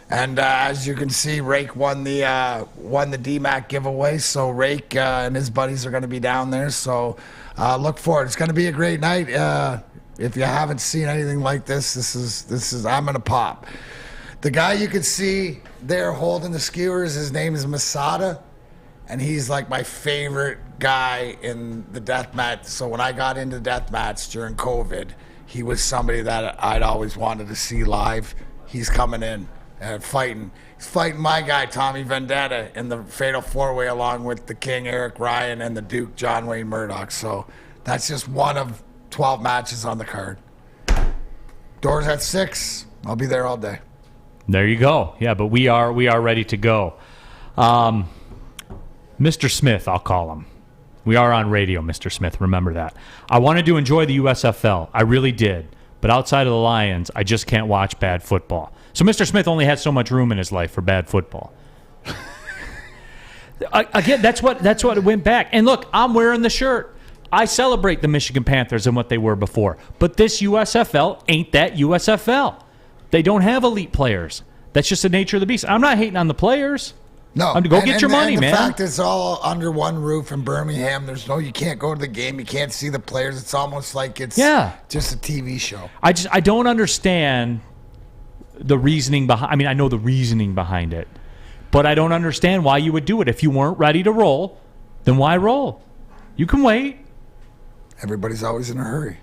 And as you can see, Rake won the DMAC giveaway, so Rake and his buddies are going to be down there, so look forward. It's going to be a great night. If you haven't seen anything like this is I'm going to pop. The guy you can see there holding the skewers, his name is Masada, and he's like my favorite guy in the deathmatch. So when I got into deathmatch during COVID, he was somebody that I'd always wanted to see live. He's coming in and fighting. He's fighting my guy, Tommy Vendetta, in the Fatal 4-Way along with the King, Eric Ryan, and the Duke, John Wayne Murdoch. So that's just one of 12 matches on the card. Doors at 6. I'll be there all day. There you go. Yeah, but we are ready to go. Mr. Smith, I'll call him. We are on radio, Mr. Smith. Remember that. I wanted to enjoy the USFL. I really did. But outside of the Lions, I just can't watch bad football. So Mr. Smith only has so much room in his life for bad football. Again, that's what it went back. And look, I'm wearing the shirt. I celebrate the Michigan Panthers and what they were before. But this USFL ain't that USFL. They don't have elite players. That's just the nature of the beast. I'm not hating on the players. No. Go get your money, man. The fact it's all under one roof in Birmingham. You can't go to the game. You can't see the players. It's almost like it's just a TV show. I don't understand the reasoning behind. I mean, I know the reasoning behind it, but I don't understand why you would do it. If you weren't ready to roll, then why roll? You can wait. Everybody's always in a hurry.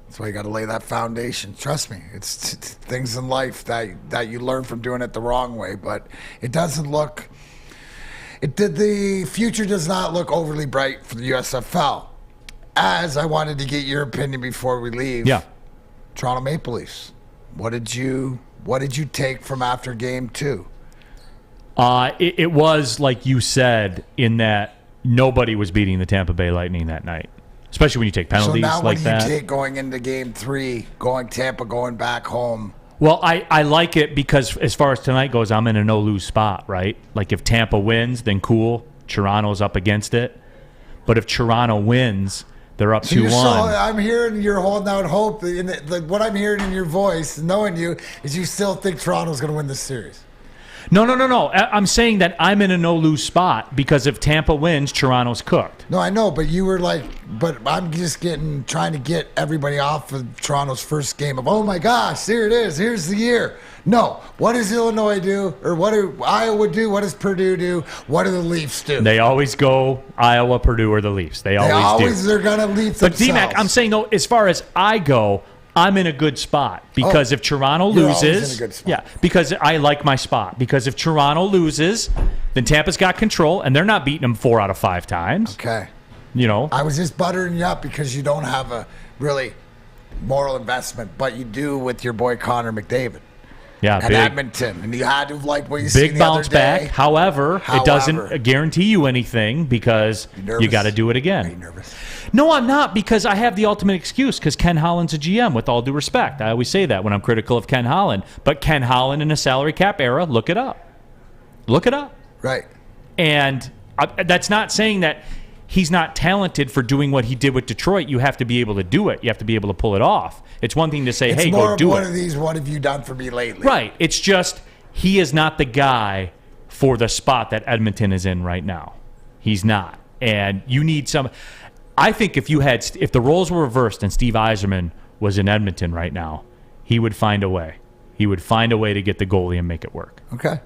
That's why you got to lay that foundation. Trust me, it's things in life that you learn from doing it the wrong way. But it doesn't look. The future does not look overly bright for the USFL. As I wanted to get your opinion before we leave. Yeah. Toronto Maple Leafs. What did you take from after game 2? It was like you said, in that nobody was beating the Tampa Bay Lightning that night. Especially when you take penalties like that. So now what do you take going into game 3, Tampa going back home? Well, I like it because as far as tonight goes, I'm in a no-lose spot, right? Like if Tampa wins, then cool. Toronto's up against it. But if Toronto wins, they're up 2-1. I'm hearing you're holding out hope. What I'm hearing in your voice, knowing you, is you still think Toronto's going to win this series. No. I'm saying that I'm in a no-lose spot because if Tampa wins, Toronto's cooked. No, I know, but you were like, but I'm just trying to get everybody off of Toronto's first game of, oh my gosh, here it is, here's the year. No, what does Illinois do, or what do Iowa do, what does Purdue do, what do the Leafs do? They always go Iowa, Purdue, or the Leafs. They always do. They're going to leave themselves. But DMAC, I'm saying, though, as far as I go, I'm in a good spot because if Toronto loses, because I like my spot. Because if Toronto loses, then Tampa's got control, and they're not beating them 4 out of 5 times. Okay. I was just buttering you up because you don't have a really moral investment, but you do with your boy Connor McDavid. Yeah, and big. Edmonton, and you had to have liked what you seen Big the bounce other day. back. However, it doesn't guarantee you anything because you got to do it again. Are you nervous? No, I'm not, because I have the ultimate excuse because Ken Holland's a GM, with all due respect. I always say that when I'm critical of Ken Holland. But Ken Holland in a salary cap era, look it up. Look it up. Right. And that's not saying that he's not talented for doing what he did with Detroit. You have to be able to do it. You have to be able to pull it off. It's one thing to say, hey, go do it. It's more of one of these, what have you done for me lately? Right. It's just he is not the guy for the spot that Edmonton is in right now. He's not. And you need some... I think if the roles were reversed and Steve Yzerman was in Edmonton right now, he would find a way. He would find a way to get the goalie and make it work. Okay.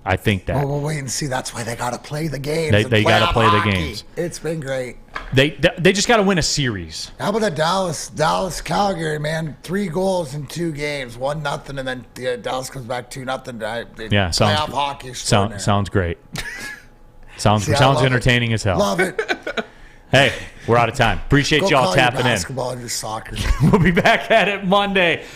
I think that. Well, we'll wait and see. That's why they got to play the games. They got to play hockey. the games. It's been great. They just got to win a series. How about the Dallas Calgary, man? 3 goals in 2 games, 1-0, and then Dallas comes back 2-0. Yeah, playoff hockey. Sounds great. sounds entertaining as hell. Love it. Hey, we're out of time. Appreciate y'all tapping in. Basketball and your soccer. We'll be back at it Monday.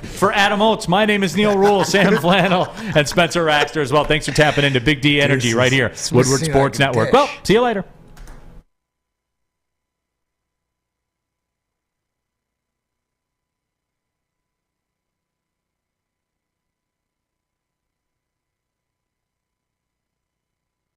For Adam Oates, my name is Neal Ruhl, Sam Flannel, and Spencer Raxter as well. Thanks for tapping into Big D Energy right here, Woodward Sports Network. Well, see you later.